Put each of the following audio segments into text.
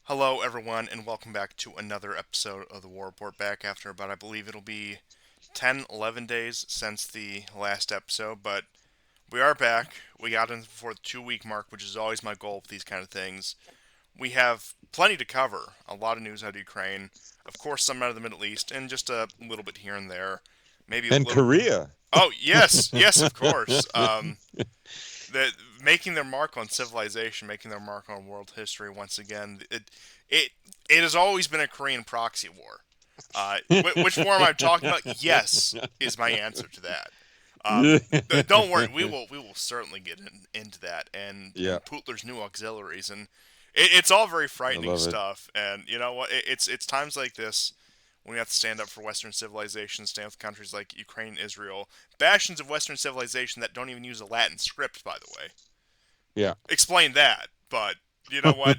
Hello, everyone, and welcome back to another episode of the War Report. Back after about, I believe it'll be 10, 11 days since the last episode, but we are back. We got in before the 2 week mark, which is always my goal with these kind of things. We have plenty to cover. A lot of news out of Ukraine, of course, some out of the Middle East, and just a little bit here and there. Maybe a And little. Korea. Oh, yes, yes, of course. The making their mark on civilization, making their mark on world history once again. It it has always been a Korean proxy war. Which form I'm talking about? Yes, is my answer to that. Don't worry, we will certainly get into that Yeah, and Putler's new auxiliaries, and it's all very I frightening love it. stuff. And you know what? It's times like this when we have to stand up for Western civilization, stand with countries like Ukraine, Israel, bastions of Western civilization that don't even use a Latin script, by the way. Yeah. Explain that, but you know what?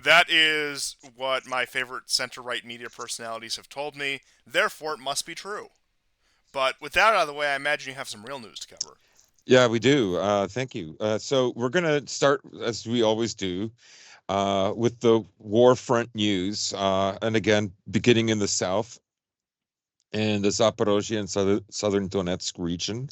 That is what my favorite center right media personalities have told me. Therefore, it must be true. But with that out of the way, I imagine you have some real news to cover. Yeah, we do. Thank you. So we're going to start, as we always do, with the war front news. And again, beginning in the south, in the Zaporozhye and southern Donetsk region.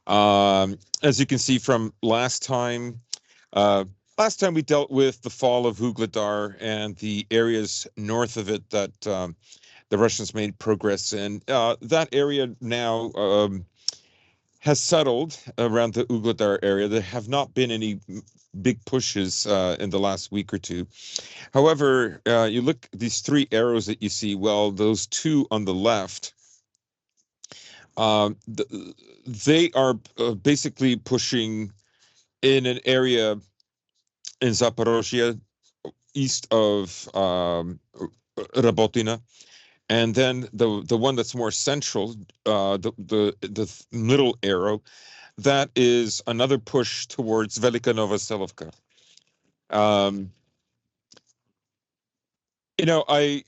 As you can see from uh, last time we dealt with the fall of Ugledar and the areas north of it that the Russians made progress in. That area now has settled around the Ugledar area. There have not been any big pushes in the last week or two. However, you look these three arrows that you see. Well, those two on the left, they are basically pushing in an area in Zaporozhye, east of Rabotina. And then the one that's more central, the middle arrow, that is another push towards Velika Novoselovka. Um, you know, I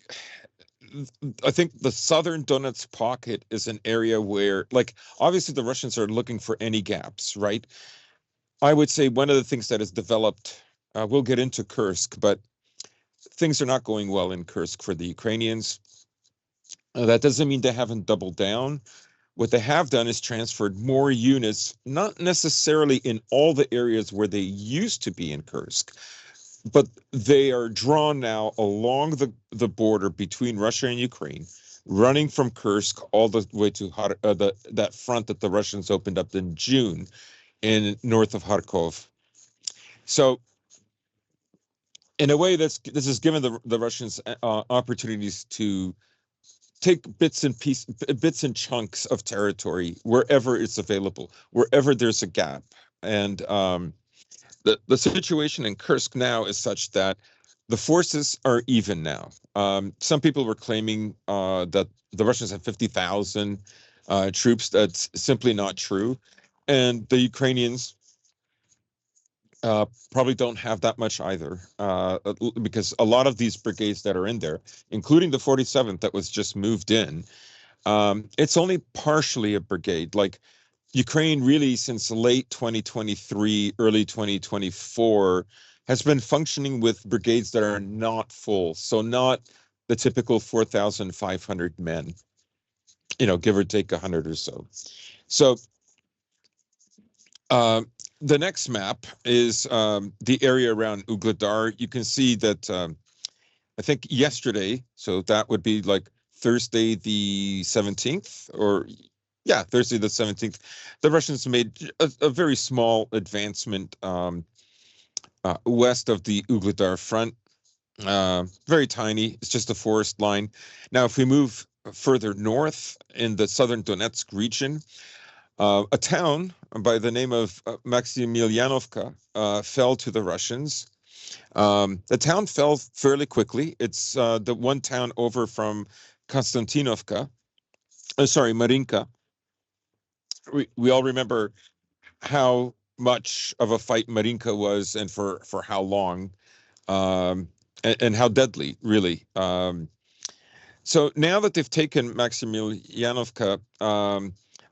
think the southern Donetsk pocket is an area where, like, obviously the Russians are looking for any gaps, right? I would say one of the things that has developed, we'll get into Kursk, but things are not going well in Kursk for the Ukrainians. That doesn't mean they haven't doubled down. What they have done is transferred more units, not necessarily in all the areas where they used to be in Kursk, but they are drawn now along the border between Russia and Ukraine, running from Kursk all the way to that front that the Russians opened up in June in north of Kharkov. So in a way, this has given the Russians opportunities to take bits and chunks of territory wherever it's available, wherever there's a gap. And the situation in Kursk now is such that the forces are even now. Some people were claiming that the Russians have 50,000 troops. That's simply not true. And the Ukrainians probably don't have that much either, because a lot of these brigades that are in there, including the 47th that was just moved in, it's only partially a brigade. Like Ukraine, really, since late 2023, early 2024, has been functioning with brigades that are not full. So, not the typical 4,500 men, give or take 100 or so. So, uh, the next map is the area around Ugledar. You can see that I think yesterday, so that would be like Thursday the 17th, or yeah, Thursday the 17th, the Russians made a very small advancement west of the Ugledar front. Very tiny. It's just a forest line. Now, if we move further north in the southern Donetsk region, a town by the name of Maximilianovka fell to the Russians. The town fell fairly quickly. It's the one town over from Konstantinovka. Sorry, Marinka. We all remember how much of a fight Marinka was, and for how long, and how deadly, really. So now that they've taken Maximilianovka,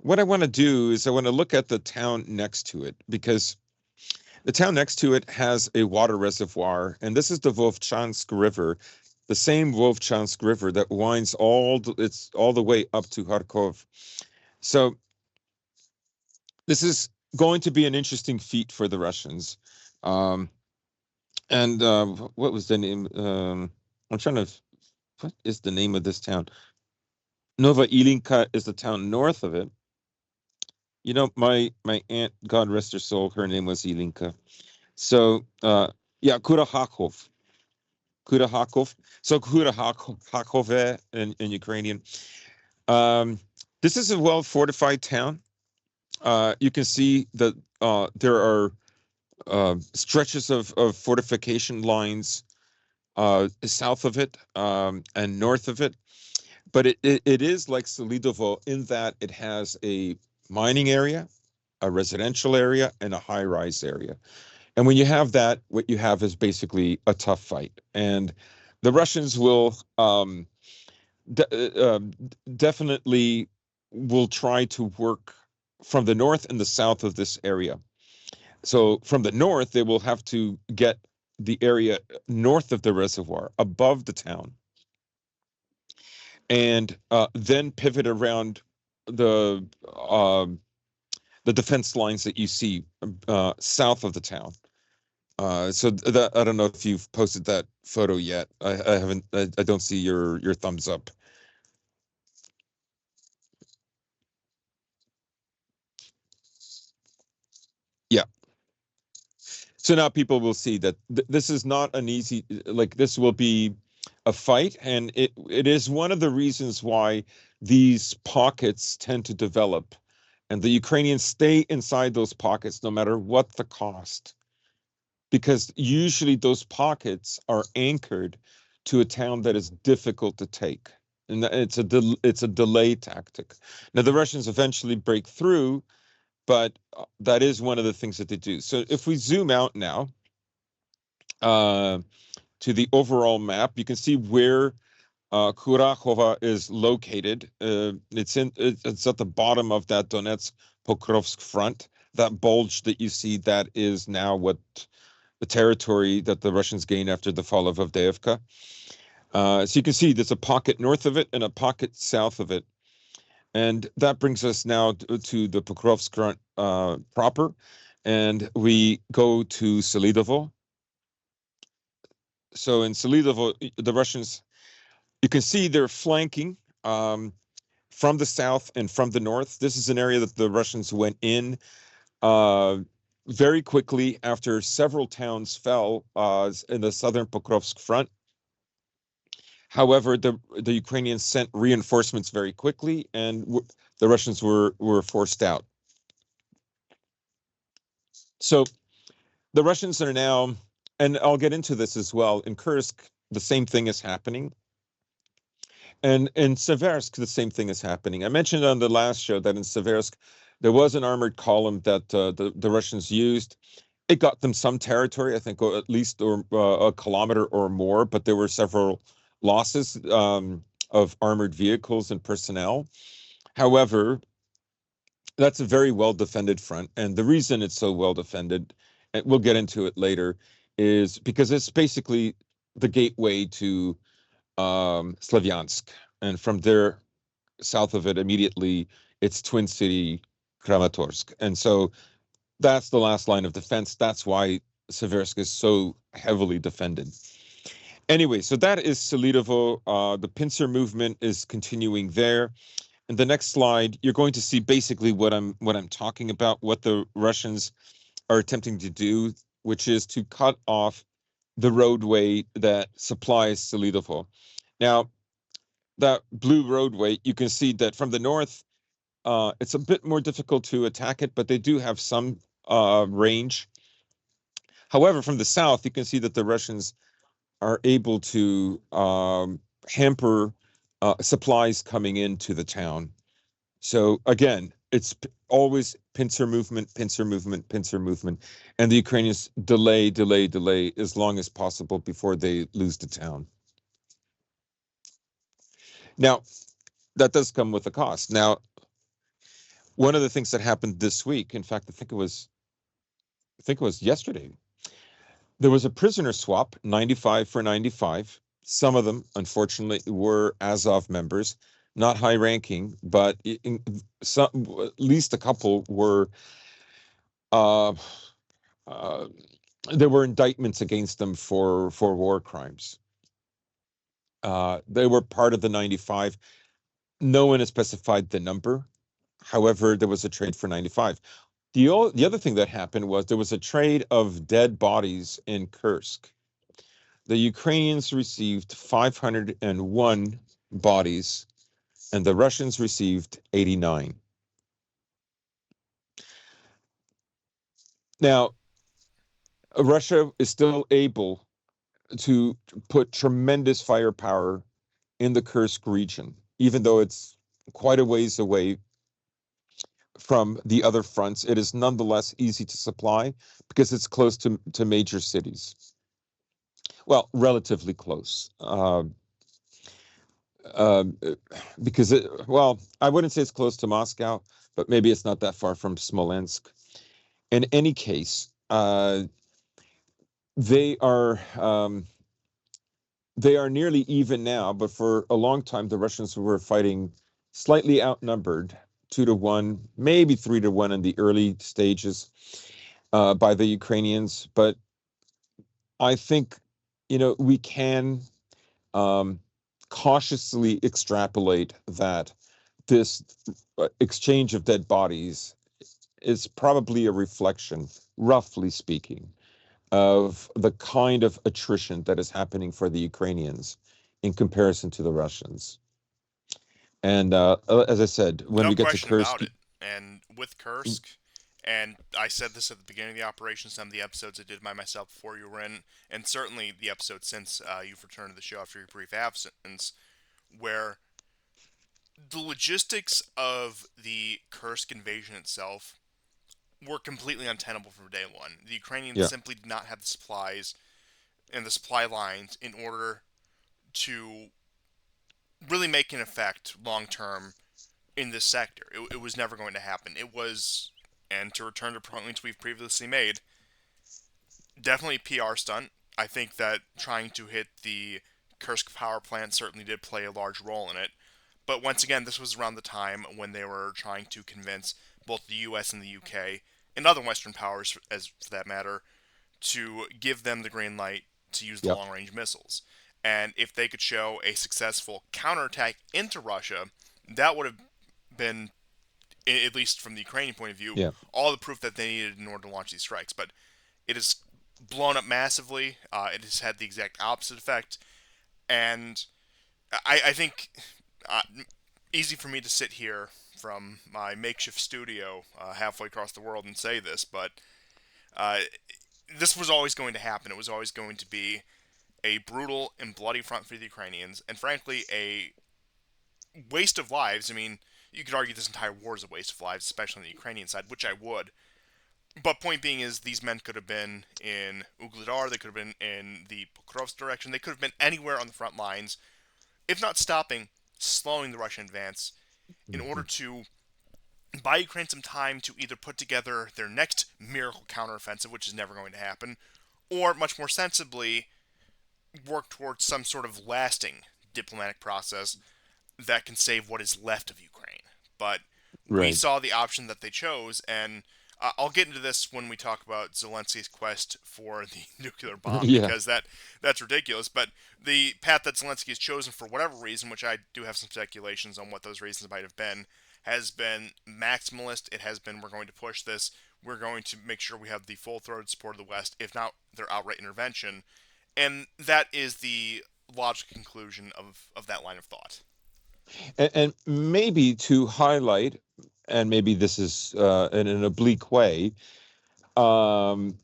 what I want to do is I want to look at the town next to it, because The town next to it has a water reservoir, and this is the Vovchansk River, the same Vovchansk River that winds it's all the way up to Kharkov. So this is going to be an interesting feat for the Russians. Um, and what was the name? I'm trying to. What is the name of this town? Nova Ilinka is the town north of it. You know, my aunt, God rest her soul, her name was Ilinka. So yeah, Kurahakov. So Kurahakove in Ukrainian. Um, this is a well fortified town. You can see that there are stretches of fortification lines south of it and north of it. But it is like Selidovo in that it has a mining area, a residential area, and a high rise area. And when you have that, what you have is basically a tough fight. And the Russians will definitely will try to work from the north and the south of this area. So from the north, they will have to get the area north of the reservoir, above the town, and then pivot around the um, the defense lines that you see south of the town. So that I don't know if you've posted that photo yet. I haven't. I don't see your thumbs up. Yeah. So now people will see that this is not an easy. Like this will be a fight, and it is one of the reasons why these pockets tend to develop, and the Ukrainians stay inside those pockets no matter what the cost, because usually those pockets are anchored to a town that is difficult to take, and it's a delay tactic. Now the Russians eventually break through, but that is one of the things that they do. So if we zoom out now uh, to the overall map, you can see where Kurakhova is located. It's at the bottom of that Donetsk Pokrovsk front. That bulge that you see, that is now what the territory that the Russians gained after the fall of Avdiivka. So you can see there's a pocket north of it and a pocket south of it. And that brings us now to the Pokrovsk front proper. And we go to Selidovo. So in Selidovo, the Russians, you can see they're flanking from the south and from the north. This is an area that the Russians went in uh, very quickly after several towns fell in the southern Pokrovsk front. However, the Ukrainians sent reinforcements very quickly, and the Russians were forced out. So the Russians are now, and I'll get into this as well. In Kursk, the same thing is happening, and in Seversk, the same thing is happening. I mentioned on the last show that in Seversk, there was an armored column that the Russians used. It got them some territory, I think, or at least a kilometer or more, but there were several losses of armored vehicles and personnel. However, that's a very well defended front, and the reason it's so well defended, and we'll get into it later, is because it's basically the gateway to Slavyansk, and from there, south of it, immediately, it's Twin City, Kramatorsk, and so that's the last line of defense. That's why Seversk is so heavily defended. Anyway, so that is Selidovo. The pincer movement is continuing there. In the next slide, you're going to see basically what I'm talking about, what the Russians are attempting to do, which is to cut off the roadway that supplies Selidovo. Now, that blue roadway, you can see that from the north, it's a bit more difficult to attack it, but they do have some range. However, from the south, you can see that the Russians are able to hamper supplies coming into the town. So again, it's always pincer movement, pincer movement, pincer movement, and the Ukrainians delay, delay, delay as long as possible before they lose the town. Now, that does come with a cost. Now, one of the things that happened this week, in fact, I think it was I think it was yesterday, there was a prisoner swap, 95 for 95. Some of them, unfortunately, were Azov members, not high ranking, but some, at least a couple were. Uh, uh, there were indictments against them for war crimes. They were part of the 95. No one has specified the number. However, there was a trade for 95. The other thing that happened was there was a trade of dead bodies in Kursk. The Ukrainians received 501 bodies, and the Russians received 89. Now, Russia is still able to put tremendous firepower in the Kursk region, even though it's quite a ways away from the other fronts. It is nonetheless easy to supply because it's close to major cities. Well, relatively close. Um, because well, I wouldn't say it's close to Moscow, but maybe it's not that far from Smolensk. In any case, they are um, they are nearly even now, but for a long time the Russians were fighting slightly outnumbered, 2-1, maybe 3-1 in the early stages by the Ukrainians. But I think we can um, cautiously extrapolate that this exchange of dead bodies is probably a reflection, roughly speaking, of the kind of attrition that is happening for the Ukrainians in comparison to the Russians. And as I said, when No we get to question about Kursk, it. And with Kursk, and I said this at the beginning of the operation, some of the episodes I did by myself before you were in, and certainly the episode since you've returned to the show after your brief absence, where the logistics of the Kursk invasion itself were completely untenable from day one. The Ukrainians yeah, simply did not have the supplies and the supply lines in order to really make an effect long term in this sector. It was never going to happen. It was, and to return to points we've previously made, definitely a PR stunt. I think that trying to hit the Kursk power plant certainly did play a large role in it. But once again, this was around the time when they were trying to convince both the US and the UK, and other Western powers, as for that matter, to give them the green light to use the yeah, long range missiles. And if they could show a successful counterattack into Russia, that would have been, at least from the Ukrainian point of view, yeah. all the proof that they needed in order to launch these strikes. But it has blown up massively. It has had the exact opposite effect. And I think easy for me to sit here from my makeshift studio halfway across the world and say this, but uh, this was always going to happen. It was always going to be a brutal and bloody front for the Ukrainians, and frankly, a waste of lives. I mean, you could argue this entire war is a waste of lives, especially on the Ukrainian side, which I would. But point being is, these men could have been in Ugledar, they could have been in the Pokrovsk direction, they could have been anywhere on the front lines, if not stopping, slowing the Russian advance in order Mhm. to buy Ukraine some time to either put together their next miracle counteroffensive, which is never going to happen, or much more sensibly, work towards some sort of lasting diplomatic process that can save what is left of Ukraine. But we Right. saw the option that they chose, and I'll get into this when we talk about Zelensky's quest for the nuclear bomb, Yeah. because that's ridiculous. But the path that Zelensky has chosen, for whatever reason, which I do have some speculations on what those reasons might have been, has been maximalist. It has been, we're going to push this. We're going to make sure we have the full-throated support of the West, if not their outright intervention. And that is the logical conclusion of that line of thought. And maybe to highlight, and maybe this is in an oblique way, um,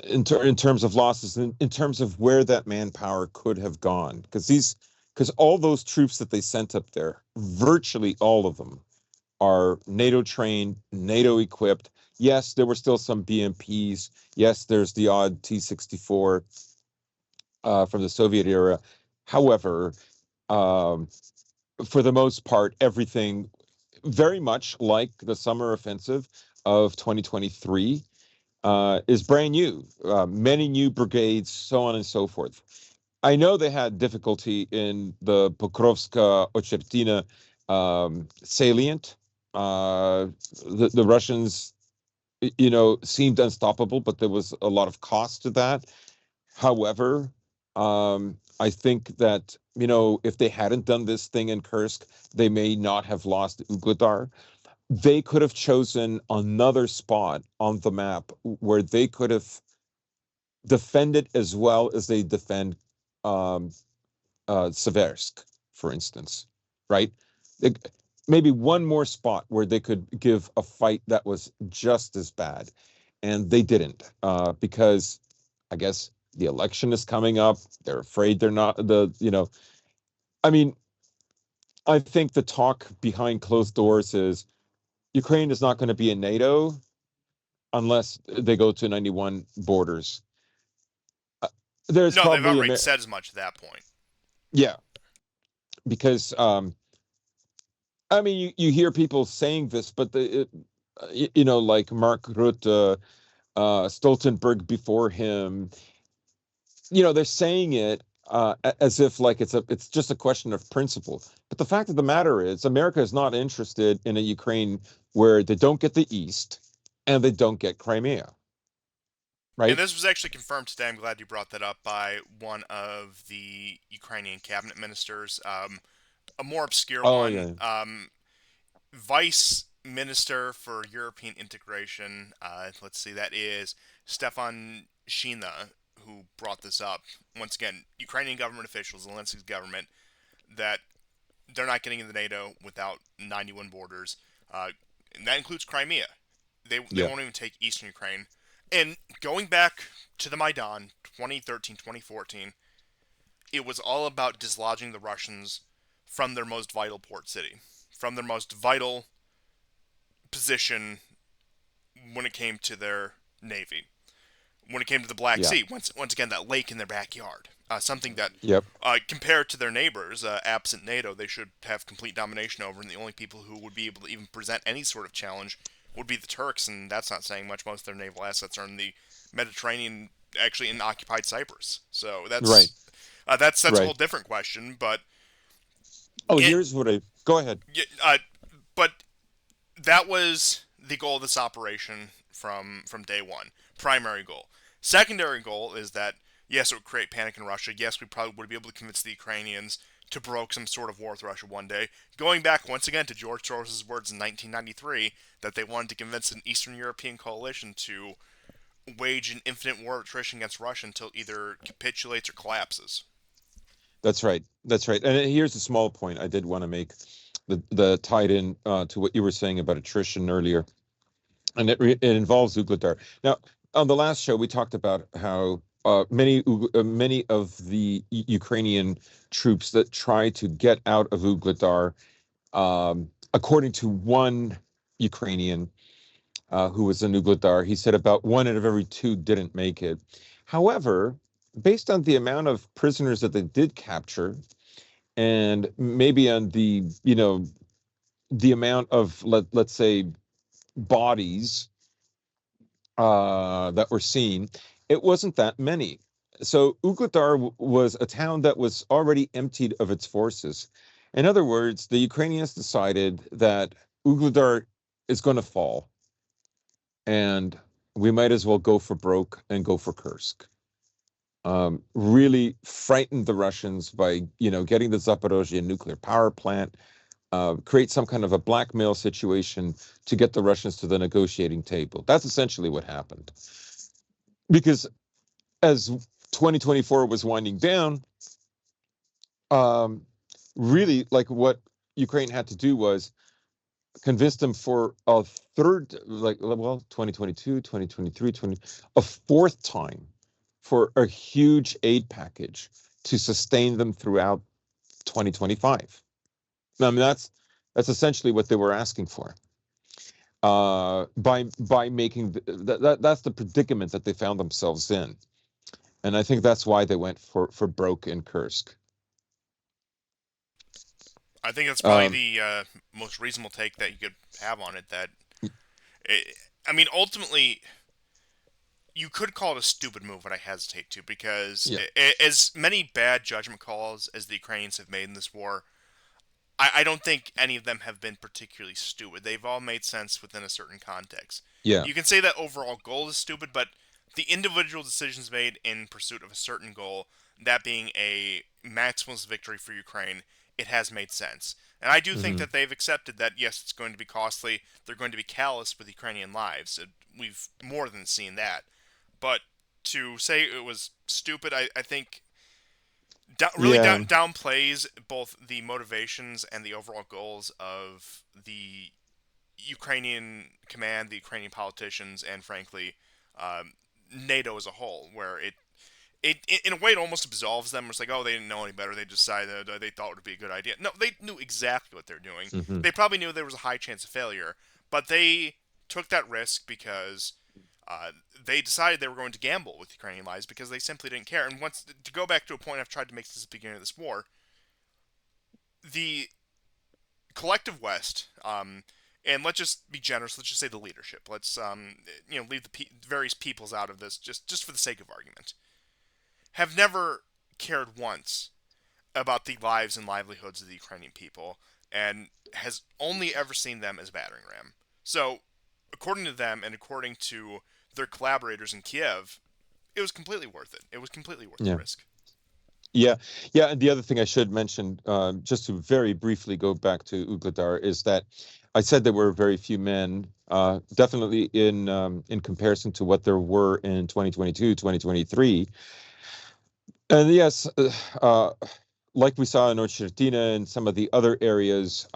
in terms of losses, in terms of where that manpower could have gone, because all those troops that they sent up there, virtually all of them are NATO trained, NATO equipped. Yes, there were still some BMPs. Yes, there's the odd T-64 from the Soviet era. However, um, for the most part, everything very much like the summer offensive of 2023. is brand new. Many new brigades, so on and so forth. I know they had difficulty in the Pokrovska Ochertina salient. Uh, the Russians, seemed unstoppable, but there was a lot of cost to that. However, I think that, if they hadn't done this thing in Kursk, they may not have lost Ugledar. They could have chosen another spot on the map where they could have defended as well as they defend um, Seversk, for instance, right? They- Maybe one more spot where they could give a fight that was just as bad, and they didn't, because I guess the election is coming up. They're afraid they're not I mean, I think the talk behind closed doors is Ukraine is not going to be in NATO unless they go to 91 borders. Uh, there's No, they've probably outright said as much at that point. yeah, because I mean, you hear people saying this, but like Mark Rutte, Stoltenberg before him, they're saying it as if like it's just a question of principle. But the fact of the matter is, America is not interested in a Ukraine where they don't get the East and they don't get Crimea, And right? this was actually confirmed today. I'm glad you brought that up by one of the Ukrainian cabinet ministers. A more obscure Oh one, yeah, Vice Minister for European Integration. Let's see, that is Stefan Shina, who brought this up. Once again, Ukrainian government officials, Zelensky's government, that they're not getting into NATO without 91 borders. And that includes Crimea. They yeah, won't even take eastern Ukraine. And going back to the Maidan, 2013, 2014, it was all about dislodging the Russians from their most vital port city, from their most vital position when it came to their navy. When it came to the Black yeah, Sea, once again, that lake in their backyard, something that, yep, compared to their neighbors, absent NATO, they should have complete domination over, and the only people who would be able to even present any sort of challenge would be the Turks, and that's not saying much. Most of their naval assets are in the Mediterranean, actually in occupied Cyprus. So right, that's a whole right. different question. But Oh, it, here's what I go ahead. uh, but that was the goal of this operation from day one. Primary goal. Secondary goal is that yes, it would create panic in Russia. Yes, we probably would be able to convince the Ukrainians to provoke some sort of war with Russia one day. Going back once again to George Soros's words in 1993 that they wanted to convince an Eastern European coalition to wage an infinite war of attrition against Russia until it either capitulates or collapses. That's right. That's right. And here's a small point I did want to make, the tied in to what you were saying about attrition earlier, and it involves Ugladar. Now, on the last show, we talked about how many of the Ukrainian troops that try to get out of Ugladar, according to one Ukrainian who was in Ugladar, he said about one out of every two didn't make it. However, based on the amount of prisoners that they did capture, and maybe on the amount of let's say bodies that were seen, it wasn't that many. So Ugledar was a town that was already emptied of its forces. In other words, the Ukrainians decided that Ugledar is going to fall, and we might as well go for broke and go for Kursk. Really frightened the Russians by getting the Zaporozhye nuclear power plant, create some kind of a blackmail situation to get the Russians to the negotiating table. That's essentially what happened. Because as 2024 was winding down, um, really, like what Ukraine had to do was convince them for a third, like, well, 2022, 2023, 20, a fourth time for a huge aid package to sustain them throughout 2025. I mean, that's essentially what they were asking for. By making that's the predicament that they found themselves in, and I think that's why they went for broke in Kursk. I think that's probably Um, the most reasonable take that you could have on it. I mean, ultimately, you could call it a stupid move, but I hesitate to because Yeah. as many bad judgment calls as the Ukrainians have made in this war, I don't think any of them have been particularly stupid. They've all made sense within a certain context. Yeah. You can say that overall goal is stupid, but the individual decisions made in pursuit of a certain goal, that being a maximalist victory for Ukraine, it has made sense. And I do think Hmm. that they've accepted that, yes, it's going to be costly. They're going to be callous with Ukrainian lives. We've more than seen that. But to say it was stupid, I think really Yeah. downplays both the motivations and the overall goals of the Ukrainian command, the Ukrainian politicians, and frankly, um, NATO as a whole, where it in a way it almost absolves them. It's like, oh, they didn't know any better. They decided they thought it would be a good idea. No, they knew exactly what they're doing. Hmm. They probably knew there was a high chance of failure, but they took that risk because uh, they decided they were going to gamble with Ukrainian lives because they simply didn't care. And once to go back to a point I've tried to make since the beginning of this war, the collective West, and let's just be generous. Let's just say the leadership. Let's leave the various peoples out of this just for the sake of argument. Have never cared once about the lives and livelihoods of the Ukrainian people, and has only ever seen them as a battering ram. So, according to them and according to their collaborators in Kiev, it was completely worth it. It was completely worth the Yeah. risk. Yeah. Yeah. And the other thing I should mention, just to very briefly go back to Ugladar, is that I said there were very few men, definitely in comparison to what there were in 2022, 2023. And yes, like we saw in Ochertina and some of the other areas,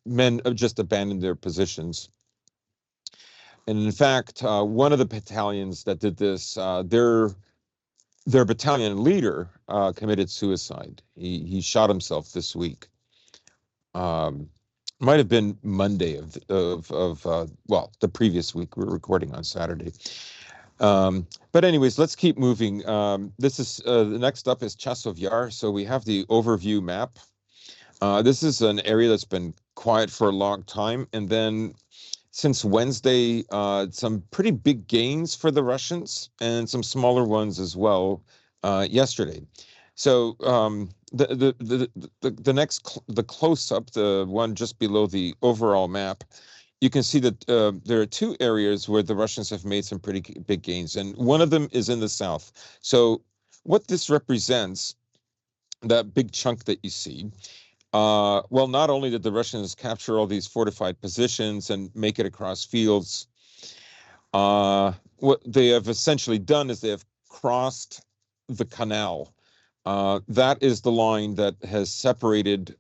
men have just abandoned their positions. And in fact, one of the battalions that did this, their battalion leader committed suicide. He shot himself this week. Um, might have been Monday of well, the previous week. We're recording on Saturday. But anyways, let's keep moving. This is the next up is Chasov Yar. So we have the overview map. This is an area that's been quiet for a long time, and then since Wednesday, some pretty big gains for the Russians and some smaller ones as well yesterday. So the next the close up, the one just below the overall map, you can see that there are two areas where the Russians have made some pretty big gains, and one of them is in the south. So what this represents, that big chunk that you see, well, not only did the Russians capture all these fortified positions and make it across fields, what they have essentially done is they have crossed the canal. That is the line that has separated,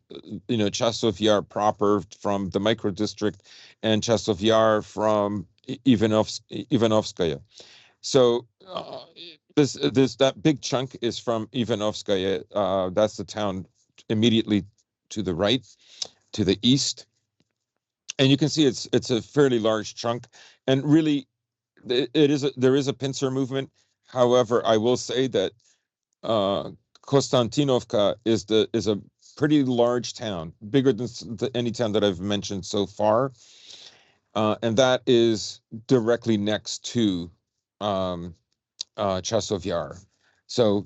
Chasov Yar proper from the micro district and Chasov Yar from Ivanovskaya. So this that big chunk is from Ivanovskaya. That's the town immediately to the right, to the east, and you can see it's a fairly large chunk, and really there is a pincer movement. However, I will say that uh, Konstantinovka is a pretty large town, bigger than any town that I've mentioned so far, and that is directly next to um, Chasov Yar. So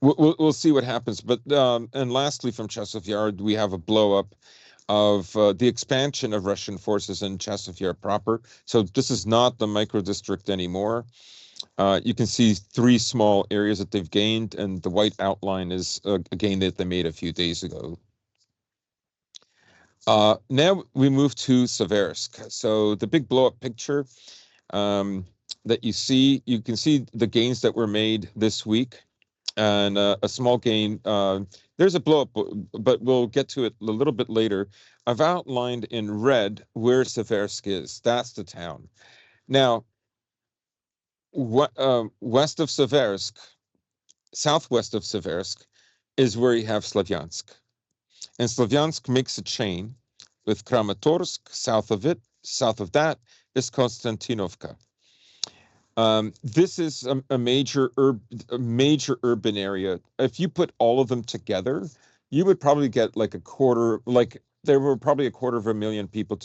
we'll see what happens. But and lastly, from Chasov Yar, we have a blow up of the expansion of Russian forces in Chasov Yar proper. So this is not the micro district anymore. You can see three small areas that they've gained, and the white outline is a gain that they made a few days ago. Now we move to Seversk. So the big blow up picture um, that you can see the gains that were made this week, and a small gain. There's a blow up, but we'll get to it a little bit later. I've outlined in red where Seversk is. That's the town. Now, west of Seversk, southwest of Seversk, is where you have Slavyansk. And Slavyansk makes a chain with Kramatorsk south of it. South of that is Konstantinovka. This is a major urban area. If you put all of them together, you would probably get like a quarter, like there were probably a quarter of a million people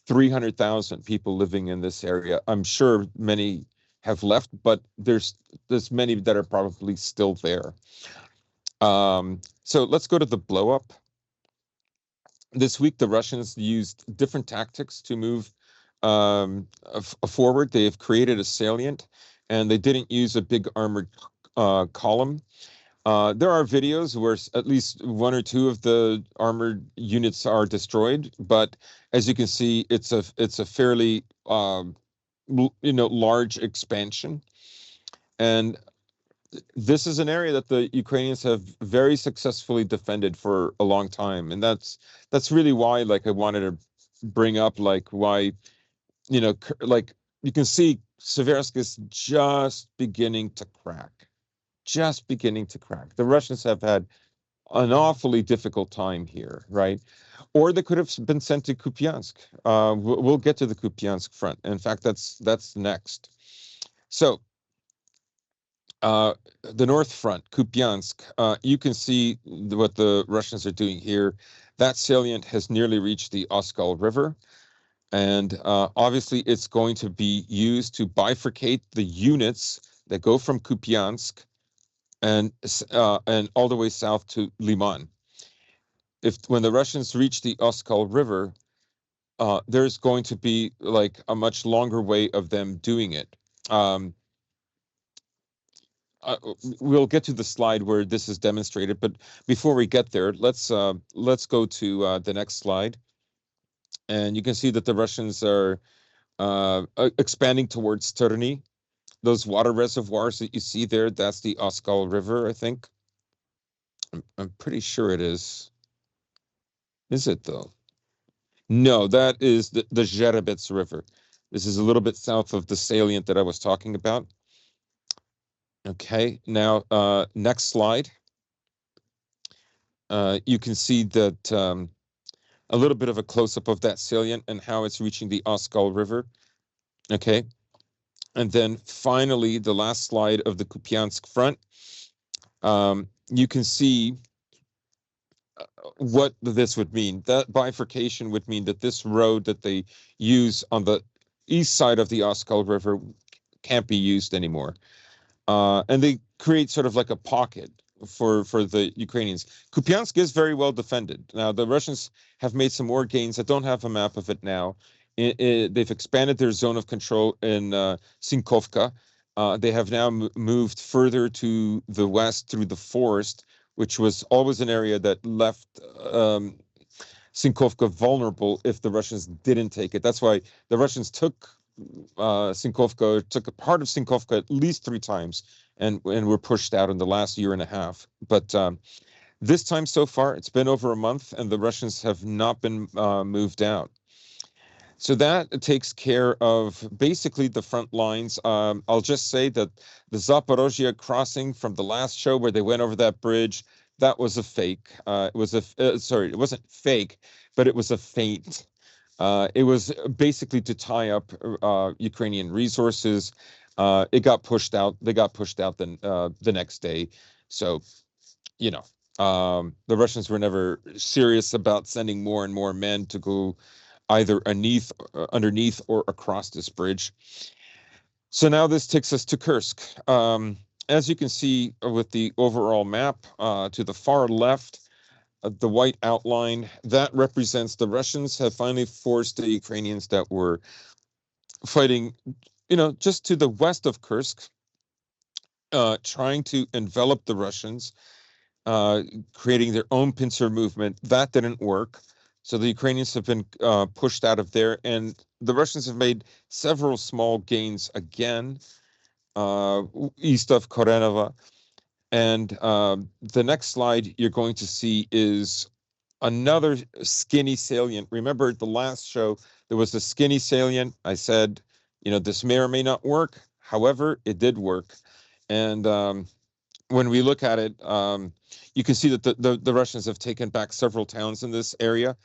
300,000 people living in this area. I'm sure many have left, but there's many that are probably still there. So let's go to the blow up. This week, the Russians used different tactics to move forward. They have created a salient, and they didn't use a big armored column. There are videos where at least one or two of the armored units are destroyed, but as you can see, it's a fairly large expansion, and this is an area that the Ukrainians have very successfully defended for a long time, and that's really why, like, I wanted to bring up, like, why, like, you can see Seversk is just beginning to crack, just beginning to crack. The Russians have had an awfully difficult time here, right? Or they could have been sent to Kupiansk. We'll get to the Kupiansk front. In fact, that's next. So the North Front, Kupiansk, you can see what the Russians are doing here. That salient has nearly reached the Oskol River, and obviously it's going to be used to bifurcate the units that go from Kupiansk and all the way south to Liman. If when the Russians reach the Oskol River, there's going to be like a much longer way of them doing it. Um, uh, we'll get to the slide where this is demonstrated, but before we get there, let's go to the next slide, and you can see that the Russians are expanding towards Terni. Those water reservoirs that you see there, that's the Oskol River, I think. I'm pretty sure it is. Is it though? No, that is the Zherebets River. This is a little bit south of the salient that I was talking about. Okay, now next slide. You can see that a little bit of a close-up of that salient and how it's reaching the Oskol River. Okay, and then finally, the last slide of the Kupiansk front. You can see what this would mean. That bifurcation would mean that this road that they use on the east side of the Oskol River can't be used anymore. And they create sort of like a pocket for the Ukrainians. Kupiansk is very well defended. Now, the Russians have made some more gains. I don't have a map of it now. They've expanded their zone of control in Sinkovka. They have now moved further to the west through the forest, which was always an area that left Sinkovka vulnerable if the Russians didn't take it. That's why the Russians took Sinkovka, took a part of Sinkovka at least 3 times, and were pushed out in the last year and a half. But this time so far, it's been over a month, and the Russians have not been moved out. So that takes care of basically the front lines. I'll just say that the Zaporozhye crossing from the last show where they went over that bridge, that was a fake. It was sorry, it wasn't fake, but it was a feint. It was basically to tie up Ukrainian resources. It got pushed out. They got pushed out the next day. So, the Russians were never serious about sending more and more men to go either underneath or across this bridge. So now this takes us to Kursk. As you can see with the overall map, to the far left, the white outline, that represents the Russians have finally forced the Ukrainians that were fighting, just to the west of Kursk, trying to envelop the Russians, creating their own pincer movement. That didn't work. So the Ukrainians have been pushed out of there, and the Russians have made several small gains again east of Korenova. And the next slide you're going to see is another skinny salient. Remember the last show, there was a skinny salient. I said, this may or may not work. However, it did work. And when we look at it, you can see that the Russians have taken back several towns in this area.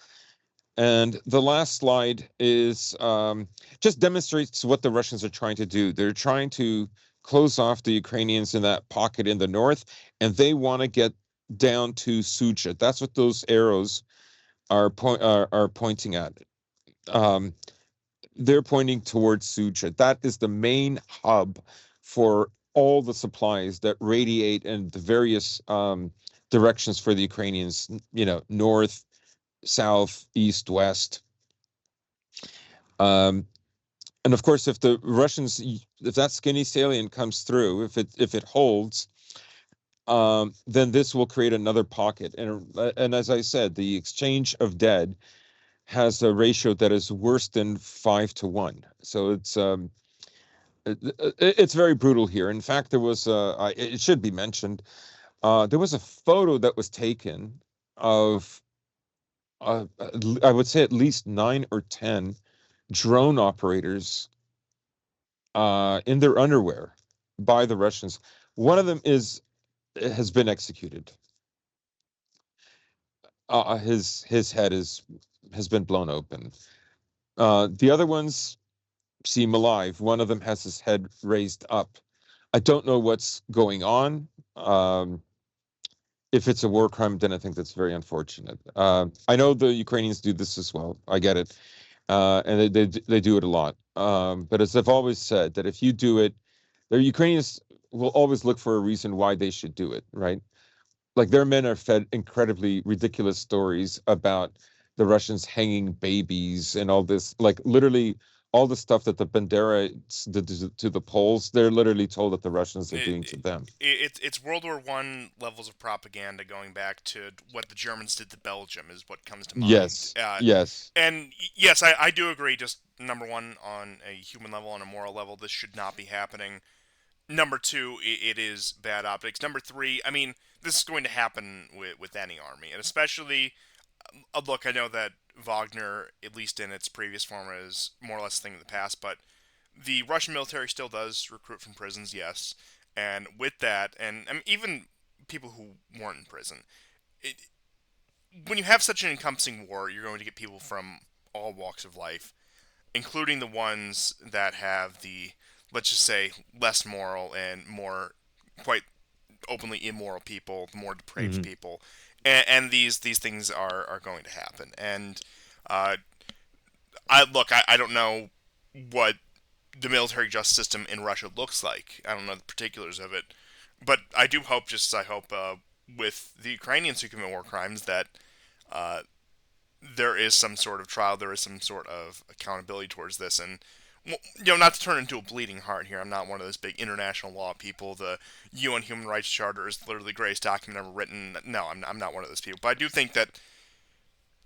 And the last slide is just demonstrates what the Russians are trying to do. They're trying to close off the Ukrainians in that pocket in the north, and they want to get down to Sucha. That's what those arrows are pointing at. Um, they're pointing towards Suja. That is the main hub for all the supplies that radiate in the various directions for the Ukrainians, north, south, east, west. Um, and of course, if the Russians, if that skinny salient comes through, if it holds, then this will create another pocket. And as I said, the exchange of dead has a ratio that is worse than 5 to 1. So it's very brutal here. In fact, it should be mentioned, there was a photo that was taken of, I would say, at least 9 or 10 drone operators in their underwear by the Russians. One of them has been executed. His head has been blown open. The other ones seem alive. One of them has his head raised up. I don't know what's going on. If it's a war crime, then I think that's very unfortunate. I know the Ukrainians do this as well. I get it, and they do it a lot. But as I've always said, that if you do it, the Ukrainians will always look for a reason why they should do it, right? Like their men are fed incredibly ridiculous stories about the Russians hanging babies and all this, like literally all the stuff that the Banderites did to the Poles. They're literally told that the Russians are It, doing to them. it's World War I levels of propaganda going back to what the Germans did to Belgium is what comes to mind. Yes, yes. And yes, I do agree. Just number one, on a human level, on a moral level, this should not be happening. Number two, it is bad optics. Number three, I mean, this is going to happen with any army, and especially, look, I know that Wagner, at least in its previous form, is more or less a thing of the past, but the Russian military still does recruit from prisons, yes. And with that, and I mean, even people who weren't in prison, it, when you have such an encompassing war, you're going to get people from all walks of life, including the ones that have the, let's just say, less moral and more quite openly immoral people, more depraved Hmm. people, and these things are going to happen. And uh, I don't know what the military justice system in Russia looks like. I don't know the particulars of it, but I do hope, just as I hope with the Ukrainians who commit war crimes, that uh, there is some sort of trial, there is some sort of accountability towards this, and not to turn into a bleeding heart here. I'm not one of those big international law people. The UN Human Rights Charter is literally the greatest document ever written. No, I'm not one of those people. But I do think that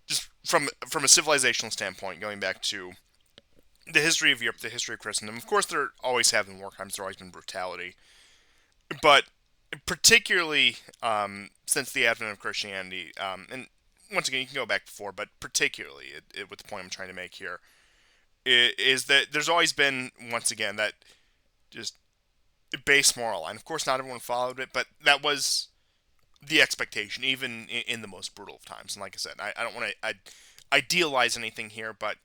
just from a civilizational standpoint, going back to the history of Europe, the history of Christendom, of course there always have been war crimes. There always been brutality, but particularly since the advent of Christianity, and once again you can go back before, but particularly with the point I'm trying to make here is that there's always been, once again, that just base moral line. Of course, not everyone followed it, but that was the expectation, even in the most brutal of times. And like I said, I don't want to idealize anything here, but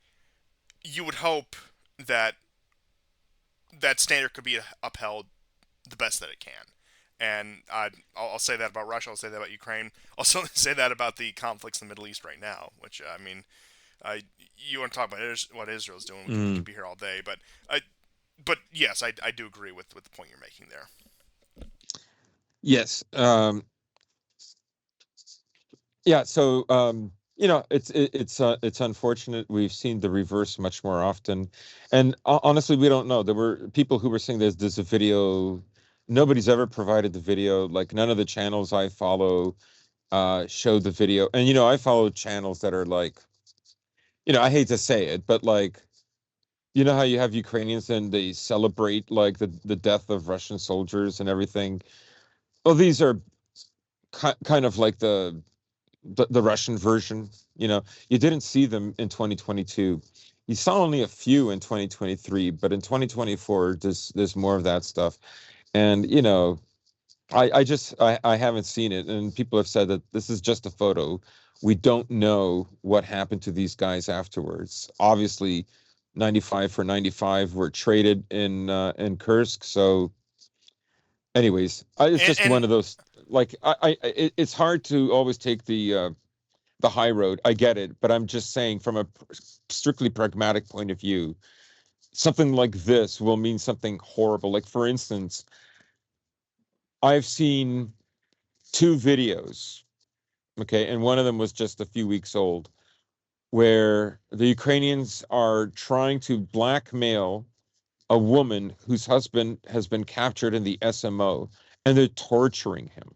you would hope that that standard could be upheld the best that it can. And I'll say that about Russia. I'll say that about Ukraine. I'll certainly say that about the conflicts in the Middle East right now. Which I mean, you want to talk about what Israel's doing? We could Mm. be here all day. But yes, I do agree with the point you're making there. Yes. Yeah. So, it's unfortunate. We've seen the reverse much more often, and honestly, we don't know. There were people who were saying there's a video. Nobody's ever provided the video. Like none of the channels I follow show the video, and I follow channels that are like, I hate to say it, but like, how you have Ukrainians and they celebrate like the death of Russian soldiers and everything. Well, these are kind of like the Russian version. You didn't see them in 2022. You saw only a few in 2023, but in 2024, there's more of that stuff. And I haven't seen it, and people have said that this is just a photo. We don't know what happened to these guys afterwards. Obviously, 95 for 95 were traded in Kursk. So, anyways, it's And, just one and of those. Like it's hard to always take the high road. I get it, but I'm just saying from a strictly pragmatic point of view, something like this will mean something horrible. Like for instance, I've seen two videos, okay, and one of them was just a few weeks old, where the Ukrainians are trying to blackmail a woman whose husband has been captured in the SMO, and they're torturing him.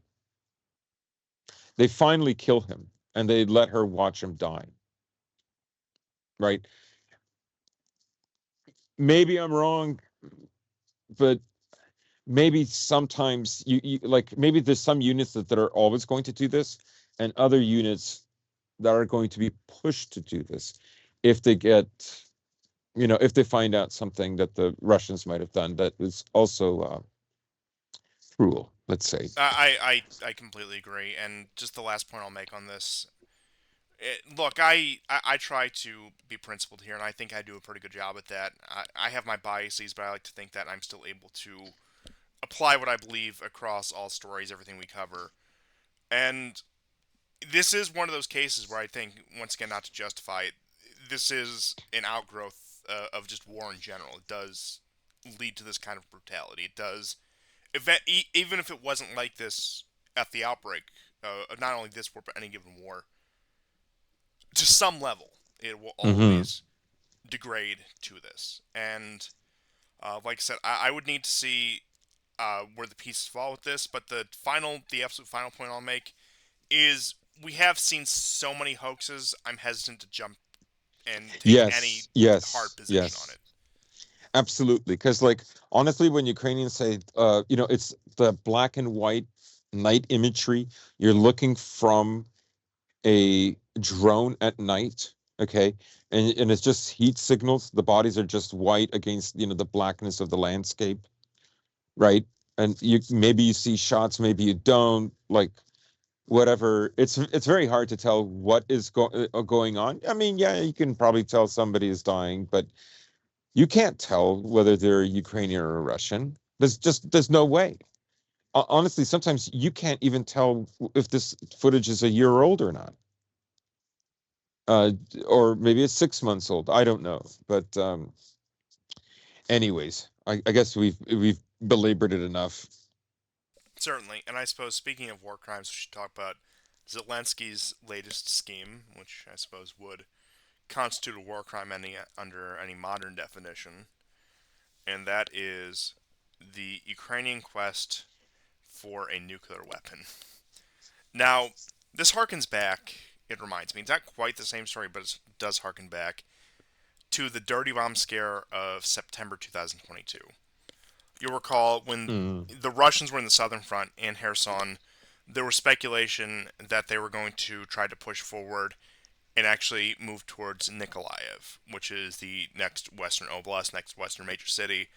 They finally kill him, and they let her watch him die. Right? Maybe I'm wrong, but maybe sometimes you like maybe there's some units that are always going to do this, and other units that are going to be pushed to do this if they get if they find out something that the Russians might have done that is also cruel, let's say. I completely agree. And just the last point I'll make on this. Look, I try to be principled here, and I think I do a pretty good job at that. I have my biases, but I like to think that I'm still able to apply what I believe across all stories, everything we cover. And this is one of those cases where I think, once again, not to justify it, this is an outgrowth of just war in general. It does lead to this kind of brutality. It does, even if it wasn't like this at the outbreak, not only this war, but any given war, to some level, it will Hmm. always degrade to this. And like I said, I would need to see where the pieces fall with this. But the absolute final point I'll make is we have seen so many hoaxes. I'm hesitant to jump and take any Yes, hard yes, position on yes, it. absolutely. Because like honestly, when Ukrainians say it's the black and white night imagery, you're looking from a drone at night, okay, and it's just heat signals. The bodies are just white against the blackness of the landscape, right? And you maybe you see shots, maybe you don't, like whatever. It's very hard to tell what is going on. I mean, yeah, you can probably tell somebody is dying, but you can't tell whether they're Ukrainian or Russian. There's no way. Honestly, sometimes you can't even tell if this footage is a year old or not. uh, or maybe it's 6 months old. I don't know. But anyways, I guess we've belabored it enough. Certainly, and I suppose speaking of war crimes, we should talk about Zelensky's latest scheme, which I suppose would constitute a war crime under any modern definition, and that is the Ukrainian quest for a nuclear weapon. Now, this harkens back, it reminds me, it's not quite the same story, but it does harken back to the dirty bomb scare of September 2022. You'll recall when Mm. the Russians were in the southern front in Kherson, there was speculation that they were going to try to push forward and actually move towards Nikolaev, which is the next western oblast, next western major city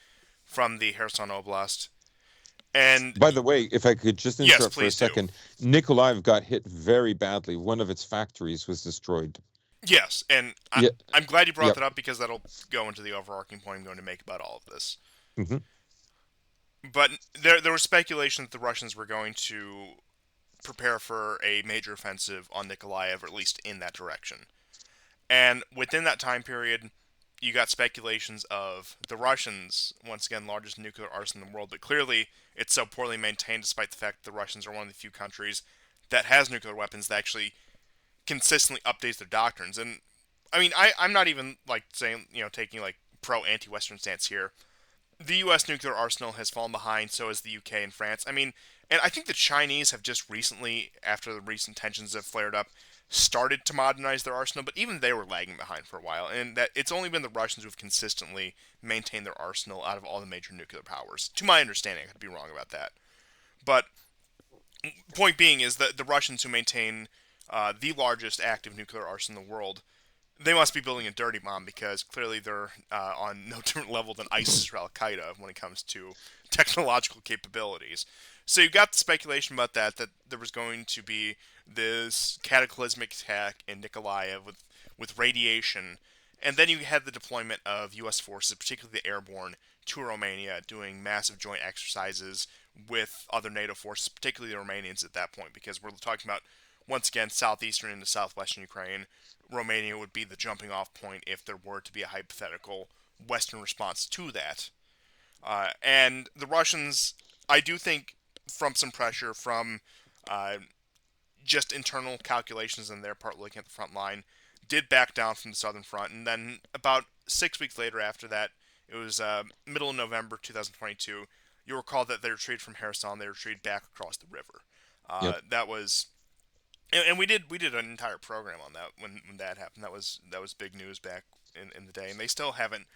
from the Kherson Oblast. And By the way, if I could just yes, interrupt for a please do. second, Nikolaev got hit very badly. One of its factories was destroyed. Yes, and Yeah. I'm glad you brought Yep. that up because that'll go into the overarching point I'm going to make about all of this. Hmm. But there was speculation that the Russians were going to prepare for a major offensive on Nikolaev, or at least in that direction. And within that time period, you got speculations of the Russians, once again, largest nuclear arsenal in the world, but clearly it's so poorly maintained despite the fact that the Russians are one of the few countries that has nuclear weapons that actually consistently updates their doctrines. And I mean, I'm not even like saying, taking like pro anti Western stance here. The U.S. nuclear arsenal has fallen behind, so has the UK and France. I mean, and I think the Chinese have just recently, after the recent tensions have flared up, started to modernize their arsenal, but even they were lagging behind for a while. And that it's only been the Russians who have consistently maintained their arsenal out of all the major nuclear powers. To my understanding, I could be wrong about that. But point being is that the Russians who maintain the largest active nuclear arsenal in the world, they must be building a dirty bomb because clearly they're on no different level than ISIS or Al Qaeda when it comes to technological capabilities. So you got the speculation about that there was going to be this cataclysmic attack in Nikolaev with radiation, and then you had the deployment of U.S. forces, particularly the airborne, to Romania, doing massive joint exercises with other NATO forces, particularly the Romanians at that point, because we're talking about once again, southeastern into southwestern Ukraine. Romania would be the jumping off point if there were to be a hypothetical Western response to that. And the Russians, I do think, from some pressure from uh, just internal calculations on their part, looking at the front line, did back down from the southern front. And then about 6 weeks later, after that, it was middle of November 2022. You'll recall that they retreated from Kherson. They retreated back across the river. Yep. That was, and we did an entire program on that when that happened. That was big news back in the day, and they still haven't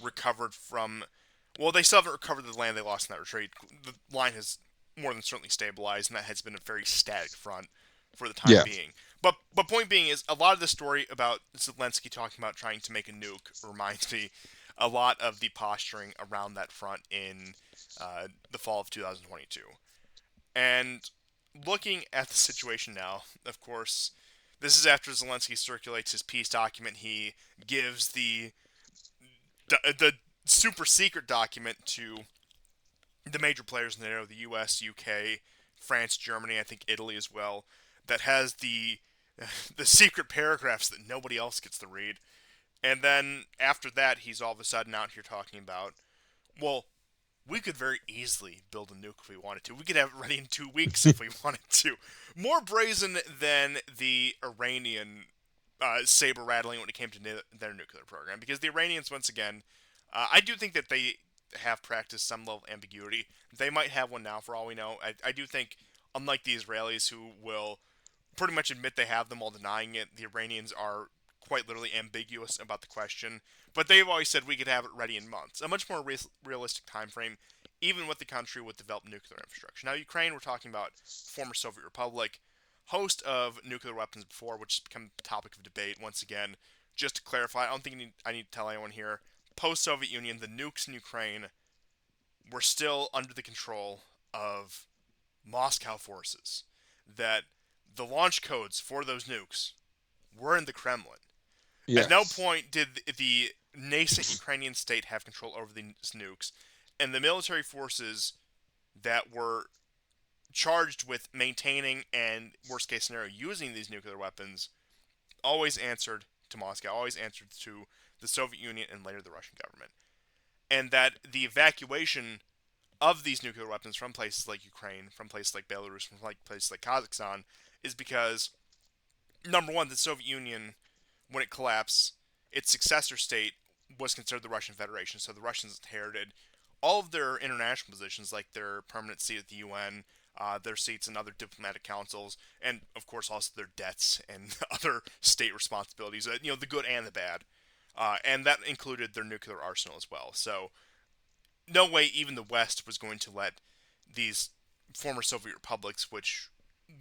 recovered from. Well, they still haven't recovered the land they lost in that retreat. The line has more than certainly stabilized, and that has been a very static front for the time Yeah. being. But point being is a lot of the story about Zelensky talking about trying to make a nuke reminds me a lot of the posturing around that front in the fall of 2022. And looking at the situation now, of course, this is after Zelensky circulates his peace document. He gives the super secret document to the major players in NATO, the U.S., UK, France, Germany, I think Italy as well, that has the secret paragraphs that nobody else gets to read. And then after that, he's all of a sudden out here talking about, well, we could very easily build a nuke if we wanted to. We could have it ready in 2 weeks if we wanted to. More brazen than the Iranian saber rattling when it came to their nuclear program. Because the Iranians, once again, I do think that they have practiced some level of ambiguity. They might have one now, for all we know. I do think, unlike the Israelis, who will pretty much admit they have them while denying it, the Iranians are quite literally ambiguous about the question. But they've always said we could have it ready in months, a much more realistic time frame, even with the country with developed nuclear infrastructure. Now, Ukraine, we're talking about former Soviet republic, host of nuclear weapons before, which has become a topic of debate. Once again, just to clarify, I don't think I need to tell anyone here. Post-Soviet Union, the nukes in Ukraine were still under the control of Moscow forces. That the launch codes for those nukes were in the Kremlin. At no Yes. point did the nascent Ukrainian state have control over these nukes, and the military forces that were charged with maintaining and, worst case scenario, using these nuclear weapons always answered to Moscow, always answered to the Soviet Union and later the Russian government. And that the evacuation of these nuclear weapons from places like Ukraine, from places like Belarus, from places like Kazakhstan, is because, number one, the Soviet Union, when it collapsed, its successor state was considered the Russian Federation. So the Russians inherited all of their international positions, like their permanent seat at the UN, their seats in other diplomatic councils, and of course also their debts and other state responsibilities. The good and the bad, and that included their nuclear arsenal as well. So no way even the West was going to let these former Soviet republics, which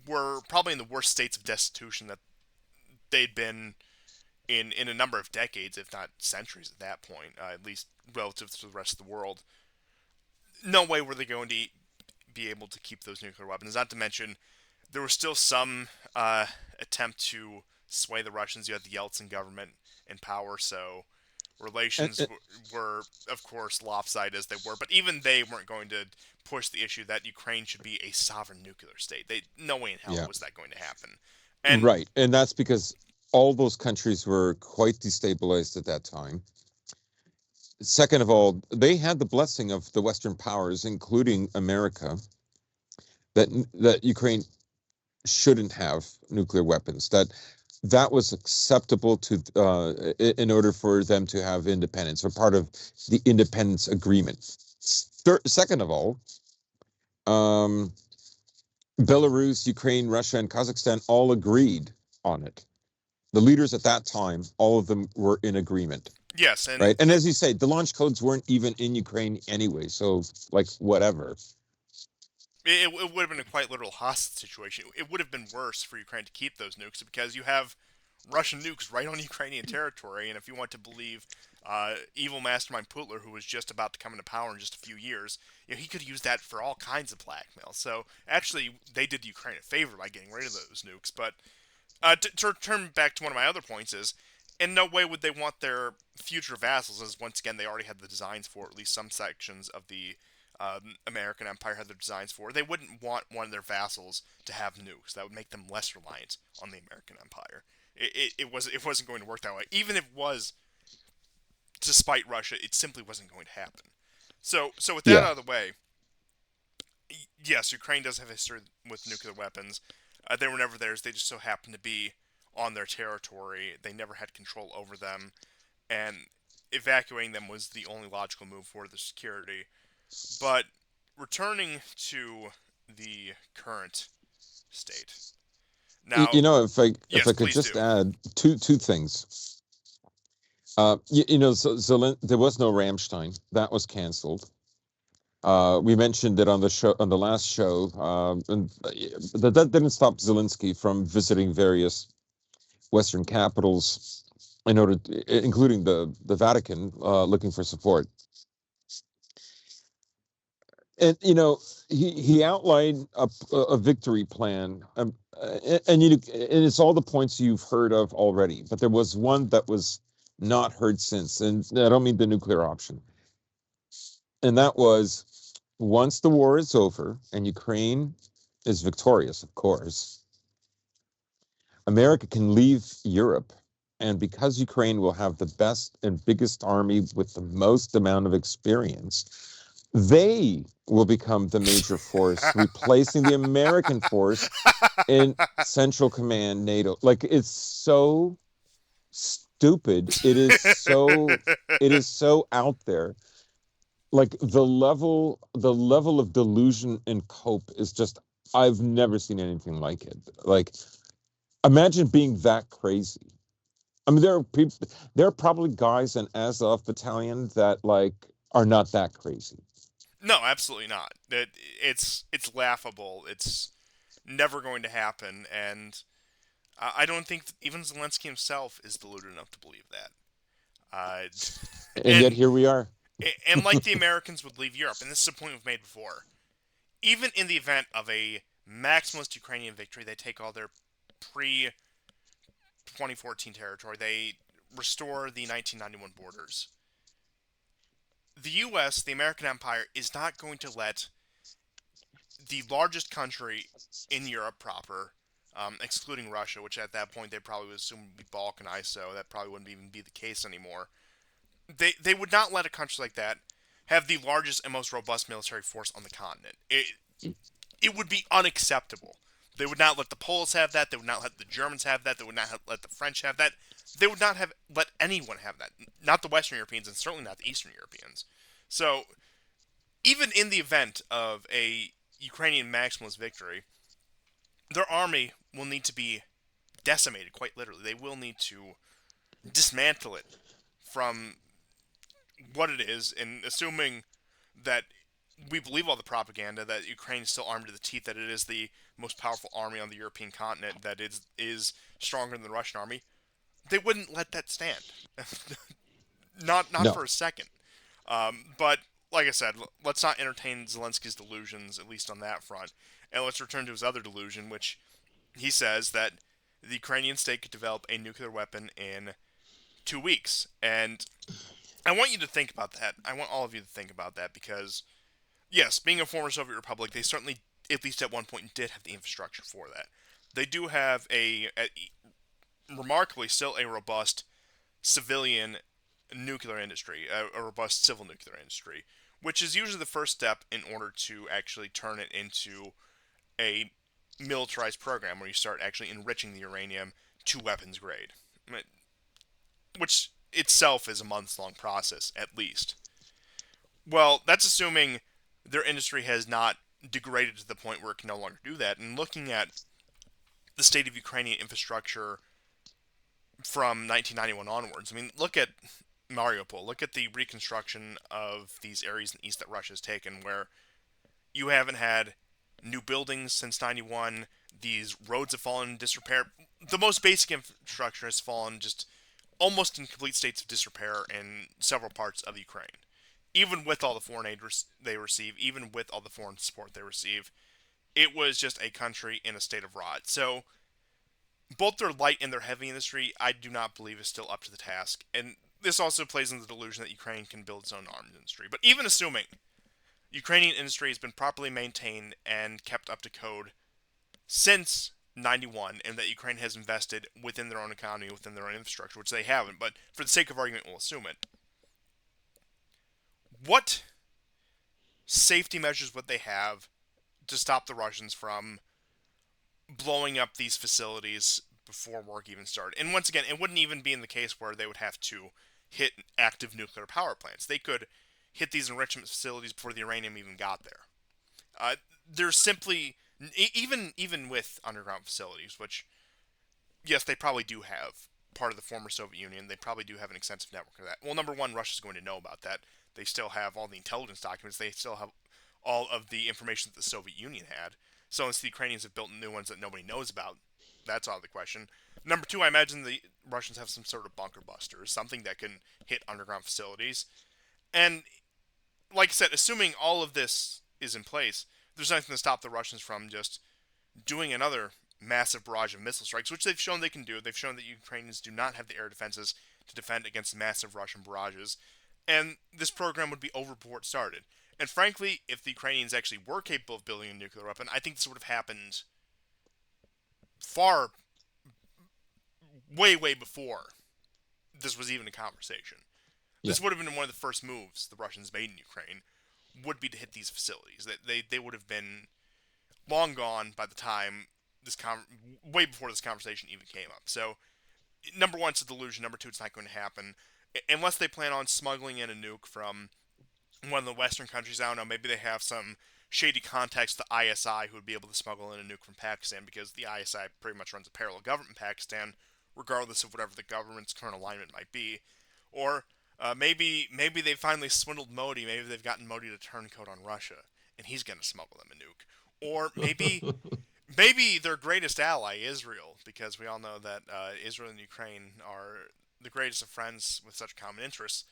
were probably in the worst states of destitution that they'd been in a number of decades, if not centuries at that point, at least relative to the rest of the world. No way were they going to be able to keep those nuclear weapons. Not to mention, there was still some attempt to sway the Russians. You had the Yeltsin government in power, so And, relations were, of course, lopsided as they were. But even they weren't going to push the issue that Ukraine should be a sovereign nuclear state. No way in hell yeah. was that going to happen. And Right. And that's because all those countries were quite destabilized at that time. Second of all, they had the blessing of the Western powers, including America, that Ukraine shouldn't have nuclear weapons. That was acceptable to in order for them to have independence, or part of the independence agreement. Second of all, um, Belarus, Ukraine, Russia, and Kazakhstan all agreed on it. The leaders at that time, all of them were in agreement, yes, and right? And as you say, the launch codes weren't even in Ukraine anyway, so like whatever. it would have been a quite literal hostage situation. It would have been worse for Ukraine to keep those nukes because you have Russian nukes right on Ukrainian territory, and if you want to believe evil mastermind Putler, who was just about to come into power in just a few years, he could use that for all kinds of blackmail. So actually, they did Ukraine a favor by getting rid of those nukes. But to turn back to one of my other points is, in no way would they want their future vassals, as once again they already had the designs for at least some sections of the American Empire had their designs for. They wouldn't want one of their vassals to have nukes. That would make them less reliant on the American Empire. It wasn't going to work that way. Even if it was to spite Russia, it simply wasn't going to happen. So with that Yeah. out of the way, yes, Ukraine does have history with nuclear weapons. They were never theirs. They just so happened to be on their territory. They never had control over them, and evacuating them was the only logical move for the security. But returning to the current state. Now, If I yes, could please just do. add two things. There was no Ramstein. That was canceled. We mentioned it on the last show, and that didn't stop Zelensky from visiting various Western capitals including the Vatican, looking for support. And he outlined a victory plan, and it's all the points you've heard of already. But there was one that was not heard since, and I don't mean the nuclear option. And that was, once the war is over and Ukraine is victorious, of course, America can leave Europe. And because Ukraine will have the best and biggest army with the most amount of experience, they will become the major force, replacing the American force in Central Command NATO. Like, it's so stupid. It is so out there. Like, the level of delusion and cope is just, I've never seen anything like it. Like, imagine being that crazy. I mean, there are probably guys in Azov battalion that like are not that crazy. No, absolutely not. It's laughable. It's never going to happen, and I don't think even Zelensky himself is deluded enough to believe that. Uh, And yet and here we are. and like the Americans would leave Europe, and this is a point we've made before. Even in the event of a maximalist Ukrainian victory, they take all their pre 2014 territory. They restore the 1991 borders. The U.S., the American Empire, is not going to let the largest country in Europe proper, excluding Russia, which at that point they probably would assume would be balkanized, so that probably wouldn't even be the case anymore. They would not let a country like that have the largest and most robust military force on the continent. It would be unacceptable. They would not let the Poles have that. They would not let the Germans have that. They would not let the French have that. They would not have let anyone have that. Not the Western Europeans, and certainly not the Eastern Europeans. So even in the event of a Ukrainian maximalist victory, their army will need to be decimated, quite literally. They will need to dismantle it from what it is, and assuming that we believe all the propaganda that Ukraine is still armed to the teeth, that it is the most powerful army on the European continent, that is stronger than the Russian army, they wouldn't let that stand. Not No, for a second. But like I said, let's not entertain Zelensky's delusions, at least on that front, and let's return to his other delusion, which he says that the Ukrainian state could develop a nuclear weapon in 2 weeks. And I want you to think about that. I want all of you to think about that because, yes, being a former Soviet republic, they certainly, at least at one point, did have the infrastructure for that. They do have remarkably still a robust civilian nuclear industry, a robust civil nuclear industry, which is usually the first step in order to actually turn it into a militarized program where you start actually enriching the uranium to weapons grade, which itself is a months long process at least. Well, that's assuming their industry has not degraded to the point where it can no longer do that. And looking at the state of Ukrainian infrastructure from 1991 onwards, I mean, look at Mariupol. Look at the reconstruction of these areas in the east that Russia has taken, where you haven't had new buildings since 91. These roads have fallen in disrepair. The most basic infrastructure has fallen just almost in complete states of disrepair in several parts of Ukraine. Even with all the foreign aid they receive, even with all the foreign support they receive, it was just a country in a state of rot. So both their light and their heavy industry, I do not believe is still up to the task. And this also plays into the delusion that Ukraine can build its own arms industry. But even assuming Ukrainian industry has been properly maintained and kept up to code since 91, and that Ukraine has invested within their own economy, within their own infrastructure, which they haven't, but for the sake of argument, we'll assume it. What safety measures would they have to stop the Russians from blowing up these facilities before work even started? And once again, it wouldn't even be in the case where they would have to hit active nuclear power plants. They could hit these enrichment facilities before the uranium even got there. There's simply even with underground facilities, which yes, they probably do have part of the former Soviet Union. They probably do have an extensive network of that. Well, number one, Russia's going to know about that. They still have all the intelligence documents. They still have all of the information that the Soviet Union had. So unless the Ukrainians have built new ones that nobody knows about, that's out of the question. Number two, I imagine the Russians have some sort of bunker buster, something that can hit underground facilities. And like I said, assuming all of this is in place, there's nothing to stop the Russians from just doing another massive barrage of missile strikes, which they've shown they can do. They've shown that Ukrainians do not have the air defenses to defend against massive Russian barrages. And this program would be over before it started. And frankly, if the Ukrainians actually were capable of building a nuclear weapon, I think this would have happened far, way, way before this was even a conversation. Yeah. This would have been one of the first moves the Russians made in Ukraine, would be to hit these facilities. They would have been long gone by the time way before this conversation even came up. So, number one, it's a delusion. Number two, it's not going to happen unless they plan on smuggling in a nuke from one of the Western countries. I don't know. Maybe they have some shady contacts to the ISI who would be able to smuggle in a nuke from Pakistan, because the ISI pretty much runs a parallel government in Pakistan, regardless of whatever the government's current alignment might be. Or maybe they finally swindled Modi. Maybe they've gotten Modi to turncoat on Russia, and he's going to smuggle them a nuke. Or maybe their greatest ally, Israel, because we all know that Israel and Ukraine are the greatest of friends with such common interests.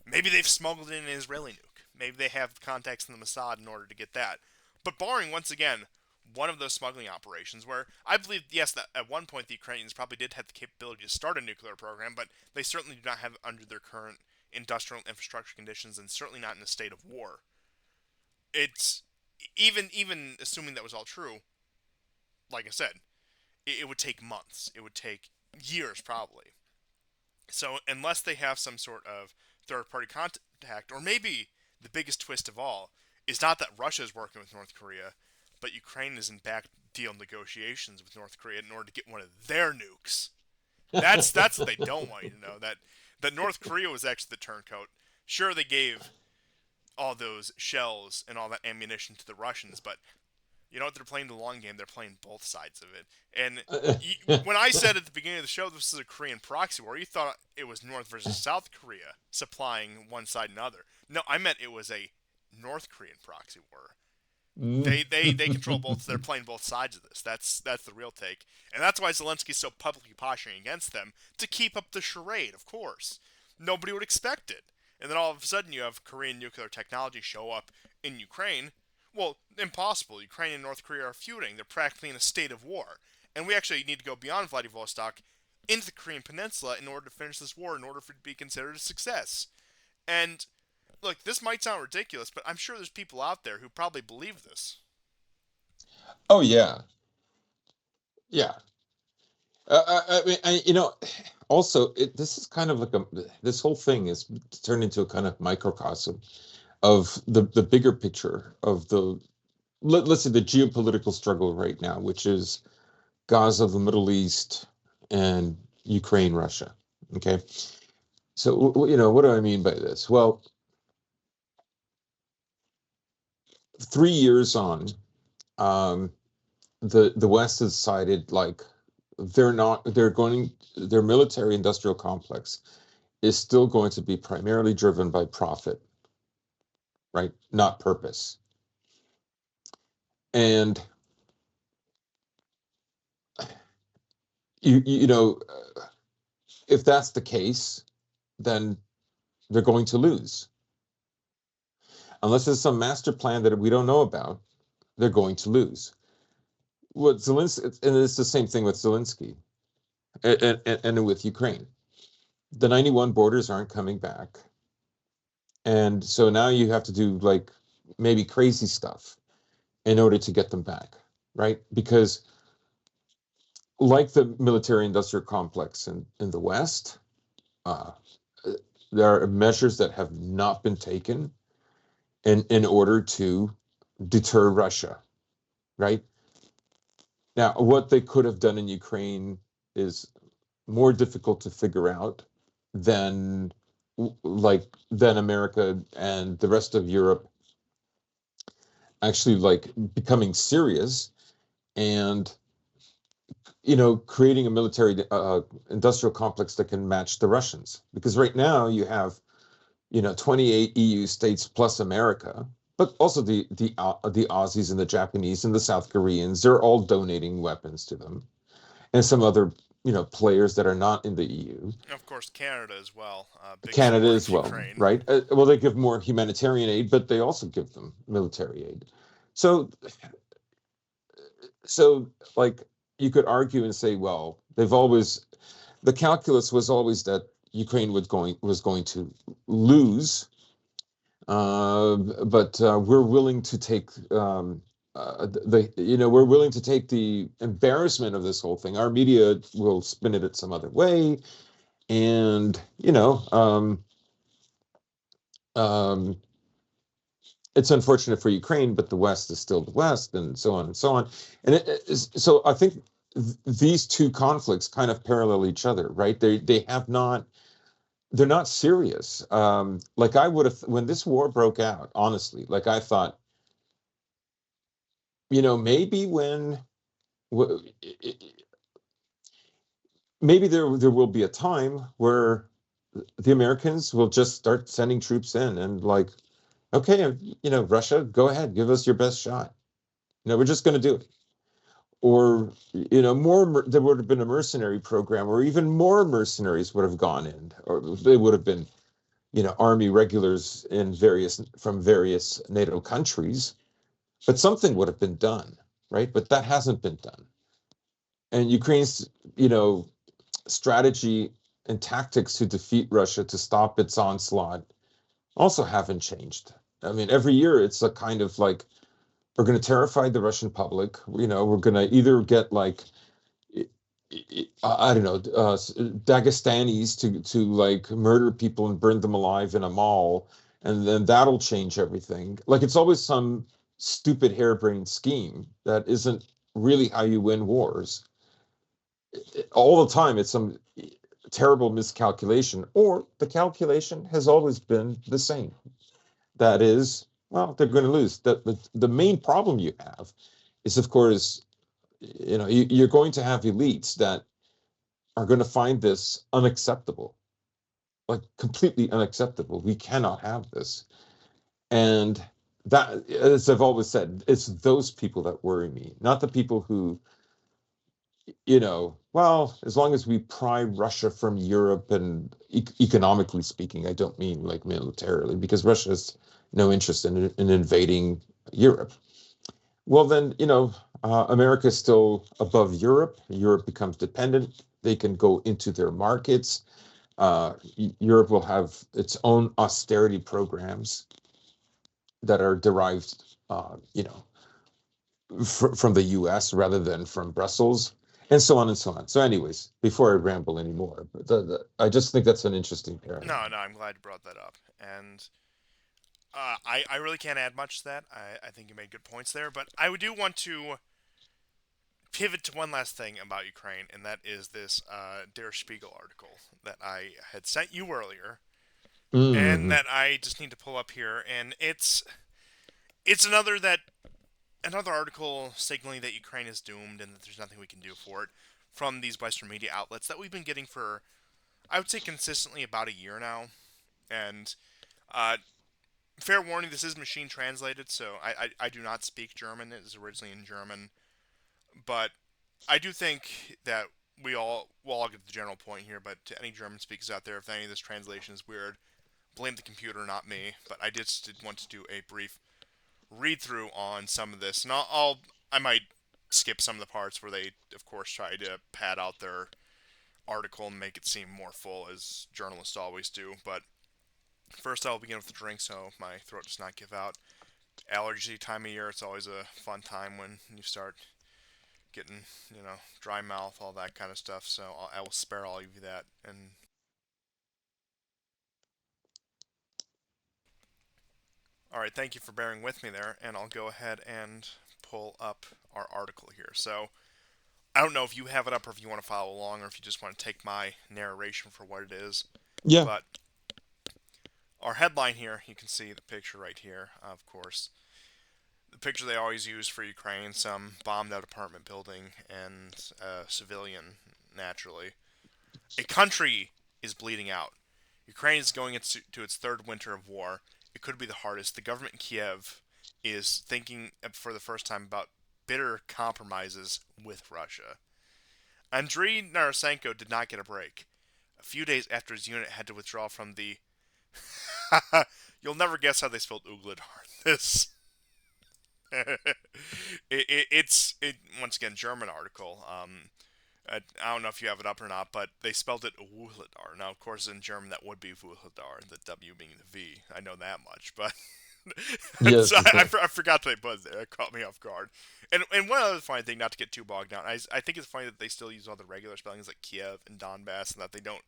Maybe they've smuggled in an Israeli nuke. Maybe they have contacts in the Mossad in order to get that. But barring, once again, one of those smuggling operations where I believe, yes, that at one point the Ukrainians probably did have the capability to start a nuclear program, but they certainly do not have it under their current industrial infrastructure conditions, and certainly not in a state of war. It's even assuming that was all true, like I said, it would take months. It would take years, probably. So, unless they have some sort of third party contact, or maybe the biggest twist of all is not that Russia is working with North Korea, but Ukraine is in back deal negotiations with North Korea in order to get one of their nukes. That's what they don't want you to know. That North Korea was actually the turncoat. Sure, they gave all those shells and all that ammunition to the Russians, but you know what? They're playing the long game. They're playing both sides of it. And when I said at the beginning of the show this is a Korean proxy war, you thought it was North versus South Korea supplying one side and another. No, I meant it was a North Korean proxy war. They control both. They're playing both sides of this. That's the real take, and that's why Zelensky's so publicly posturing against them to keep up the charade. Of course, nobody would expect it, and then all of a sudden you have Korean nuclear technology show up in Ukraine. Well, impossible. Ukraine and North Korea are feuding. They're practically in a state of war, and we actually need to go beyond Vladivostok into the Korean Peninsula in order to finish this war, in order for it to be considered a success. And look, this might sound ridiculous, but I'm sure there's people out there who probably believe this. Oh yeah, yeah. I mean, also this is kind of like this whole thing is turned into a kind of microcosm of the bigger picture of let's say the geopolitical struggle right now, which is Gaza, the Middle East, and Ukraine, Russia. Okay, so what do I mean by this? Well, 3 years on, um, the West has decided like their military industrial complex is still going to be primarily driven by profit, right? Not purpose. And you know, if that's the case, then they're going to lose. Unless there's some master plan that we don't know about, they're going to lose. What Zelensky, and it's the same thing with Zelensky and with Ukraine. The 91 borders aren't coming back. And so now you have to do like maybe crazy stuff in order to get them back, right? Because like the military industrial complex in the West, uh, there are measures that have not been taken in order to deter Russia, right? Now, what they could have done in Ukraine is more difficult to figure out than than America and the rest of Europe actually like becoming serious and creating a military industrial complex that can match the Russians. Because right now you have 28 EU states plus America, but also the Aussies and the Japanese and the South Koreans. They're all donating weapons to them, and some other players that are not in the EU. Of course, Canada as well. Big Canada supporter as of well, Ukraine. right? Well, they give more humanitarian aid, but they also give them military aid. So, so like you could argue and say, well, the calculus was always that Ukraine was going to lose, but we're willing to take we're willing to take the embarrassment of this whole thing. Our media will spin it some other way, and um, it's unfortunate for Ukraine, but the West is still the West, and so on and so on. And so I think these two conflicts kind of parallel each other, right? They have not they're not serious. Like I would have when this war broke out, honestly, like I thought, maybe maybe there will be a time where the Americans will just start sending troops in and like, okay, Russia, go ahead, give us your best shot. We're just going to do it. Or there would have been a mercenary program, or even more mercenaries would have gone in, or they would have been army regulars from various NATO countries, but something would have been done, right? But that hasn't been done. And Ukraine's strategy and tactics to defeat Russia, to stop its onslaught, also haven't changed. I mean, every year it's a kind of like, we're going to terrify the Russian public. We're going to either get like, I don't know, Dagestanis to like murder people and burn them alive in a mall, and then that'll change everything. Like it's always some stupid harebrained scheme that isn't really how you win wars. All the time, it's some terrible miscalculation, or the calculation has always been the same. That is, well, they're going to lose. The main problem you have is, of course, you're going to have elites that are going to find this unacceptable, like completely unacceptable. We cannot have this. And that, as I've always said, it's those people that worry me, not the people who, well, as long as we pry Russia from Europe and economically speaking, I don't mean like militarily, because Russia has no interest in invading Europe. Well, then, America is still above Europe. Europe becomes dependent. They can go into their markets. Europe will have its own austerity programs that are derived, from the U.S. rather than from Brussels, and so on and so on. So, anyways, before I ramble anymore, but I just think that's an interesting No, parallel. no, I'm glad you brought that up. And I really can't add much to that. I think you made good points there. But I do want to pivot to one last thing about Ukraine, and that is this Der Spiegel article that I had sent you earlier, and Mm-hmm. that I just need to pull up here. And it's another article signaling that Ukraine is doomed and that there's nothing we can do for it from these Western media outlets that we've been getting for, I would say, consistently about a year now. And uh, fair warning, this is machine translated, so I do not speak German. It is originally in German, but I do think that we'll all get the general point here. But to any German speakers out there, if any of this translation is weird, blame the computer, not me. But I just did want to do a brief read through on some of this, and I might skip some of the parts where they, of course, try to pad out their article and make it seem more full, as journalists always do. But first, I'll begin with the drink so my throat does not give out. allergy time of year. It's always a fun time when you start getting, dry mouth, all that kind of stuff. So I will spare all of you that. And all right, thank you for bearing with me there. And I'll go ahead and pull up our article here. So I don't know if you have it up or if you want to follow along or if you just want to take my narration for what it is. Yeah. But our headline here, you can see the picture right here, of course. The picture they always use for Ukraine, some bombed out apartment building and a civilian, naturally. A country is bleeding out. Ukraine is going to its third winter of war. It could be the hardest. The government in Kiev is thinking for the first time about bitter compromises with Russia. Andriy Narasenko did not get a break. A few days after his unit had to withdraw from the. You'll never guess how they spelled Ugladar. This. It's once again German article. I don't know if you have it up or not, but they spelled it Wuhledar. Now, of course, in German that would be Wuhledar, the W being the V. I know that much, but so Yes. I forgot they put it there. It caught me off guard. And one other funny thing, not to get too bogged down, I think it's funny that they still use all the regular spellings like Kiev and Donbass, and that they don't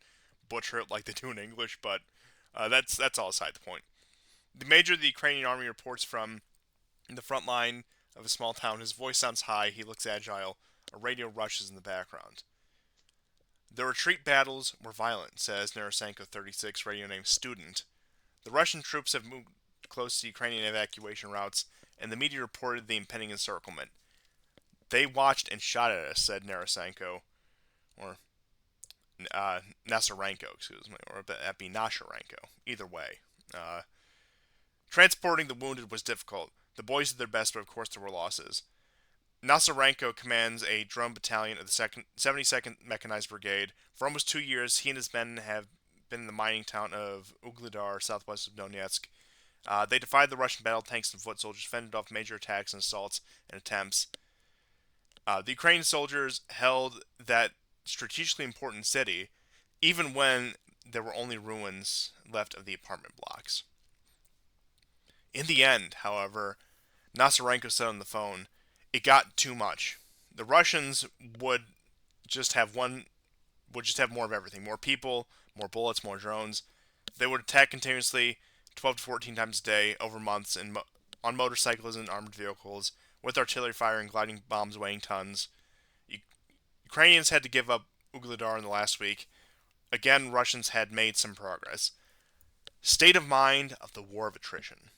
butcher it like they do in English. But that's all aside the point. The major of the Ukrainian army reports from the front line of a small town. His voice sounds high. He looks agile. A radio rushes in the background. The retreat battles were violent, says Narasenko 36, radio name Student. The Russian troops have moved close to Ukrainian evacuation routes, and the media reported the impending encirclement. They watched and shot at us, said Narasenko, or Nasarenko, excuse me, or that'd be Nasharenko. Either way. Uh, Transporting the wounded was difficult. The boys did their best, but of course there were losses. Nasarenko commands a drone battalion of the 72nd Mechanized Brigade. For almost 2 years, he and his men have been in the mining town of Ugledar, southwest of Donetsk. They defied the Russian battle tanks and foot soldiers, fended off major attacks and assaults and attempts. The Ukrainian soldiers held that strategically important city, even when there were only ruins left of the apartment blocks. In the end, however, Nasarenko said on the phone, it got too much. The Russians just have one would just have more of everything. More people, more bullets, more drones. They would attack continuously 12 to 14 times a day over months on motorcycles and armored vehicles with artillery fire and gliding bombs weighing tons. Ukrainians had to give up Ugledar in the last week. Again, Russians had made some progress. State of mind of the war of attrition.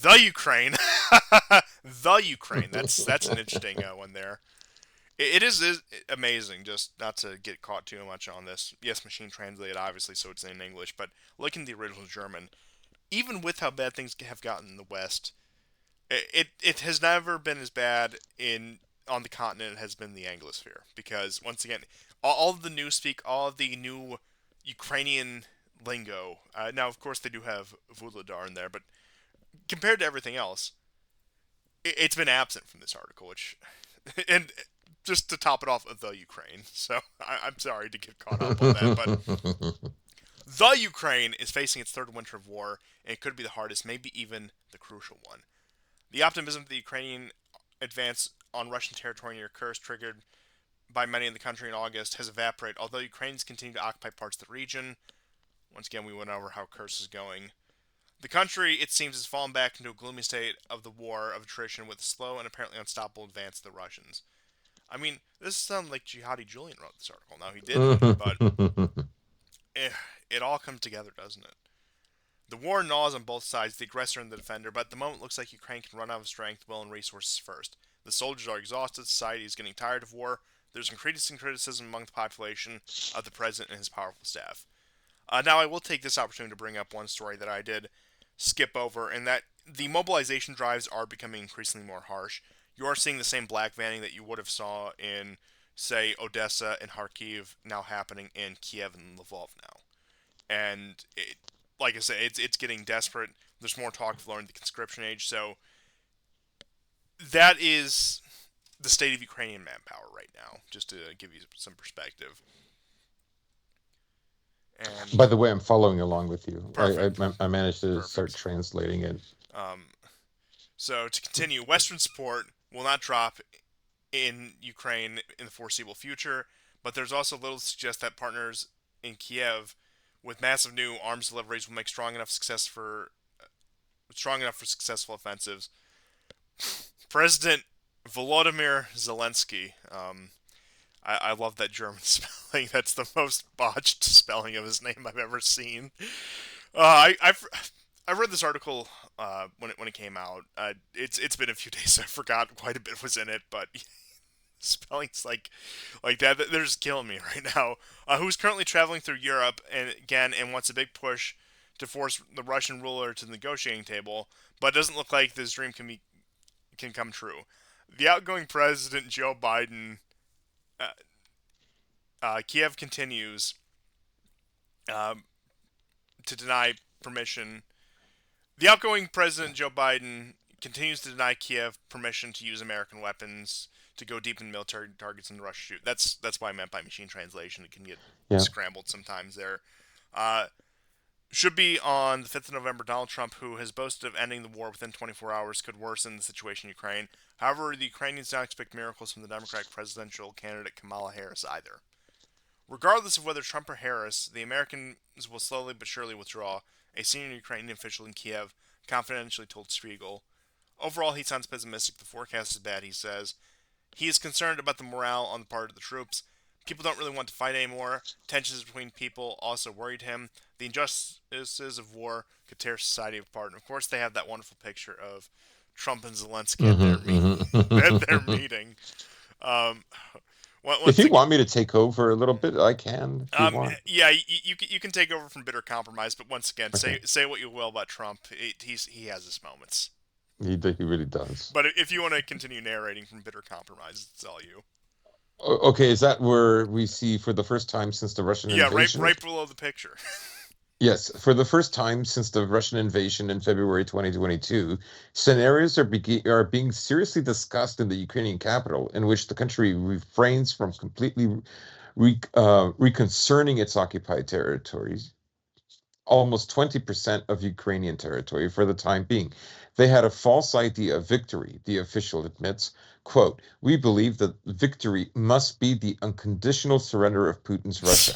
The Ukraine, the Ukraine. That's an interesting one there. It is amazing. Just not to get caught too much on this. Yes, machine translated obviously, so it's in English. But looking at the original German, even with how bad things have gotten in the West, it has never been as bad in on the continent as it has been in the Anglosphere. Because once again, all of the new speak, all of the new Ukrainian lingo. Now, of course, they do have Vuladar in there, but compared to everything else, it's been absent from this article, which and just to top it off, the Ukraine. So I'm sorry to get caught up on that, but the Ukraine is facing its third winter of war, and it could be the hardest, maybe even the crucial one. The optimism of the Ukrainian advance on Russian territory near Kursk, triggered by many in the country in August, has evaporated. Although Ukrainians continue to occupy parts of the region, once again we went over how Kursk is going. The country, it seems, has fallen back into a gloomy state of the war of attrition with a slow and apparently unstoppable advance of the Russians. I mean, this sounds like Jihadi Julian wrote this article. Now, he didn't, but eh, it all comes together, doesn't it? The war gnaws on both sides, the aggressor and the defender, but at the moment it looks like Ukraine can run out of strength, will, and resources first. The soldiers are exhausted, society is getting tired of war, there's increasing criticism among the population of the president and his powerful staff. Now, I will take this opportunity to bring up one story that I did skip over, and that the mobilization drives are becoming increasingly more harsh. You are seeing the same black vanning that you would have saw in, say, Odessa and Kharkiv now happening in Kiev and Lvov now. And like I said, it's getting desperate. There's more talk of lowering the conscription age, so that is the state of Ukrainian manpower right now, just to give you some perspective. By And the way, I'm following along with you. perfect, I managed to start perfect. translating it. Um, So to continue, Western support will not drop in Ukraine in the foreseeable future, but there's also little to suggest that partners in Kiev with massive new arms deliveries will make strong enough for successful offensives. President Volodymyr Zelensky. I love that German spelling. That's the most botched spelling of his name I've ever seen. I read this article when it came out. It's been a few days. So I forgot quite a bit was in it, but spellings like that they're just killing me right now. Who's currently traveling through Europe and wants a big push to force the Russian ruler to the negotiating table, but it doesn't look like this dream can come true. The outgoing president Joe Biden, uh, Kiev continues um, to deny permission. The outgoing president Joe Biden continues to deny Kiev permission to use American weapons to go deep in military targets in the Russia shoot. That's what I meant by machine translation. It can get Yeah. scrambled sometimes there. Uh, should be on the 5th of November. Donald Trump, who has boasted of ending the war within 24 hours, could worsen the situation in Ukraine. However, the Ukrainians don't expect miracles from the Democratic presidential candidate Kamala Harris either. Regardless of whether Trump or Harris, the Americans will slowly but surely withdraw, a senior Ukrainian official in Kiev confidentially told Spiegel. Overall, he sounds pessimistic. The forecast is bad, he says. He is concerned about the morale on the part of the troops. People don't really want to fight anymore. Tensions between people also worried him. The injustices of war could tear society apart. And of course, they have that wonderful picture of Trump and Zelensky at Hmm, at their hmm. meeting. Um, If once you again, want me to take over a little bit, I can if you want. yeah, you can take over from bitter compromise, but once again, Okay. say what you will about Trump, he has his moments. He really does. But if you want to continue narrating from bitter compromise, it's all you. Okay, is that where we see for the first time since the Russian Yeah, invasion? right below the picture. Yes, for the first time since the Russian invasion in February 2022, scenarios are being seriously discussed in the Ukrainian capital in which the country refrains from completely reconcerning its occupied territories, almost 20% of Ukrainian territory for the time being. They had a false idea of victory, the official admits. Quote, we believe that victory must be the unconditional surrender of Putin's Russia,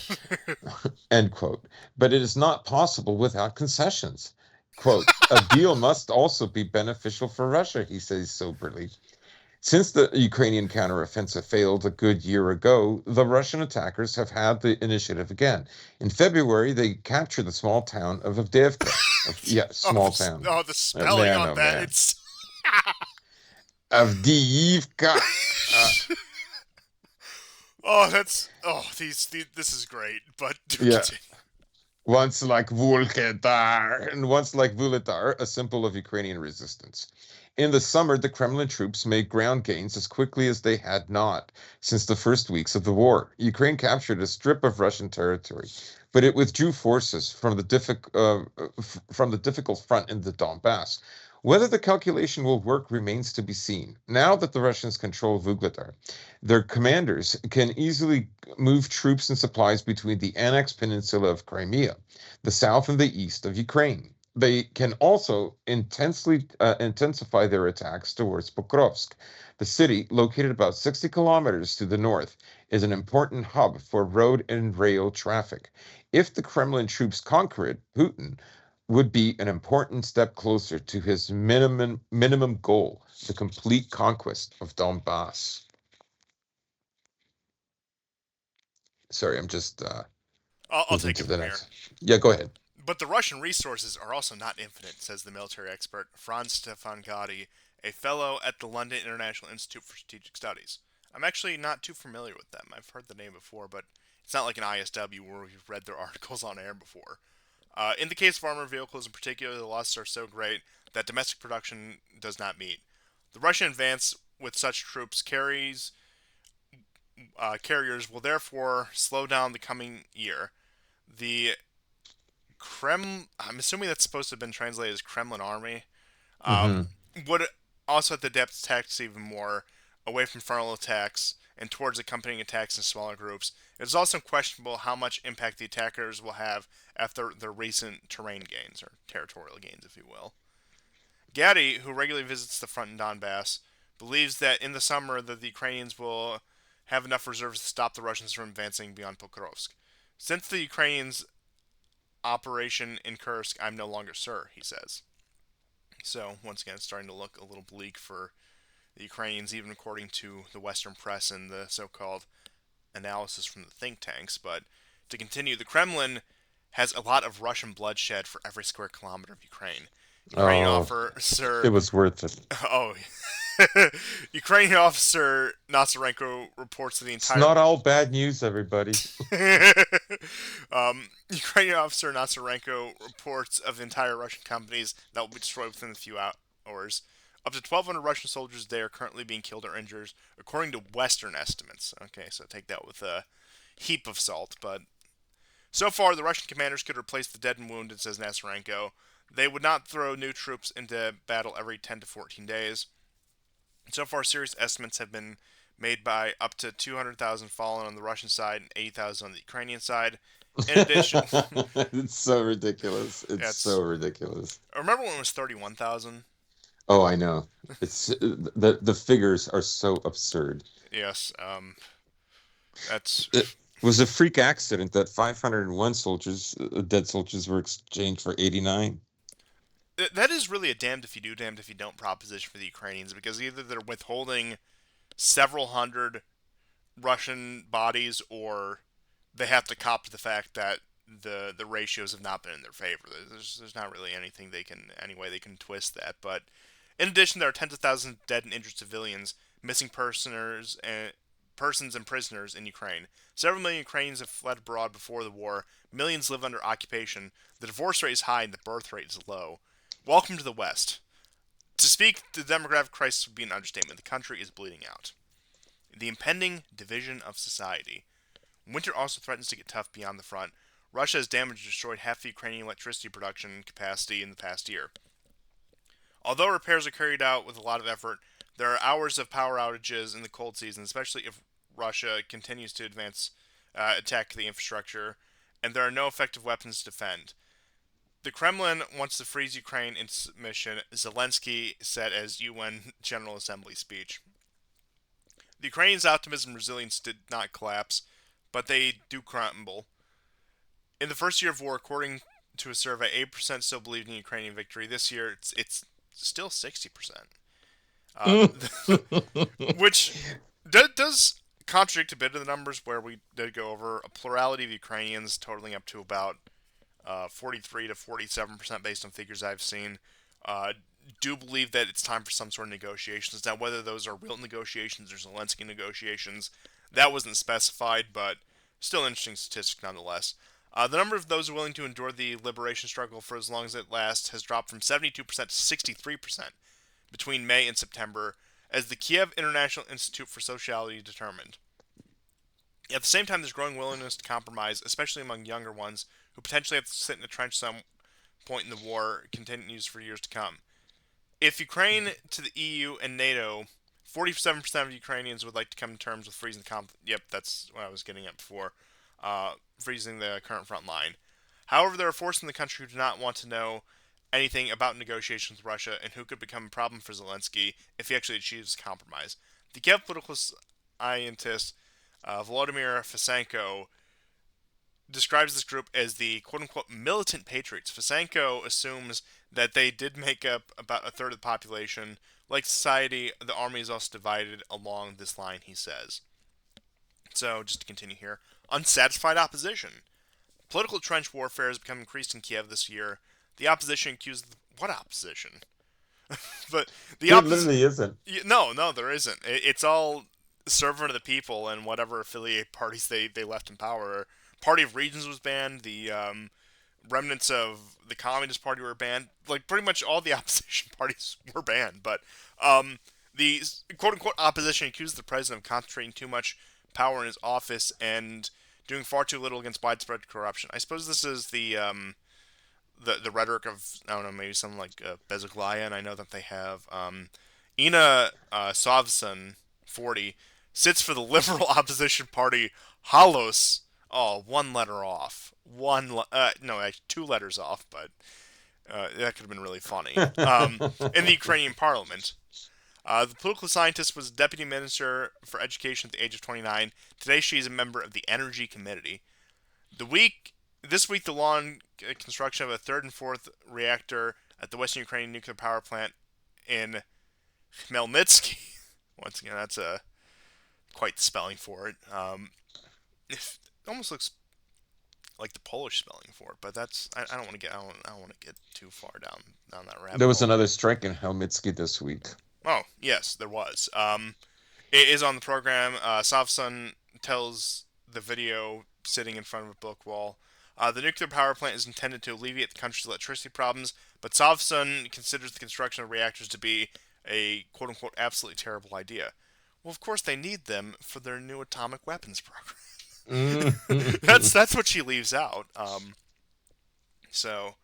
end quote. But it is not possible without concessions. Quote, a deal must also be beneficial for Russia, he says soberly. Since the Ukrainian counteroffensive failed a good year ago, the Russian attackers have had the initiative again. In February, they captured the small town of Avdiivka. Yeah, small town. The spelling Man, on oh that, man. it's. Avdiivka. Uh, This is great, but do yeah, continue. once like Volkedar, and once like Vuledar, a symbol of Ukrainian resistance. In the summer, the Kremlin troops made ground gains as quickly as they had not since the first weeks of the war. Ukraine captured a strip of Russian territory, but it withdrew forces from the difficult front in the Donbass. Whether the calculation will work remains to be seen. Now that the Russians control Vuhledar, their commanders can easily move troops and supplies between the annexed peninsula of Crimea, the south and the east of Ukraine. They can also intensify their attacks towards Pokrovsk. The city, located about 60 kilometers to the north, is an important hub for road and rail traffic. If the Kremlin troops conquer it, Putin would be an important step closer to his minimum goal, the complete conquest of Donbass. Sorry, I'm just I'll moving take to it the from here. next. Yeah, go ahead. But the Russian resources are also not infinite, says the military expert Franz Stefan Gotti, a fellow at the London International Institute for Strategic Studies. I'm actually not too familiar with them. I've heard the name before, but it's not like an ISW where we've read their articles on air before. In the case of armored vehicles in particular, the losses are so great that domestic production does not meet. The Russian advance with such carriers will therefore slow down the coming year. The I'm assuming that's supposed to have been translated as Kremlin army, uh, Hmm. would also have to adapt tactics even more away from frontal attacks and towards accompanying attacks in smaller groups. It is also questionable how much impact the attackers will have after their recent terrain gains, or territorial gains, if you will. Gatti, who regularly visits the front in Donbass, believes that in the summer that the Ukrainians will have enough reserves to stop the Russians from advancing beyond Pokrovsk. Since the Ukrainians' operation in Kursk, I'm no longer sure, he says. So, once again, it's starting to look a little bleak for the Ukrainians, even according to the Western press and the so called analysis from the think tanks. But to continue, the Kremlin has a lot of Russian bloodshed for every square kilometer of Ukraine. Ukrainian Oh, officer, it was worth it. oh, Ukrainian officer Nasarenko reports that the It's entire not all bad news, everybody. Ukrainian officer Nasarenko reports of entire Russian companies that will be destroyed within a few hours. Up to 1,200 Russian soldiers there are currently being killed or injured, according to Western estimates. Okay, so take that with a heap of salt. But so far, the Russian commanders could replace the dead and wounded, says Nasarenko. They would not throw new troops into battle every 10 to 14 days. So far, serious estimates have been made by up to 200,000 fallen on the Russian side and 80,000 on the Ukrainian side. In addition, It's so ridiculous. It's yeah, so it's. ridiculous. I remember when it was 31,000. Oh, I know. It's the figures are so absurd. Yes, that's. It was a freak accident that 501 soldiers, dead soldiers, were exchanged for 89. That is really a damned if you do, damned if you don't proposition for the Ukrainians because either they're withholding several hundred Russian bodies or they have to cop to the fact that the ratios have not been in their favor. There's not really anything they can any way they can twist that. But in addition, there are tens of thousands of dead and injured civilians, missing persons and prisoners in Ukraine. Several million Ukrainians have fled abroad before the war. Millions live under occupation. The divorce rate is high and the birth rate is low. Welcome to the West. To speak the demographic crisis would be an understatement. The country is bleeding out. The impending division of society. Winter also threatens to get tough beyond the front. Russia has damaged and destroyed half the Ukrainian electricity production capacity in the past year. Although repairs are carried out with a lot of effort, there are hours of power outages in the cold season, especially if Russia continues to attack the infrastructure, and there are no effective weapons to defend. The Kremlin wants to freeze Ukraine in submission, Zelensky said as UN General Assembly speech. The Ukrainians' optimism and resilience did not collapse, but they do crumble. In the first year of war, according to a survey, 8% still believed in Ukrainian victory. This year, it's still 60%, uh, which does contradict a bit of the numbers where we did go over a plurality of Ukrainians totaling up to about 43 to 47% based on figures I've seen. Uh, do believe that it's time for some sort of negotiations. Now, whether those are real negotiations or Zelensky negotiations, that wasn't specified, but still an interesting statistic nonetheless. The number of those willing to endure the liberation struggle for as long as it lasts has dropped from 72% to 63% between May and September, as the Kiev International Institute for Sociality determined. At the same time, there's growing willingness to compromise, especially among younger ones who potentially have to sit in a trench some point in the war continues for years to come. If Ukraine to the EU and NATO, 47% of Ukrainians would like to come to terms with freezing the conflict. Yep, that's what I was getting at before. Freezing the current front line. However, there are forces in the country who do not want to know anything about negotiations with Russia and who could become a problem for Zelensky if he actually achieves a compromise. The Kiev political scientist Volodymyr Fesenko describes this group as the quote unquote militant patriots. Fesenko assumes that they did make up about a third of the population. Like society, the army is also divided along this line, he says. So, just to continue here, unsatisfied opposition. Political trench warfare has become increased in Kiev this year. The opposition accused. What opposition? But the There opposition. literally isn't. No, there isn't. It's all servant of the people and whatever affiliate parties they left in power. Party of Regions was banned. The remnants of the Communist Party were banned. Like pretty much all the opposition parties were banned. But the quote unquote opposition accused the president of concentrating too much power in his office and doing far too little against widespread corruption. I suppose this is the rhetoric of I don't know maybe something like Bezuglaya, and I know that they have Ina Sovson 40 sits for the liberal opposition party Halos. Oh, one letter off. No, actually two letters off, but That could have been really funny. In the Ukrainian parliament, the political scientist was deputy minister for education at the age of 29. Today, she is a member of the Energy Committee. The week This week, the long construction of a third and fourth reactor at the Western Ukrainian nuclear power plant in Khmelnytsky. Once again, that's a quite the spelling for it. It almost looks like the Polish spelling for it, but I don't want to get I don't want to get too far down that There rabbit was hole. another strike in Helmitsky this week. Oh yes, there was. It is on the program. Safson tells the video sitting in front of a book wall. The nuclear power plant is intended to alleviate the country's electricity problems, but Safson considers the construction of reactors to be a quote unquote absolutely terrible idea. Well, of course they need them for their new atomic weapons program. That's what she leaves out. So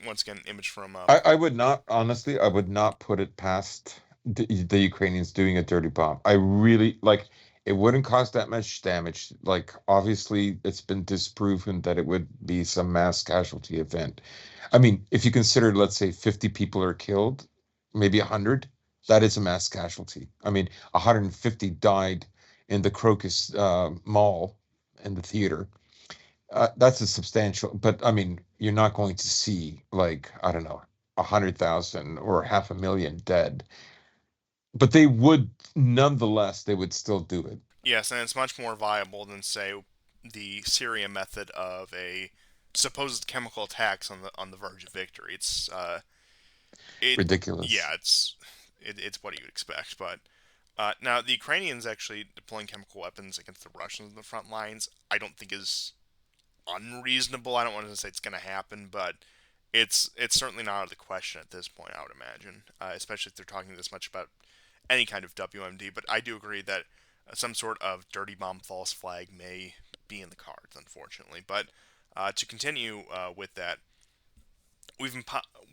once again, image from I would not, honestly, I would not put it past the Ukrainians doing a dirty bomb. I really like it wouldn't cause that much damage. Like, obviously, it's been disproven that it would be some mass casualty event. I mean, if you consider, let's say, 50 people are killed, maybe 100, that is a mass casualty. I mean, 150 died in the Crocus Mall in the theater. That's a substantial, but I mean, you're not going to see like, I don't know, 100,000 or 500,000 dead, but they would nonetheless, they would still do it. yes, and it's much more viable than say the Syria method of a supposed chemical attacks on the verge of victory. It Ridiculous. yeah, it's what you would expect. But now the Ukrainians actually deploying chemical weapons against the Russians on the front lines, I don't think is unreasonable. I don't want to say it's going to happen, but it's certainly not out of the question at this point. I would imagine, especially if they're talking this much about any kind of WMD. But I do agree that some sort of dirty bomb false flag may be in the cards, unfortunately. But to continue with that,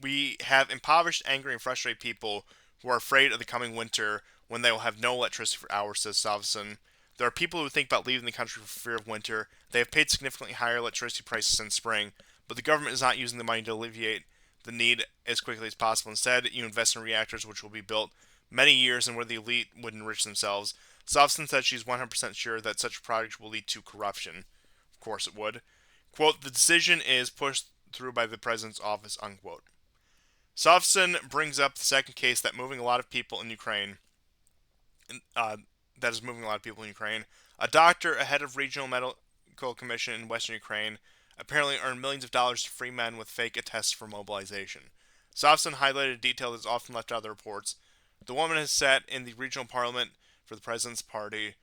we have impoverished, angry, and frustrated people who are afraid of the coming winter when they will have no electricity for hours, says Salveson. There are people who think about leaving the country for fear of winter. They have paid significantly higher electricity prices since spring, but the government is not using the money to alleviate the need as quickly as possible. Instead, you invest in reactors which will be built many years and where the elite would enrich themselves. Salveson said she's 100% sure that such a project will lead to corruption. Of course it would. Quote, the decision is pushed through by the president's office, unquote. Sofson brings up the second case that moving a lot of people in Ukraine, uh, that is moving a lot of people in Ukraine. A doctor, a head of regional medical commission in Western Ukraine, apparently earned millions of dollars to free men with fake attests for mobilization. Sofson highlighted a detail that is often left out of the reports. The woman has sat in the regional parliament for the president's party.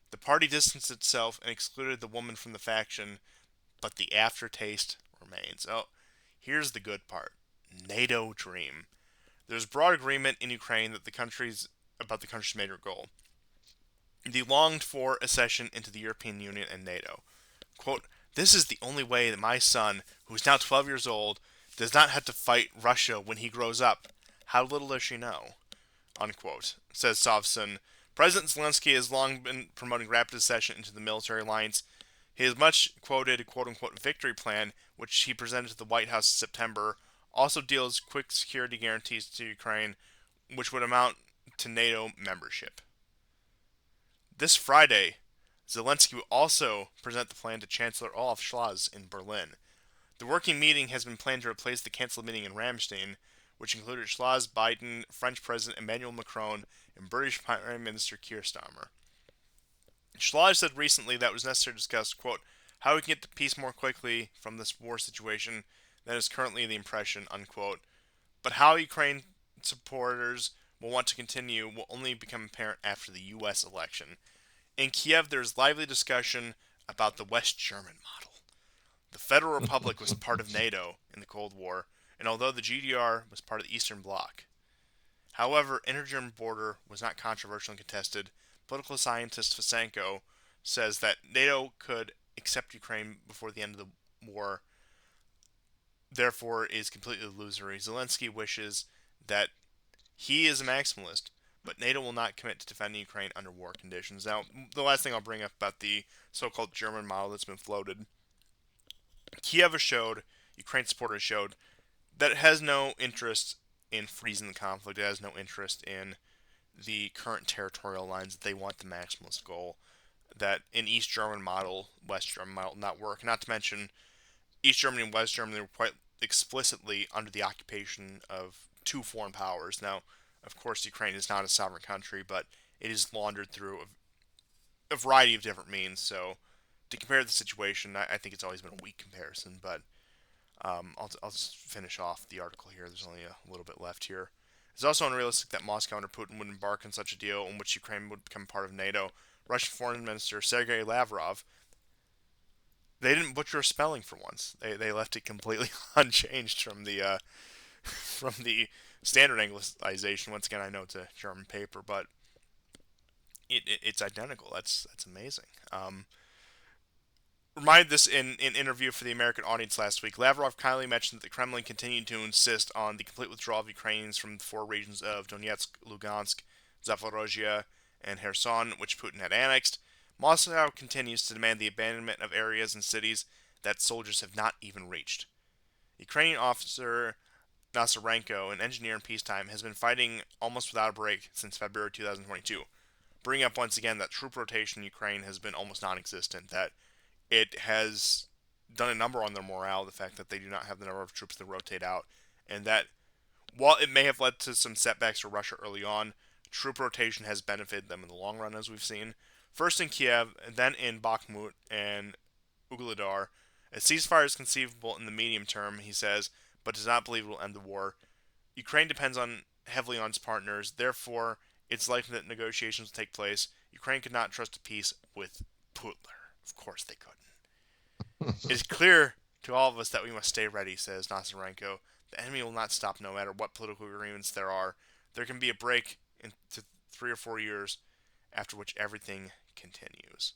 The party distanced itself and excluded the woman from the faction, but the aftertaste remains. Oh, here's the good part. NATO dream. There's broad agreement in Ukraine that the country's major goal. The longed for accession into the European Union and NATO. Quote, this is the only way that my son, who is now 12 years old, does not have to fight Russia when he grows up. How little does she know? Unquote, says Sovson. President Zelensky has long been promoting rapid accession into the military alliance. His much quoted quote unquote victory plan, which he presented to the White House in September, also deals quick security guarantees to Ukraine, which would amount to NATO membership. This Friday, Zelensky will also present the plan to Chancellor Olaf Scholz in Berlin. The working meeting has been planned to replace the canceled meeting in Ramstein, which included Scholz, Biden, French President Emmanuel Macron, and British Prime Minister Keir Starmer. Scholz said recently that it was necessary to discuss, quote, how we can get to peace more quickly from this war situation than is currently the impression, unquote. But how Ukraine supporters will want to continue will only become apparent after the U.S. election. In Kiev, there is lively discussion about the West German model. The Federal Republic was part of NATO in the Cold War, and although the GDR was part of the Eastern Bloc. However, inter-German border was not controversial and contested. Political scientist Fasenko says that NATO could accept Ukraine before the end of the war, therefore is completely illusory. Zelensky wishes that he is a maximalist, but NATO will not commit to defending Ukraine under war conditions. Now, the last thing I'll bring up about the so-called German model that's been floated, Kiev showed, Ukraine supporters showed that has no interest in freezing the conflict. It has no interest in the current territorial lines. That they want the maximalist goal. That in East German model, West German model not work. Not to mention East Germany and West Germany were quite explicitly under the occupation of two foreign powers. Now, of course, Ukraine is not a sovereign country, but it is laundered through a variety of different means. So, to compare the situation, I think it's always been a weak comparison. But I'll just finish off the article here. There's only a little bit left here. It's also unrealistic that Moscow under Putin would embark on such a deal in which Ukraine would become part of NATO. Russian Foreign Minister Sergei Lavrov, they didn't butcher a spelling for once. They left it completely unchanged from the standard Anglicization. Once again, I know it's a German paper, but it's identical. That's amazing. Reminded this in interview for the American audience last week. Lavrov kindly mentioned that the Kremlin continued to insist on the complete withdrawal of Ukrainians from the four regions of Donetsk, Lugansk, Zaporozhia, and Kherson, which Putin had annexed. Moscow continues to demand the abandonment of areas and cities that soldiers have not even reached. Ukrainian officer Nasarenko, an engineer in peacetime, has been fighting almost without a break since February 2022, bringing up once again that troop rotation in Ukraine has been almost non existent, that it has done a number on their morale, the fact that they do not have the number of troops to rotate out, and that while it may have led to some setbacks for Russia early on, troop rotation has benefited them in the long run, as we've seen. First in Kiev, then in Bakhmut and Ugledar. A ceasefire is conceivable in the medium term, he says, but does not believe it will end the war. Ukraine depends on heavily on its partners, therefore, it's likely that negotiations will take place. Ukraine could not trust a peace with Putler. Of course they couldn't. It is clear to all of us that we must stay ready, says Nasarenko. The enemy will not stop no matter what political agreements there are. There can be a break into 3 or 4 years, after which everything continues.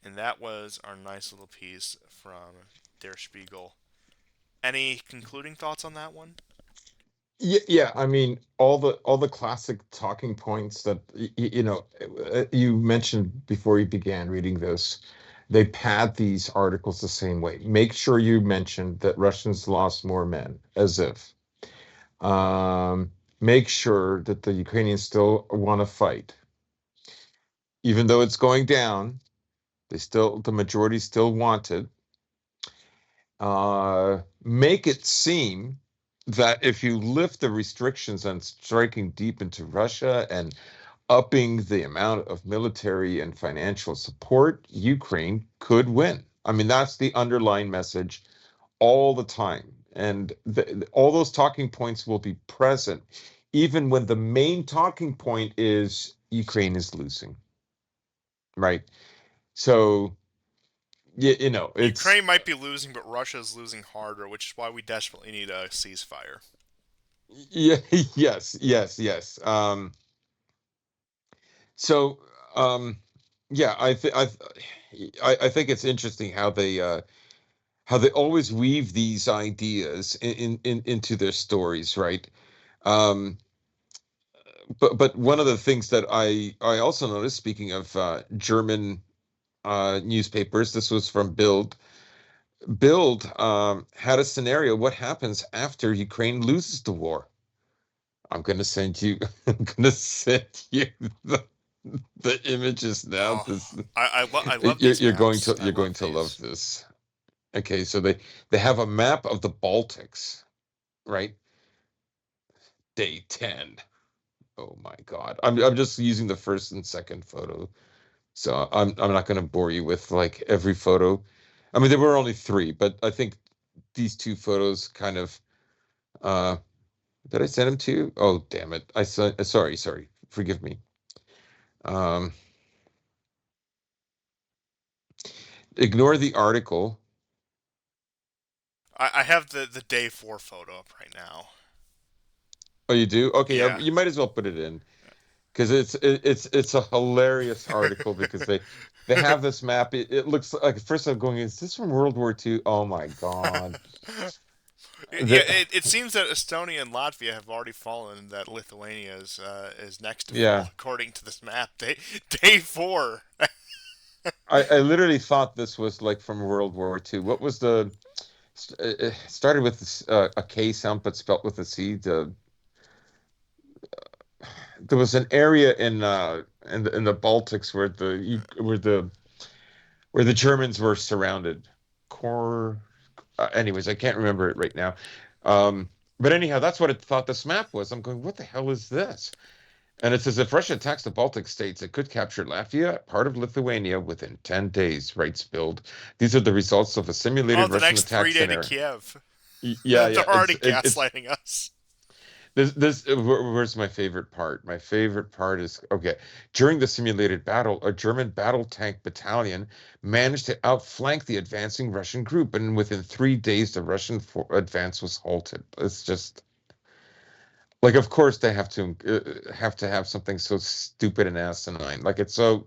And that was our nice little piece from Der Spiegel. Any concluding thoughts on that one? Yeah, yeah. I mean, all the classic talking points that you mentioned before you began reading this. They pad these articles the same way. Make sure you mention that Russians lost more men, as if. Make sure that the Ukrainians still want to fight, even though it's going down. The majority still want it. Make it seem that if you lift the restrictions on striking deep into Russia and upping the amount of military and financial support, Ukraine could win. I mean, that's the underlying message all the time. And all those talking points will be present, even when the main talking point is Ukraine is losing, right? So, it's Ukraine might be losing, but Russia is losing harder, which is why we desperately need a ceasefire. yeah, yes, yes, yes. So, um, yeah, I think it's interesting how they always weave these ideas into their stories, right? Um, but one of the things that I also noticed, speaking of German newspapers, this was from Bild. Bild had a scenario: what happens after Ukraine loses the war? I'm gonna send you. I'm gonna send you the, the images now. Oh, I love You're, these you're going maps. to I you're going love to love these. this. Okay, so they have a map of the Baltics, right? Day 10. Oh my God. I'm just using the first and second photo. So I'm not going to bore you with like every photo. I mean, there were only three, but I think these two photos kind of uh did I send them to you? Oh, damn it. I said sorry. Forgive me. Um Ignore the article. I have the day four photo up right now. Oh, you do? Okay, yeah, Yeah. you might as well put it in because it's a hilarious article because they have this map. It looks like first I'm going, is this from World War II? Oh my God. Yeah, The, it seems that Estonia and Latvia have already fallen, and that Lithuania is next to fall, yeah, according to this map. Day four. I literally thought this was like from World War II. What was the it started with a K sound but spelt with a C. There was an area in the Baltics where the Germans were surrounded. Core. Anyways, I can't remember it right now. But anyhow, that's what it thought this map was. I'm going, what the hell is this? And it says if Russia attacks the Baltic states, it could capture Latvia, part of Lithuania, within 10 days, writes Build. These are the results of a Oh, simulated the Russian next attack 3 day to scenario. Kiev. Yeah, yeah. They're already gaslighting us. Where's my favorite part? My favorite part is okay. During the simulated battle, a German battle tank battalion managed to outflank the advancing Russian group, and within 3 days, the Russian advance was halted. It's just like, of course, they have to have something so stupid and asinine. Like it's so.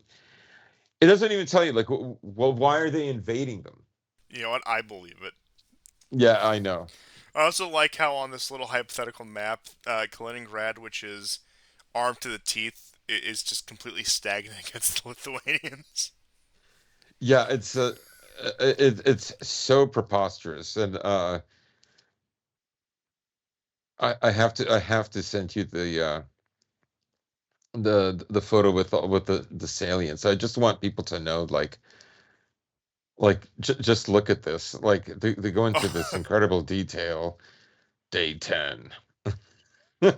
It doesn't even tell you like, well, why are they invading them? You know what? I believe it. Yeah, I know. I also like how on this little hypothetical map, Kaliningrad, which is armed to the teeth, is just completely stagnant against the Lithuanians. Yeah, it's so preposterous, and I have to send you the photo with the salience. I just want people to know, like just look at this. Like they go into this incredible detail. Day 10. It's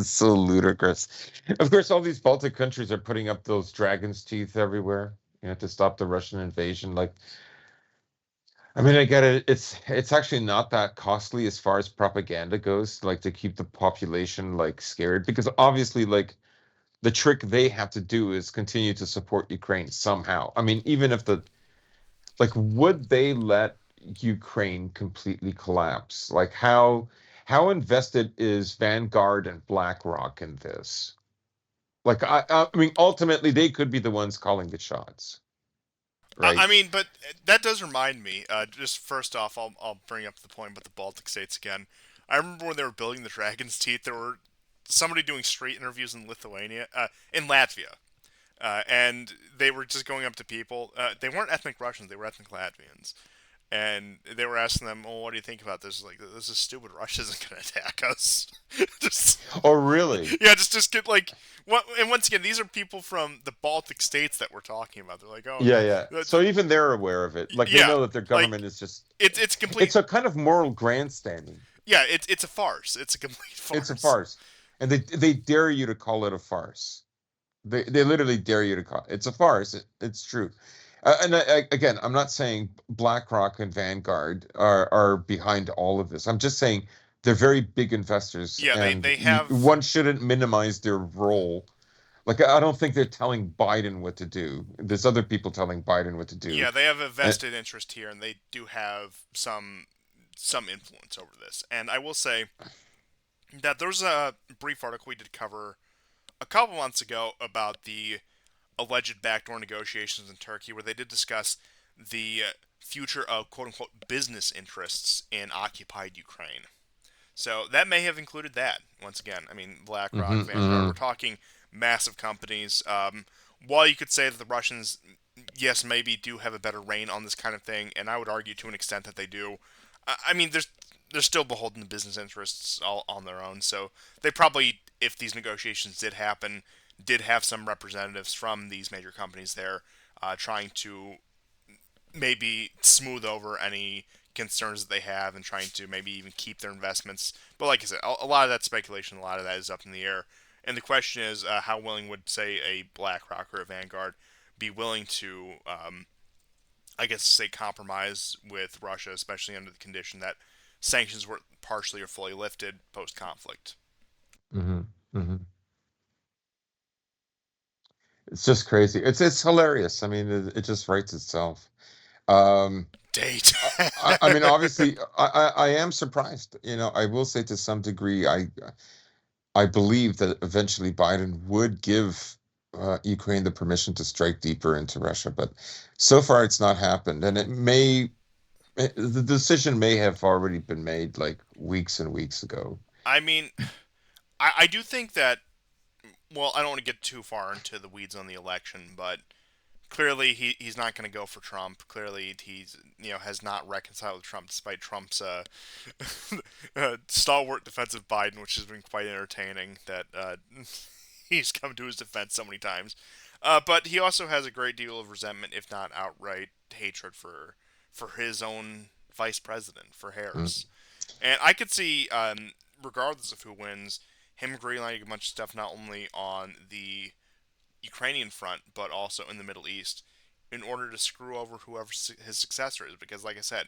so ludicrous. Of course, all these Baltic countries are putting up those dragon's teeth everywhere, to stop the Russian invasion. Like, I mean, I get it. It's actually not that costly as far as propaganda goes, like to keep the population like scared, because obviously, like the trick they have to do is continue to support Ukraine somehow. I mean, even if would they let Ukraine completely collapse? Like how invested is Vanguard and BlackRock in this? Like I mean, ultimately they could be the ones calling the shots, I right? mean, but that does remind me. Just first off, I'll bring up the point about the Baltic states again. I remember when they were building the Dragon's Teeth, there were somebody doing street interviews in Lithuania, in Latvia, and they were just going up to people. They weren't ethnic Russians; they were ethnic Latvians, and they were asking them, "Well, what do you think about this?" Like, this is stupid. Russia isn't going to attack us. just Oh, really? yeah, just get like what. And once again, these are people from the Baltic states that we're talking about. They're like, "Oh, Yeah, yeah. that's So even they're aware of it. Like they yeah." know that their Like government is just it's complete. it's a kind of moral grandstanding. Yeah, it's a farce. It's a complete It's a farce. farce. And they dare you to call it a farce. They literally dare you to call it's a farce. It's true. And again, I'm not saying BlackRock and Vanguard are behind all of this. I'm just saying they're very big investors, Yeah, and they have. one shouldn't minimize their role. Like I don't think they're telling Biden what to do. There's other people telling Biden what to do. Yeah, they have a And, vested interest here, and they do have some influence over this. And I will say that there's a brief article we did cover a couple months ago about the alleged backdoor negotiations in Turkey, where they did discuss the future of quote unquote business interests in occupied Ukraine. So that may have included that. Once again, I mean, BlackRock, mhm, Vanguard, we're mhm. talking massive companies. While you could say that the Russians, yes, maybe do have a better reign on this kind of thing, and I would argue to an extent that they do. I mean, they're still beholden to business interests all on their own. So they probably, if these negotiations did happen, did have some representatives from these major companies there, trying to maybe smooth over any concerns that they have and trying to maybe even keep their investments. But like I said, a lot of that speculation, a lot of that is up in the air. And the question is, how willing would, say, a BlackRock or a Vanguard be willing to, I guess, say, compromise with Russia, especially under the condition that sanctions were partially or fully lifted post conflict? Mhm, mhm. It's just crazy. It's hilarious. I mean, it just writes itself. Um, Date. I mean, obviously, I am surprised. I will say to some degree, I believe that eventually Biden would give Ukraine the permission to strike deeper into Russia, but so far it's not happened, and the decision may have already been made like weeks and weeks ago. I mean, I do think that, well, I don't want to get too far into the weeds on the election, but clearly he's not going to go for Trump. Clearly he's has not reconciled with Trump despite Trump's stalwart defense of Biden, which has been quite entertaining. That he's come to his defense so many times. But he also has a great deal of resentment, if not outright hatred, for his own vice president, for Mm. Harris. And I could see, regardless of who wins, him greenlighting a bunch of stuff not only on the Ukrainian front but also in the Middle East in order to screw over whoever his successor is. Because, like I said,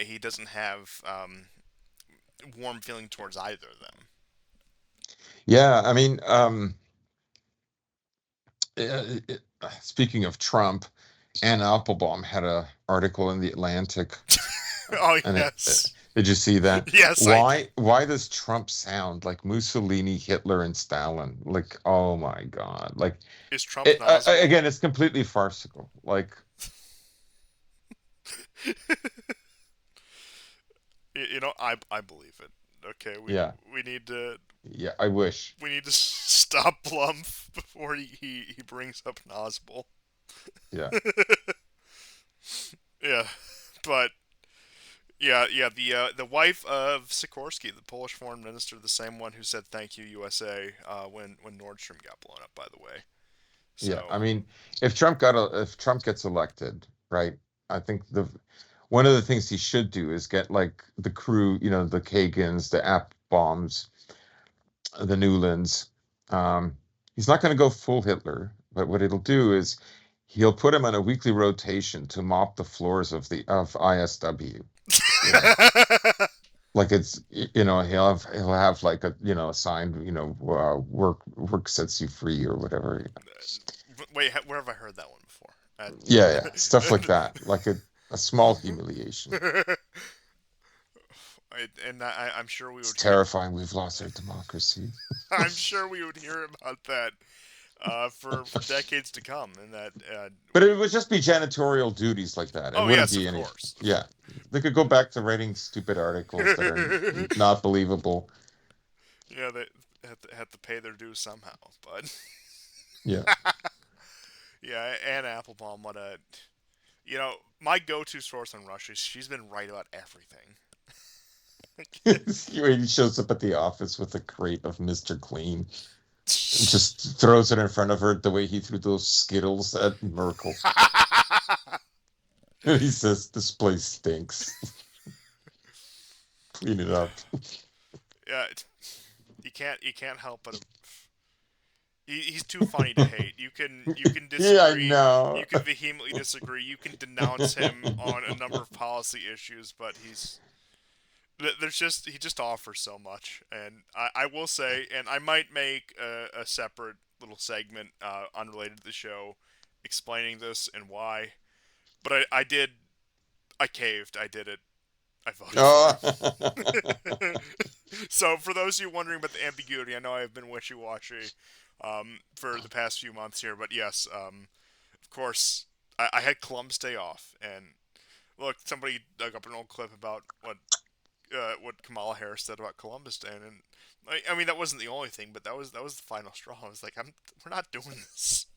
he doesn't have warm feeling towards either of them. Yeah, I mean, speaking of Trump, Ann Applebaum had a article in the Atlantic, Oh and yes, did you see that? yes I did. Why does Trump sound like Mussolini, Hitler, and Stalin? Like, oh my God! Like, Is Trump an again, Oswald? it's completely farcical. Like, I believe it. Okay, yeah, we need to yeah. I wish. stop Blum before he brings up an Oswald. Yeah, Yeah, but yeah. The wife of Sikorsky, the Polish foreign minister, the same one who said "Thank you USA" when Nordstrom got blown up. By the way, yeah. so I mean, if Trump gets elected, right? I think the one of the things he should do is get like the crew, the Kagans, the Applebaums, the Newlands. He's not going to go full Hitler, but what it'll do is he'll put him on a weekly rotation to mop the floors of ISW. You know, like he'll have like a sign, work sets you free or whatever. wait, where have I heard that one before? Yeah, yeah, stuff like that, like a small humiliation. I'm sure we It's would hear. terrifying. We've lost our democracy. I'm sure we would hear about that for decades to come, and that But it we. would just be janitorial duties like that. It Oh wouldn't yes, be of any. course. Yeah, they could go back to writing stupid articles that are not believable. Yeah, they have to pay their dues somehow, but Yeah. yeah, Anne Applebaum, what a my go-to source on Russia. She's been right about everything. He shows up at the office with a crate of Mr. Clean and just throws it in front of her the way he threw those Skittles at Merkel. And he says, "This place stinks. Clean it up." Yeah, you can't help but he's too funny to hate. You can Yeah, I disagree, know. you can vehemently disagree, you can denounce him on a number of policy issues, but he just offers so much. And I will say, and I might make a separate little segment unrelated to the show explaining this and why. But I caved, I did it, I voted for Oh. him. So for those of you wondering about the ambiguity, I know I've been wishy-washy for the past few months here, but yes, of course, I had Columbus Day off, and look, somebody dug up an old clip about what Kamala Harris said about Columbus Day, and I mean that wasn't the only thing, but that was the final straw. I was like, we're not doing this.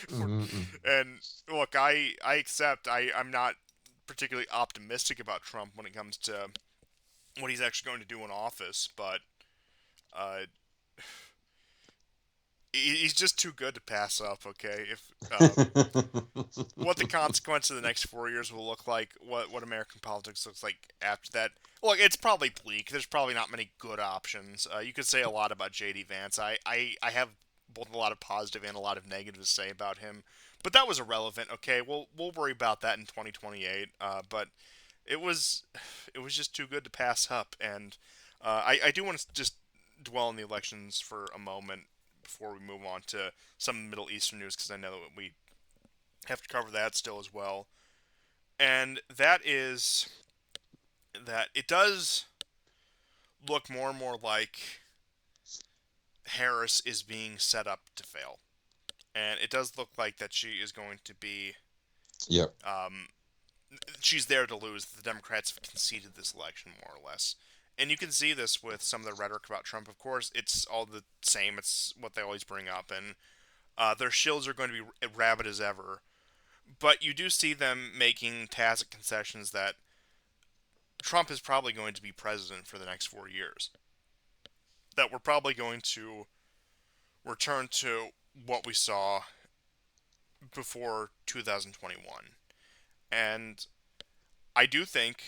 Mm-mm. And look, I accept I'm not particularly optimistic about Trump when it comes to what he's actually going to do in office, but uh, he's just too good to pass up. Okay, if what the consequence of the next 4 years will look like, what American politics looks like after that. Look, it's probably bleak. There's probably not many good options. You could say a lot about J.D. Vance. I have both a lot of positive and a lot of negative to say about him, but that was irrelevant. Okay, we'll worry about that in 2028. But it was it was just too good to pass up, and I do want to just dwell on the elections for a moment before we move on to some Middle Eastern news because I know that we have to cover that still as well. And that is that it does look more and more like Harris is being set up to fail. And it does look like that she is going to be, Yep. um, she's there to lose. The Democrats have conceded this election more or less. And you can see this with some of the rhetoric about Trump. Of course, it's all the same. It's what they always bring up. And their shills are going to be rabid as ever. But you do see them making tacit concessions that Trump is probably going to be president for the next 4 years. That we're probably going to return to what we saw before 2021. And I do think,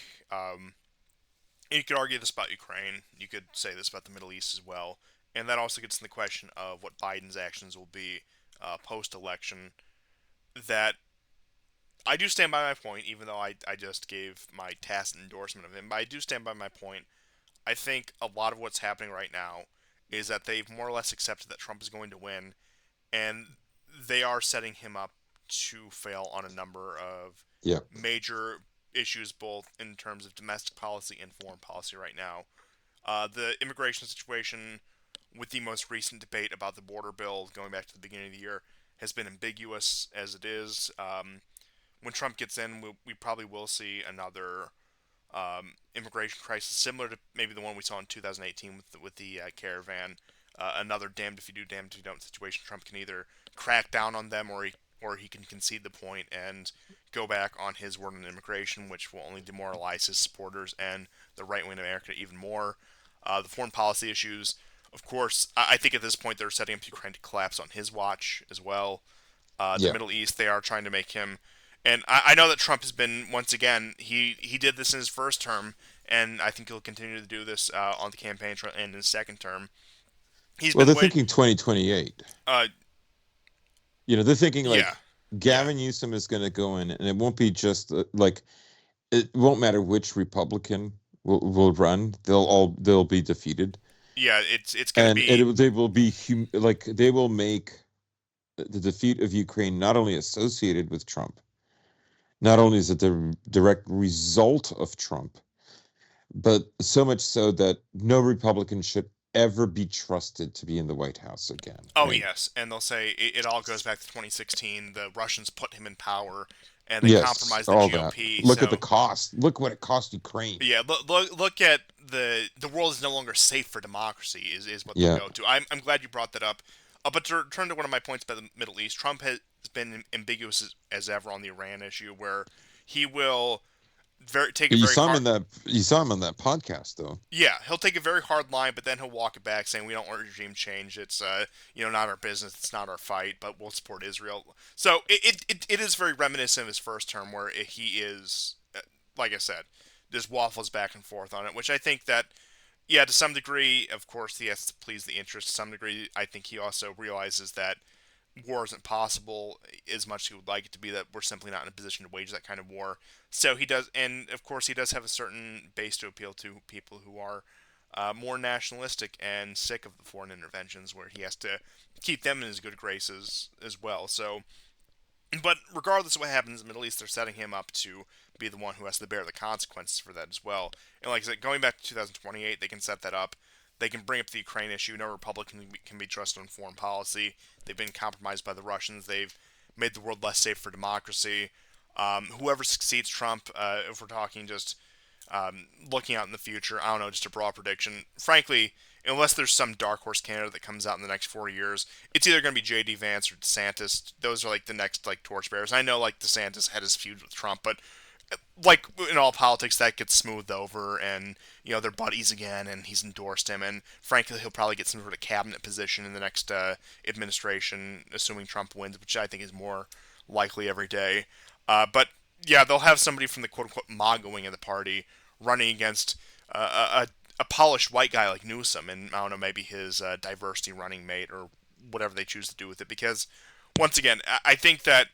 you could argue this about Ukraine, you could say this about the Middle East as well, and that also gets in the question of what Biden's actions will be post election. That I do stand by my point, even though I just gave my tacit endorsement of him, but I do stand by my point. I think a lot of what's happening right now is that they've more or less accepted that Trump is going to win, and they are setting him up to fail on a number of Yeah. major issues, both in terms of domestic policy and foreign policy right now. The immigration situation, with the most recent debate about the border bill going back to the beginning of the year, has been ambiguous as it is. When Trump gets in, we probably will see another immigration crisis similar to maybe the one we saw in 2018 with the caravan. Another damned if you do, damned if you don't situation. Trump can either crack down on them, or he can concede the point and go back on his word on immigration, which will only demoralize his supporters and the right wing of America even more. The foreign policy issues, of course, I think at this point they're setting up Ukraine to collapse on his watch as well. The Yeah. Middle East, they are trying to make him. And I know that Trump has been, once again, he did this in his first term, and I think he'll continue to do this on the campaign trail and in his second term. He's Well, been they're wait. thinking 2028. Uh, They're thinking yeah, like yeah, Gavin Newsom is going to go in, and it won't be just like it won't matter which Republican will run; they'll be defeated, yeah. It's gonna and be. they will be like they will make the defeat of Ukraine not only associated with Trump, not only is it the direct result of Trump, but so much so that no Republican should ever be trusted to be in the White House again, Oh right? yes, and they'll say it all goes back to 2016. The Russians put him in power, and they Yes, compromised the all that. GOP. Look at the So cost. Look what it cost Ukraine. yeah, look at the world is no longer safe for democracy is what they'll Yeah. go to. I'm glad you brought that up. But to return to one of my points about the Middle East, Trump has been ambiguous as ever on the Iran issue, where he will take a You very saw him hard. in that you saw him on that podcast though. Yeah, he'll take a very hard line, but then he'll walk it back, saying we don't want regime change. It's not our business. It's not our fight, but we'll support Israel. So it is very reminiscent of his first term, where he is, like I said, just waffles back and forth on it, which I think that, yeah, to some degree, of course, he has to please the interest. To some degree, I think he also realizes that war isn't possible as much as he would like it to be, that we're simply not in a position to wage that kind of war. So he does, and of course, he does have a certain base to appeal to people who are more nationalistic and sick of the foreign interventions, where he has to keep them in his good graces as well. So, but regardless of what happens in the Middle East, they're setting him up to be the one who has to bear the consequences for that as well. And like I said, going back to 2028, they can set that up. They can bring up the Ukraine issue. No Republican can be trusted on foreign policy. They've been compromised by the Russians. They've made the world less safe for democracy. Whoever succeeds Trump, if we're talking just looking out in the future, I don't know, just a broad prediction. Frankly, unless there's some dark horse candidate that comes out in the next 4 years, it's either going to be J.D. Vance or DeSantis. Those are like the next like torchbearers. I know like DeSantis had his feud with Trump, but like in all politics, that gets smoothed over, and they're buddies again, and he's endorsed him, and frankly, he'll probably get some sort of cabinet position in the next administration, assuming Trump wins, which I think is more likely every day. But yeah, they'll have somebody from the quote unquote MAGA wing of the party running against a polished white guy like Newsom, and I don't know, maybe his diversity running mate or whatever they choose to do with it. Because once again, I think that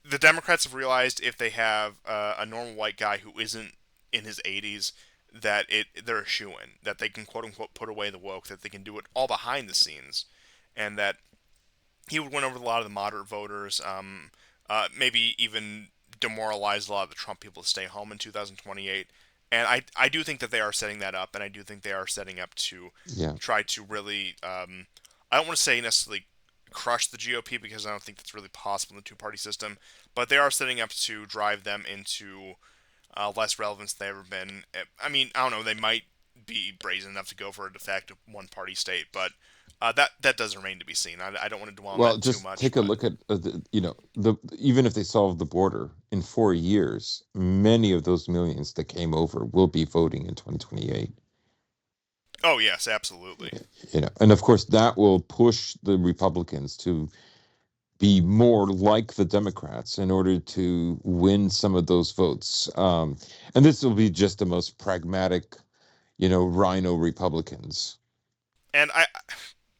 the Democrats have realized if they have a normal white guy who isn't in his 80s, that they're a shoo in, that they can quote unquote put away the woke, that they can do it all behind the scenes, and that he would win over a lot of the moderate voters, maybe even demoralize a lot of the Trump people to stay home in 2028. And I do think that they are setting that up, and I do think they are setting up to Yeah. try to really, I don't want to say necessarily crush the GOP, because I don't think that's really possible in the two-party system, but they are setting up to drive them into less relevance than they've ever been. I mean, I don't know, they might be brazen enough to go for a de facto one-party state, but That does remain to be seen. I don't want to dwell on Well, that too just much, take a but look at the even if they solve the border in 4 years, many of those millions that came over will be voting in 2028. oh yes, absolutely. And of course that will push the Republicans to be more like the Democrats in order to win some of those votes. And this will be just the most pragmatic, rhino Republicans. And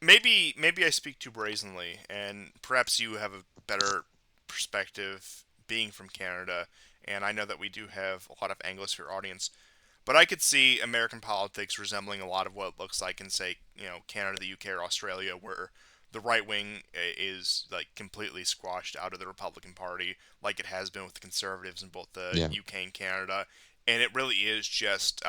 maybe I speak too brazenly, and perhaps you have a better perspective being from Canada. And I know that we do have a lot of Anglosphere audience, but I could see American politics resembling a lot of what it looks like in, say, Canada, the UK, or Australia, where the right wing is like completely squashed out of the Republican Party, like it has been with the Conservatives in both the Yeah. UK and Canada, and it really is just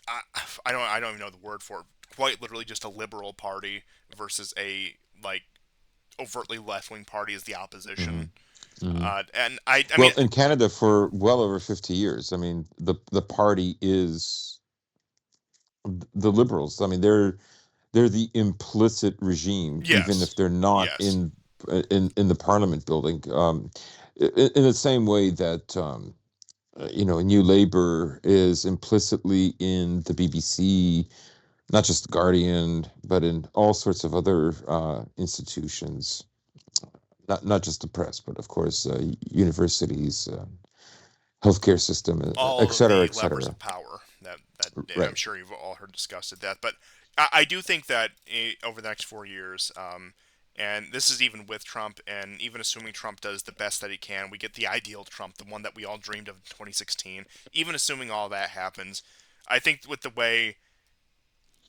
I, I don't even know the word for it. Quite literally, just a liberal party versus a like overtly left wing party as the hmm opposition. hmm And I Well, mean, in Canada for well over 50 years, I mean, the party is the Liberals. I mean, they're the implicit regime, even yes, if they're not yes, in the Parliament building. In the same way that New Labour is implicitly in the BBC, not just the Guardian, but in all sorts of other institutions. Not just the press, but of course universities, healthcare system, all et of cetera, the et levers cetera. of power that I'm Right. sure you've all heard discussed at death. But I do think that over the next 4 years, and this is even with Trump, and even assuming Trump does the best that he can, we get the ideal Trump, the one that we all dreamed of in 2016. Even assuming all that happens, I think with the way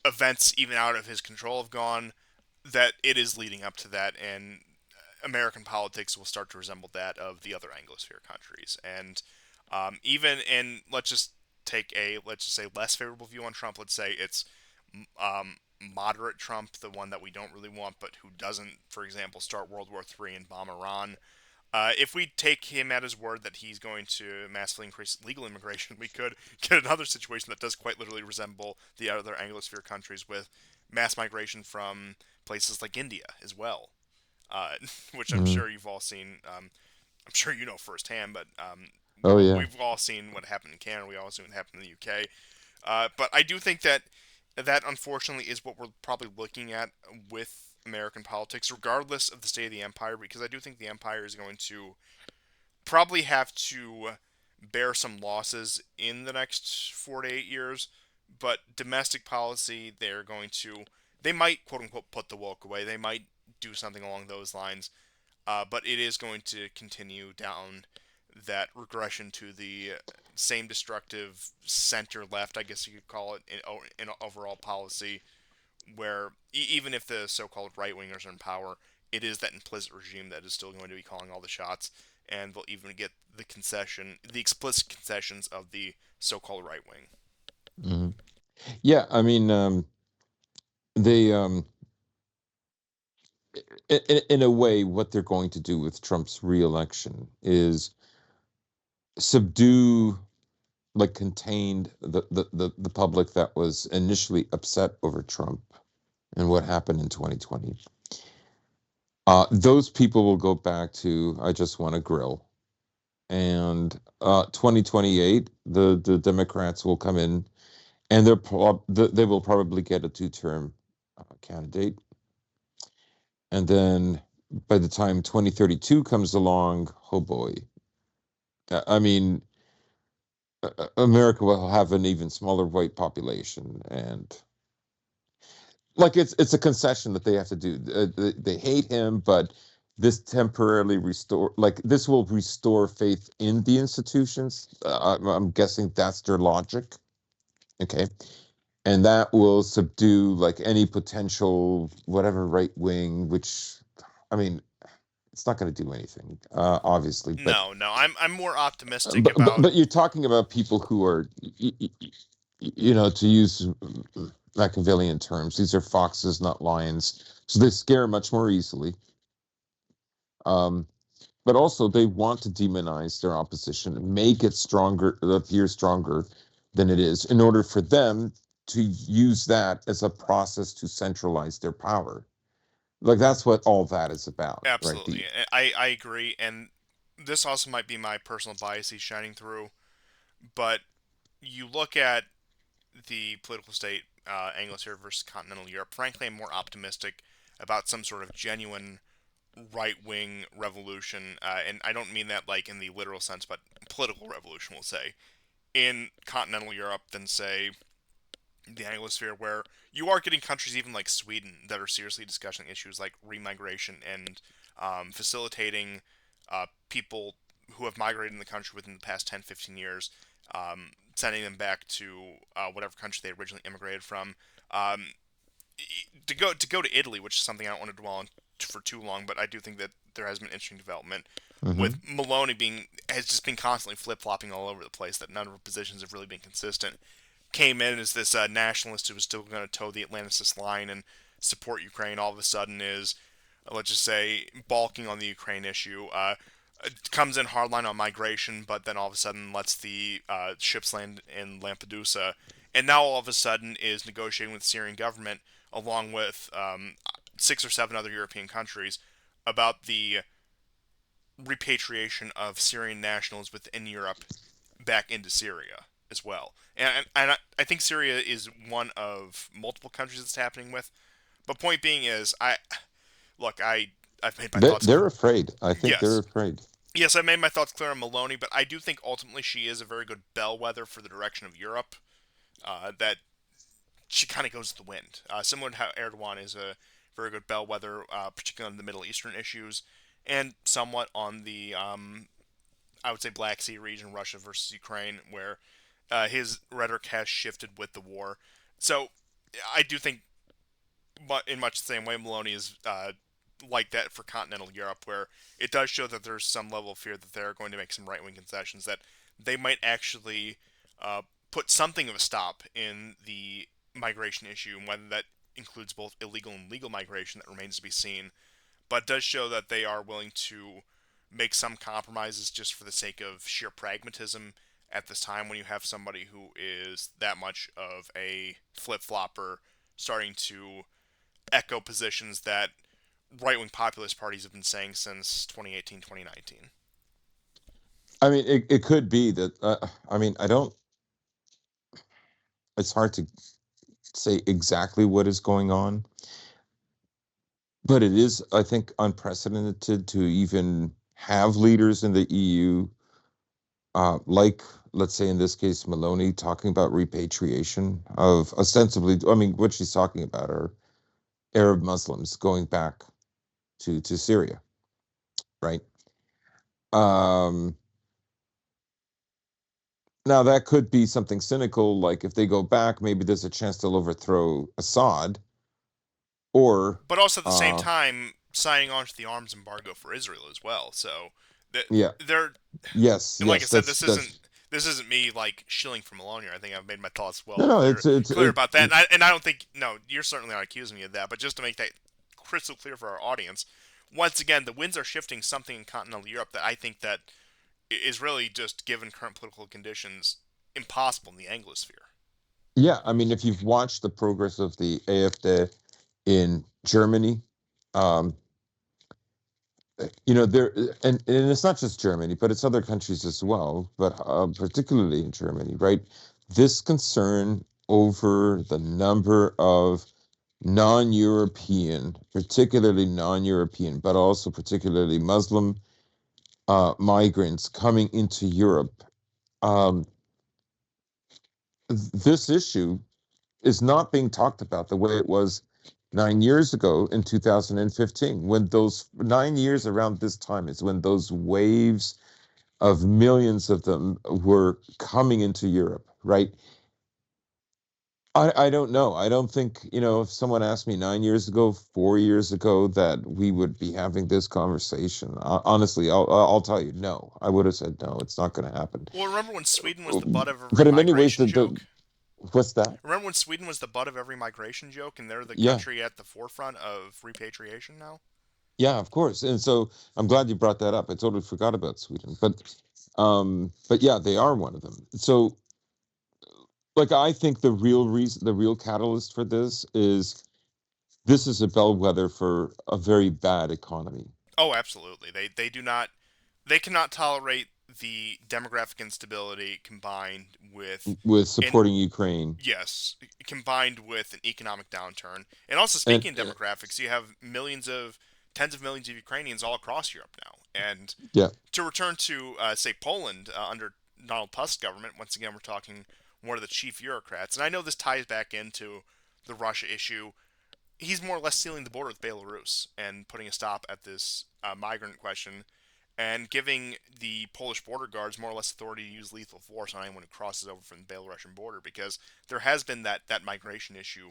events, even out of his control, have gone, that it is leading up to that, and American politics will start to resemble that of the other Anglosphere countries. And even in, let's just say less favorable view on Trump. Let's say it's moderate Trump, the one that we don't really want, but who doesn't, for example, start World War III and bomb Iran. If we take him at his word that he's going to massively increase legal immigration, we could get another situation that does quite literally resemble the other Anglosphere countries with mass migration from places like India as well, which I'm Mhm. sure you've all seen. I'm sure you know firsthand, but Oh yeah. we've all seen what happened in Canada. We all seen what happened in the UK. But I do think that unfortunately is what we're probably looking at with American politics, regardless of the state of the empire, because I do think the empire is going to probably have to bear some losses in the next 4 to 8 years. But domestic policy, they might quote unquote put the woke away. They might do something along those lines. But it is going to continue down that regression to the same destructive center left, I guess you could call it, in overall policy, where even if the so-called right wingers are in power, it is that implicit regime that is still going to be calling all the shots, and they'll even get the explicit concessions of the so-called right wing. hmm Yeah, I mean, they in a way, what they're going to do with Trump's reelection is subdue, like contained the public that was initially upset over Trump and what happened in 2020. Those people will go back to I just want to grill. And 2028, the Democrats will come in, and they will probably get a two-term candidate. And then by the time 2032 comes along, oh boy, I mean, America will have an even smaller white population, and like it's a concession that they have to do. They hate him, but this temporarily restore like this will restore faith in the institutions. I'm guessing that's their logic. Okay, and that will subdue like any potential whatever right wing, which I mean it's not going to do anything, obviously. But No, no, I'm more optimistic but but, about. but you're talking about people who are, to use Machiavellian terms, these are foxes, not lions. So they scare much more easily. Um, but also, they want to demonize their opposition, make it stronger, appear stronger than it is, in order for them. to use that as a process to centralize their power. Like that's what all that is about, right? Absolutely. I agree, and this also might be my personal biases shining through, but you look at the political state, Anglosphere versus continental Europe. Frankly, I'm more optimistic about some sort of genuine right wing revolution, and I don't mean that like in the literal sense, but political revolution, we'll say, in continental Europe than, say, the Anglosphere, where you are getting countries even like Sweden that are seriously discussing issues like remigration and facilitating people who have migrated in the country within the past 10, 15 years, sending them back to whatever country they originally immigrated from. Um, to go to Italy, which is something I don't want to dwell on for too long, but I do think that there has been interesting development with Hmm. Maloney being has just been constantly flip flopping all over the place. That none of her positions have really been consistent. Came in as this nationalist who was still going to toe the Atlanticist line and support Ukraine. All of a sudden is, let's just say, balking on the Ukraine issue. Comes in hardline on migration, but then all of a sudden lets the ships land in Lampedusa, and now all of a sudden is negotiating with the Syrian government along with 6 or 7 other European countries about the repatriation of Syrian nationals within Europe back into Syria as well. And I think Syria is one of multiple countries it's happening with. But point being is, I've made my thoughts They're clear. afraid. I think they're Yes, afraid. yes, I made my thoughts clear on Maloney, but I do think ultimately she is a very good bellwether for the direction of Europe. That she kind of goes with the wind, similar to how Erdogan is a very good bellwether, particularly on the Middle Eastern issues, and somewhat on the I would say Black Sea region, Russia versus Ukraine, where his rhetoric has shifted with the war. So I do think, but in much the same way, Maloney is like that for continental Europe, where it does show that there's some level of fear that they're going to make some right wing concessions, that they might actually uh, put something of a stop in the migration issue, and whether that includes both illegal and legal migration, that remains to be seen. But it does show that they are willing to make some compromises just for the sake of sheer pragmatism at this time, when you have somebody who is that much of a flip flopper starting to echo positions that right wing populist parties have been saying since 2018, 2019. I mean, it could be that. I mean, I don't. It's hard to say exactly what is going on, but it is, I think, unprecedented to even have leaders in the EU, like, let's say in this case, Maloney talking about repatriation of ostensibly, I mean, what she's talking about are Arab Muslims going back to Syria, right? Um, Now that could be something cynical, like if they go back, maybe there's a chance they'll overthrow Assad, or But also at the same uh, time, signing on to the arms embargo for Israel as well. So that yeah, they're, yes, and like I yes, said, that's this isn't me like shilling for Maloney. I think I've made my thoughts no, well no, clear about that. And I don't think, no, you're certainly not accusing me of that. But just to make that crystal clear for our audience, once again, the winds are shifting something in continental Europe that I think that is really, just given current political conditions, impossible in the Anglosphere. yeah. I mean, if you've watched the progress of the AfD in Germany, um, there, and it's not just Germany, but it's other countries as well, but particularly in Germany, right? This concern over the number of non-European, particularly non-European, but also particularly Muslim migrants coming into Europe. Um, this issue is not being talked about the way it was 9 years ago in 2015, when those 9 years around this time is when those waves of millions of them were coming into Europe, right? I don't know. I don't think, if someone asked me 9 years ago, 4 years ago, that we would be having this conversation, honestly, I'll tell you, no. I would have said, no, it's not going to happen. Well, remember when Sweden was the butt of every But in many ways, migration joke? what's that? Remember when Sweden was the butt of every migration joke, and they're the Yeah, country at the forefront of repatriation now? yeah, of course. And so I'm glad you brought that up. I totally forgot about Sweden, but yeah, they are one of them. So like I think the real reason, the real catalyst for this is a bellwether for a very bad economy Oh, absolutely. They do not they cannot tolerate the demographic instability combined with with an supporting Ukraine. yes, combined with an economic downturn. And also And speaking of demographics, you have tens of millions of Ukrainians all across Europe now. And yeah, to return to say Poland under Donald Tusk's government, once again we're talking one of the chief bureaucrats, and I know this ties back into the Russia issue. He's more or less sealing the border with Belarus and putting a stop at this migrant question and giving the Polish border guards more or less authority to use lethal force on anyone who crosses over from the Belarusian border because there has been that migration issue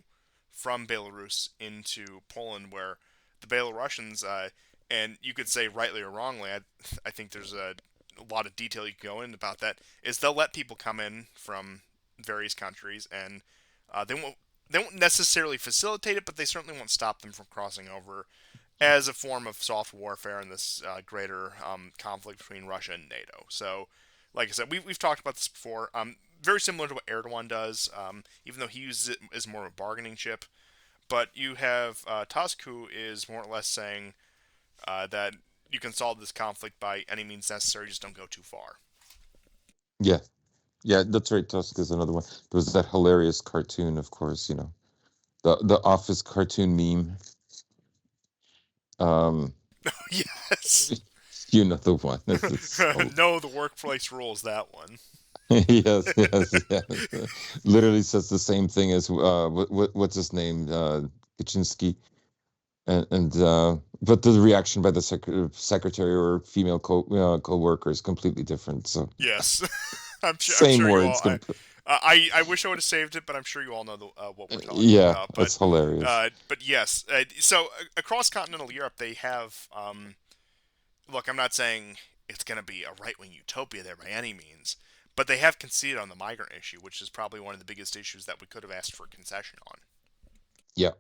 from Belarus into Poland where the Belarusians, and you could say rightly or wrongly, I think there's a lot of detail you can go in about that, is they'll let people come in from various countries and they won't necessarily facilitate it, but they certainly won't stop them from crossing over as a form of soft warfare in this greater conflict between Russia and NATO. So, like I said, we've talked about this before. Very similar to what Erdogan does, even though he uses it as more of a bargaining chip. But you have Tusk, who is more or less saying that you can solve this conflict by any means necessary, just don't go too far. yeah, yeah. That's right. Tusk is another one. There was that hilarious cartoon, of course. The Office cartoon meme. Um, Yes. you know the one. It's No, the workplace rules that one. yes, yes, yes. Literally says the same thing as what's his name, Kaczynski, and but the reaction by the secretary or female co-worker is completely different. So Yes. I'm same sure you words. all. I wish I would have saved it, but I'm sure you all know what we're talking Yeah, about. that's hilarious. But yes. So across continental Europe, they have. Look, I'm not saying it's going to be a right wing utopia there by any means, but they have conceded on the migrant issue, which is probably one of the biggest issues that we could have asked for a concession on. Yeah.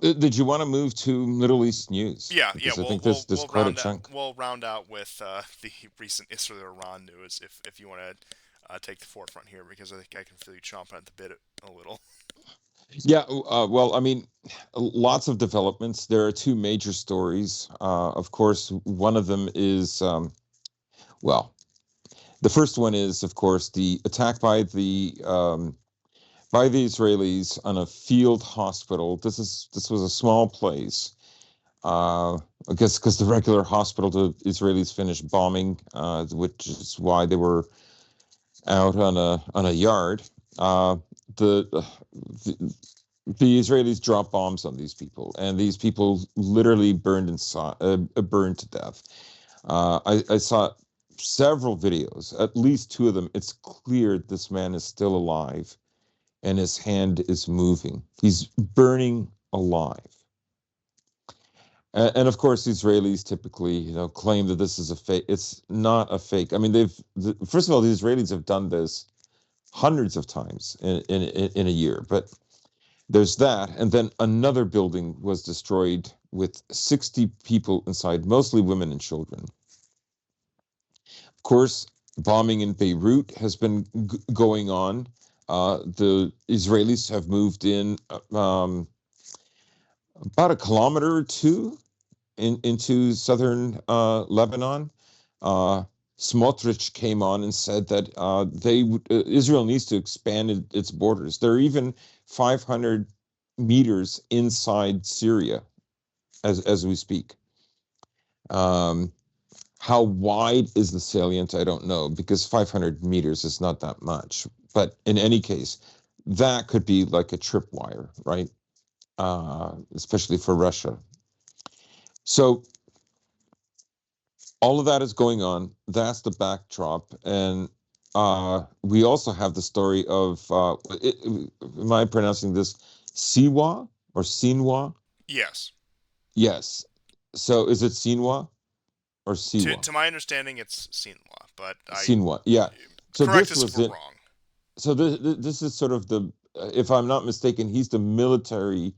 Did you want to move to Middle East news? Yeah, yeah. Because I We'll think we'll there's we'll quite a round out chunk. we'll round out with the recent Israel-Iran news if you want to take the forefront here because I think I can feel you chomping at the bit a little. Yeah, well, I mean, lots of developments. There are two major stories. Of course, one of them is, well, the first one is, of course, the attack by the Israelis on a field hospital. This was a small place. Uh, I guess because the regular hospital the Israelis finished bombing, which is why they were out on a yard. Uh, the the Israelis dropped bombs on these people, and these people literally burned to death. I saw several videos, at least two of them. It's clear this man is still alive, and his hand is moving. He's burning alive. And of course, the Israelis typically, claim that this is a fake. It's not a fake. I mean, first of all, the Israelis have done this hundreds of times in a year, but there's that. And then another building was destroyed with 60 people inside, mostly women and children. Of course, bombing in Beirut has been going on. The Israelis have moved in about a kilometer or two into southern Lebanon. Uh, Smotrich came on and said that Israel needs to expand its borders. They're even 500 meters inside Syria as we speak. Um, how wide is the salient? I don't know because 500 meters is not that much. But in any case, that could be like a tripwire, right? Especially for Russia. So all of that is going on. That's the backdrop, and we also have the story of am I pronouncing this Siwa or Sinwa? Yes. Yes. So is it Sinwa or Siwa? To my understanding, it's Sinwa, but I Sinwa. Yeah. So correct this us if was we're it. wrong. So this is sort of if I'm not mistaken, he's the military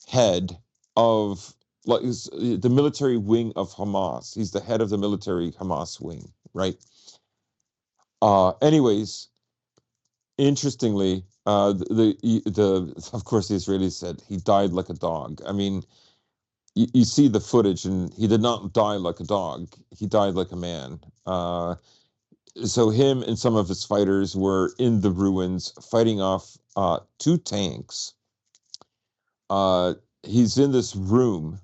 head of like the military wing of Hamas. He's the head of the military Hamas wing, right? Anyways, interestingly, the of course the Israelis said he died like a dog. I mean, you see the footage, and he did not die like a dog. He died like a man. So him and some of his fighters were in the ruins fighting off two tanks. Uh, he's in this room.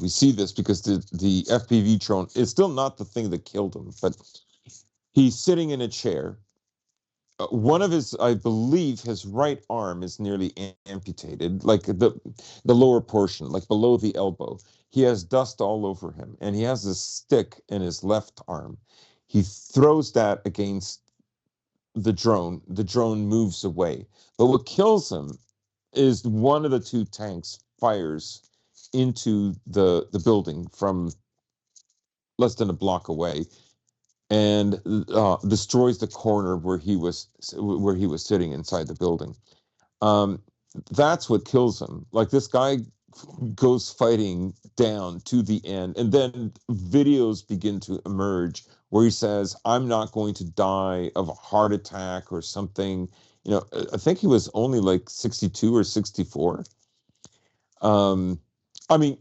We see this because the FPV drone is still not the thing that killed him, but he's sitting in a chair. One of his, I believe, his right arm is nearly amputated, like the lower portion, like below the elbow. He has dust all over him, and he has a stick in his left arm. He throws that against the drone. The drone moves away. But what kills him is one of the two tanks fires into the building from less than a block away, and destroys the corner where he was sitting inside the building. Um, that's what kills him. Like this guy goes fighting down to the end, and then videos begin to emerge where he says, "I'm not going to die of a heart attack or something." I think he was only like 62 or 64. Um, I mean,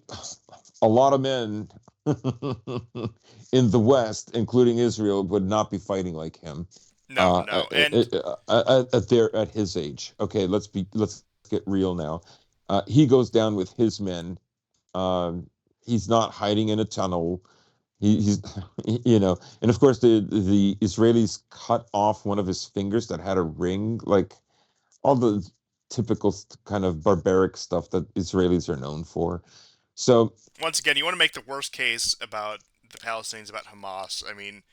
a lot of men in the West, including Israel, would not be fighting like him No, no, and at his age. Okay, let's get real now. He goes down with his men. He's not hiding in a tunnel. He's and of course the Israelis cut off one of his fingers that had a ring, like all the typical kind of barbaric stuff that Israelis are known for. So once again, you want to make the worst case about the Palestinians, about Hamas. I mean,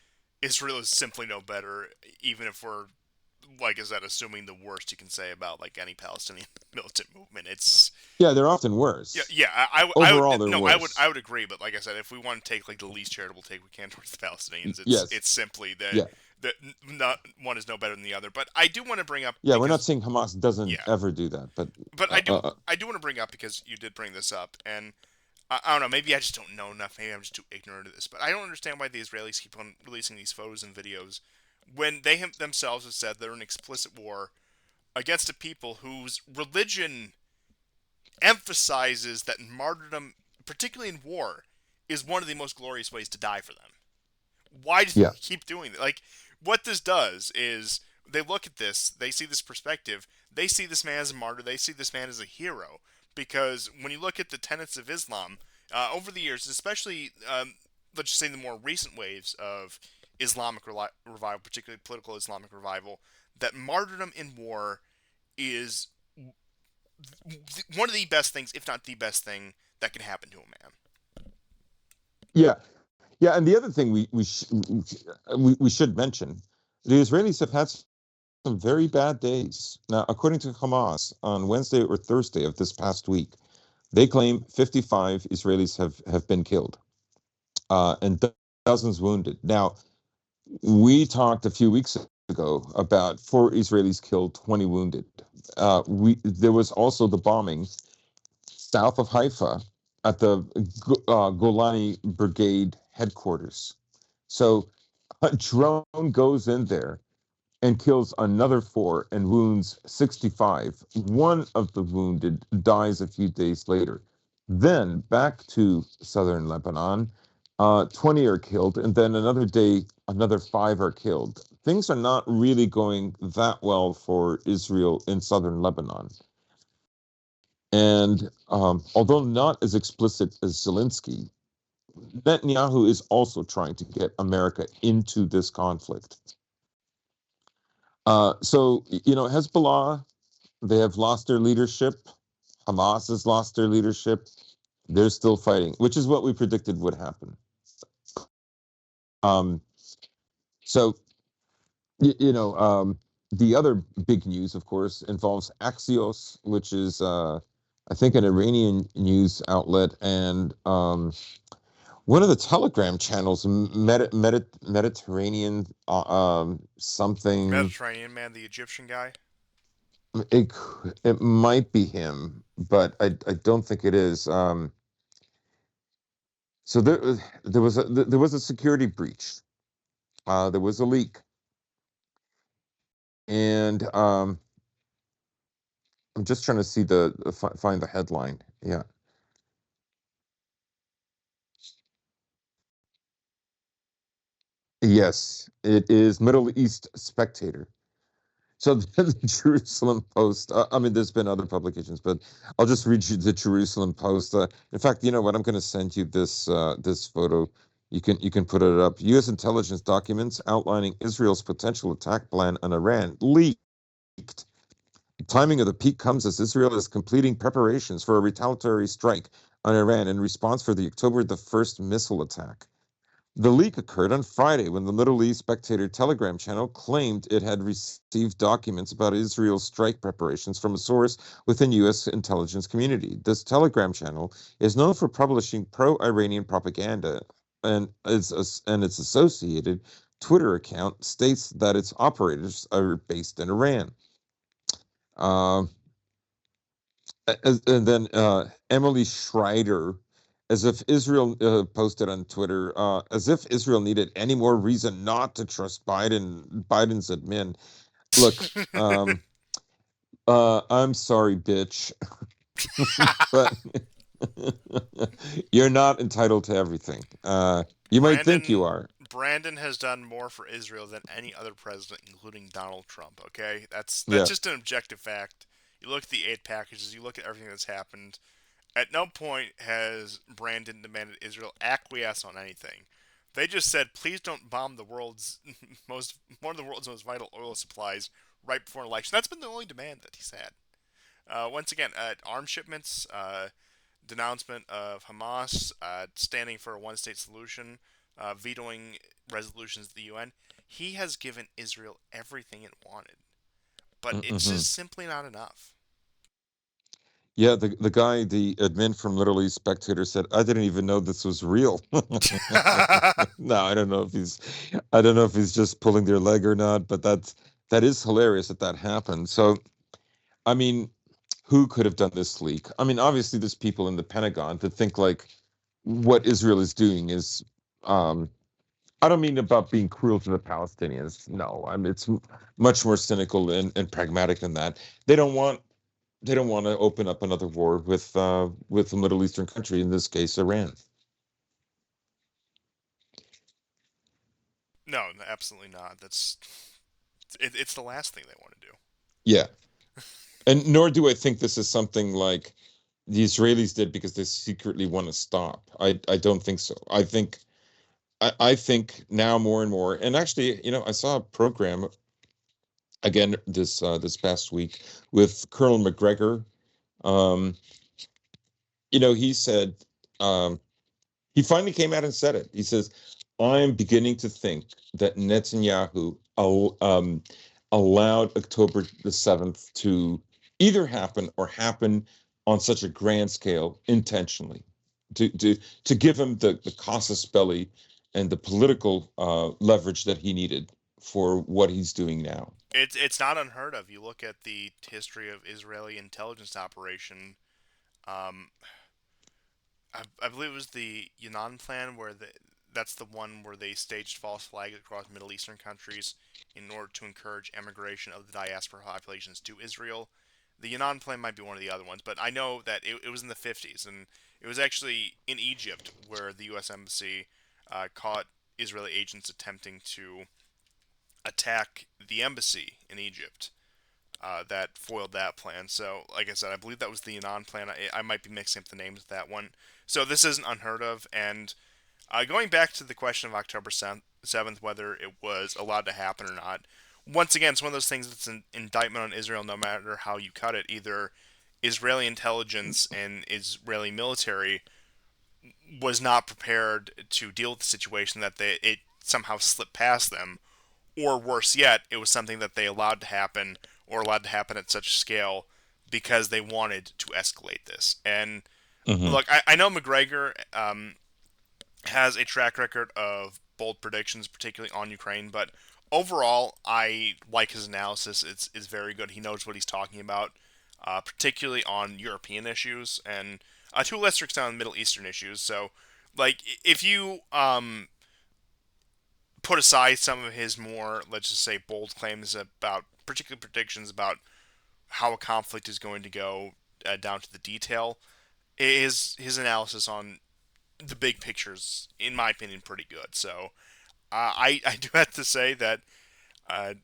Israel is simply no better, even if we're, like I said, assuming the worst you can say about like any Palestinian militant movement. It's yeah, they're often yeah, worse. yeah. I would Overall, they're no, worse. I would agree. But like I said, if we want to take like the least charitable take we can towards the Palestinians, Yes, it's simply that yeah, that not one is no better than the other. But I do want to bring up yeah. We're not because saying Hamas doesn't yeah, ever do that, but but uh, uh, uh, I do want to bring up because you did bring this up, and I don't know. Maybe I just don't know enough. Maybe I'm just too ignorant of this. But I don't understand why the Israelis keep on releasing these photos and videos when they themselves have said they're in explicit war against a people whose religion emphasizes that martyrdom, particularly in war, is one of the most glorious ways to die for them. Why do yeah, they keep doing that? Like, what this does is they look at this, they see this perspective, they see this man as a martyr, they see this man as a hero. Because when you look at the tenets of Islam, over the years, especially, let's just say the more recent waves of Islamic revival, particularly political Islamic revival, that martyrdom in war is one of the best things, if not the best thing, that can happen to a man. yeah, yeah. And the other thing we should mention, the Israelis have had some very bad days. Now, according to Hamas, on Wednesday or Thursday of this past week, they claim 55 Israelis have been killed, and dozens wounded. Now, we talked a few weeks ago about 4 Israelis killed, 20 wounded. We There was also the bombing south of Haifa at the Golani Brigade headquarters. So a drone goes in there and kills another 4 and wounds 65. One of the wounded dies a few days later. Then back to southern Lebanon, 20 are killed, and then another day, another 5 are killed. Things are not really going that well for Israel in southern Lebanon. And although not as explicit as Zelensky, Netanyahu is also trying to get America into this conflict. Hezbollah, they have lost their leadership. Hamas has lost their leadership. They're still fighting, which is what we predicted would happen. Um, so, you, you know, um, the other big news, of course, involves Axios, which is, I think, an Iranian news outlet, and one of the Telegram channels, Mediterranean something. Mediterranean man, the Egyptian guy. It it might be him, but I don't think it is. So there was a security breach. There was a leak, And I'm just trying to see find the headline. Yeah. Yes, it is Middle East Spectator. So the Jerusalem Post. I mean, there's been other publications, but I'll just read you the Jerusalem Post. In fact, you know what? I'm going to send you this photo. You can put it up. U.S. intelligence documents outlining Israel's potential attack plan on Iran leaked. Timing of the peak comes as Israel is completing preparations for a retaliatory strike on Iran in response for the October 1st missile attack. The leak occurred on Friday when the Middle East Spectator Telegram channel claimed it had received documents about Israel's strike preparations from a source within U.S. intelligence community. This Telegram channel is known for publishing pro-Iranian propaganda, and its associated Twitter account states that its operators are based in Iran. Uh, and then Emily Schreider, as if Israel posted on Twitter, as if Israel needed any more reason not to trust Biden's admin. Look, I'm sorry, bitch, but you're not entitled to everything. You might think you Brandon are. Brandon has done more for Israel than any other president, including Donald Trump. Okay, that's Yeah. just an objective fact. You look at the aid packages, you look at everything that's happened. At no point has Brandon demanded Israel acquiesce on anything. They just said, "Please don't bomb the world's most one of the world's most vital oil supplies right before an election." That's been the only demand that he's had. Once again, arms shipments, denouncement of Hamas, standing for a one-state solution, vetoing resolutions of the UN. He has given Israel everything it wanted, but it's Mm-hmm. just simply not enough. Yeah, the admin from Literally Spectator said, I didn't even know this was real. No, I don't know if he's just pulling their leg or not, but that is hilarious that happened. So, I mean, who could have done this leak? I mean, obviously there's people in the Pentagon that think like what Israel is doing is, um, I don't mean about being cruel to the Palestinians. No, I mean, it's much more cynical and pragmatic than that. They don't want they don't want to open up another war with a Middle Eastern country, in this case, Iran. No, absolutely not. It's the last thing they want to do. Yeah, and nor do I think this is something like the Israelis did because they secretly want to stop. I don't think so. I think now more and more, and actually, I saw a program again this past week with Colonel McGregor. Um, he said um, he finally came out and said it. He says, I'm beginning to think that Netanyahu allowed October 7th to either happen or happen on such a grand scale intentionally to give him the casus belli and the political leverage that he needed for what he's doing now. It's not unheard of. You look at the history of Israeli intelligence operation. Um, I believe it was the Yunnan plan, that's the one where they staged false flags across Middle Eastern countries in order to encourage emigration of the diaspora populations to Israel. The Yunnan plan might be one of the other ones, but I know that it was in the 50s, and it was actually in Egypt where the U.S. Embassy caught Israeli agents attempting to attack the embassy in Egypt. That foiled that plan. So, like I said, I believe that was the Yunnan plan. I might be mixing up the names of that one. So this isn't unheard of. And going back to the question of October 7th, whether it was allowed to happen or not, once again, it's one of those things that's an indictment on Israel no matter how you cut it. Either Israeli intelligence and Israeli military was not prepared to deal with the situation, that it somehow slipped past them, or worse yet, it was something that they allowed to happen, or allowed to happen at such a scale because they wanted to escalate this. And Hmm. look, I know McGregor has a track record of bold predictions, particularly on Ukraine, but overall, I like his analysis. It's very good. He knows what he's talking about, particularly on European issues and to a lesser extent on Middle Eastern issues. So, like, if you put aside some of his more, let's just say, bold claims about particular predictions about how a conflict is going to go down to the detail, his analysis on the big pictures, in my opinion, pretty good. So I do have to say that uh,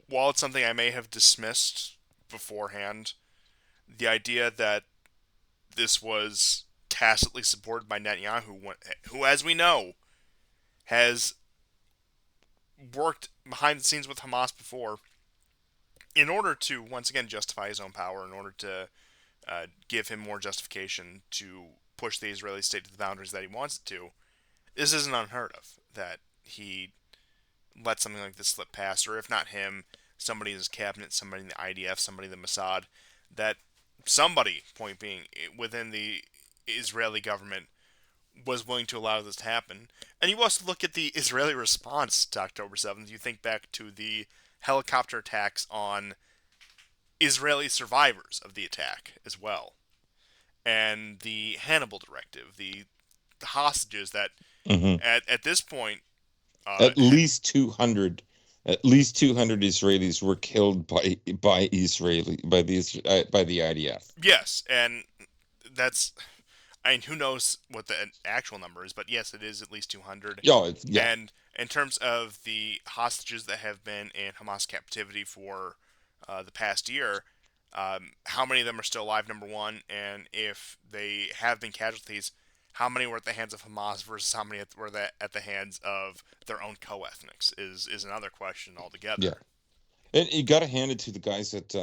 while it's something I may have dismissed beforehand, the idea that this was tacitly supported by Netanyahu, who, as we know, has worked behind the scenes with Hamas before in order to once again justify his own power, in order to give him more justification to push the Israeli state to the boundaries that he wants it to. This isn't unheard of that he let something like this slip past, or if not him, somebody in his cabinet, somebody in the IDF, somebody in the Mossad, that somebody, point being, within the Israeli government was willing to allow this to happen. And you also look at the Israeli response to October 7th. You think back to the helicopter attacks on Israeli survivors of the attack as well, and the Hannibal Directive, the hostages that Hmm. at this point, uh, At least 200, at least 200 Israelis were killed by the IDF. yes, and that's, I mean, who knows what the actual number is, but yes, it is at least 200. Yeah, yeah, And in terms of the hostages that have been in Hamas captivity for the past year, how many of them are still alive? Number one, and if they have been casualties, how many were at the hands of Hamas versus how many were at the hands of their own co-ethnics is another question yeah. altogether. And you got to hand it to the guys at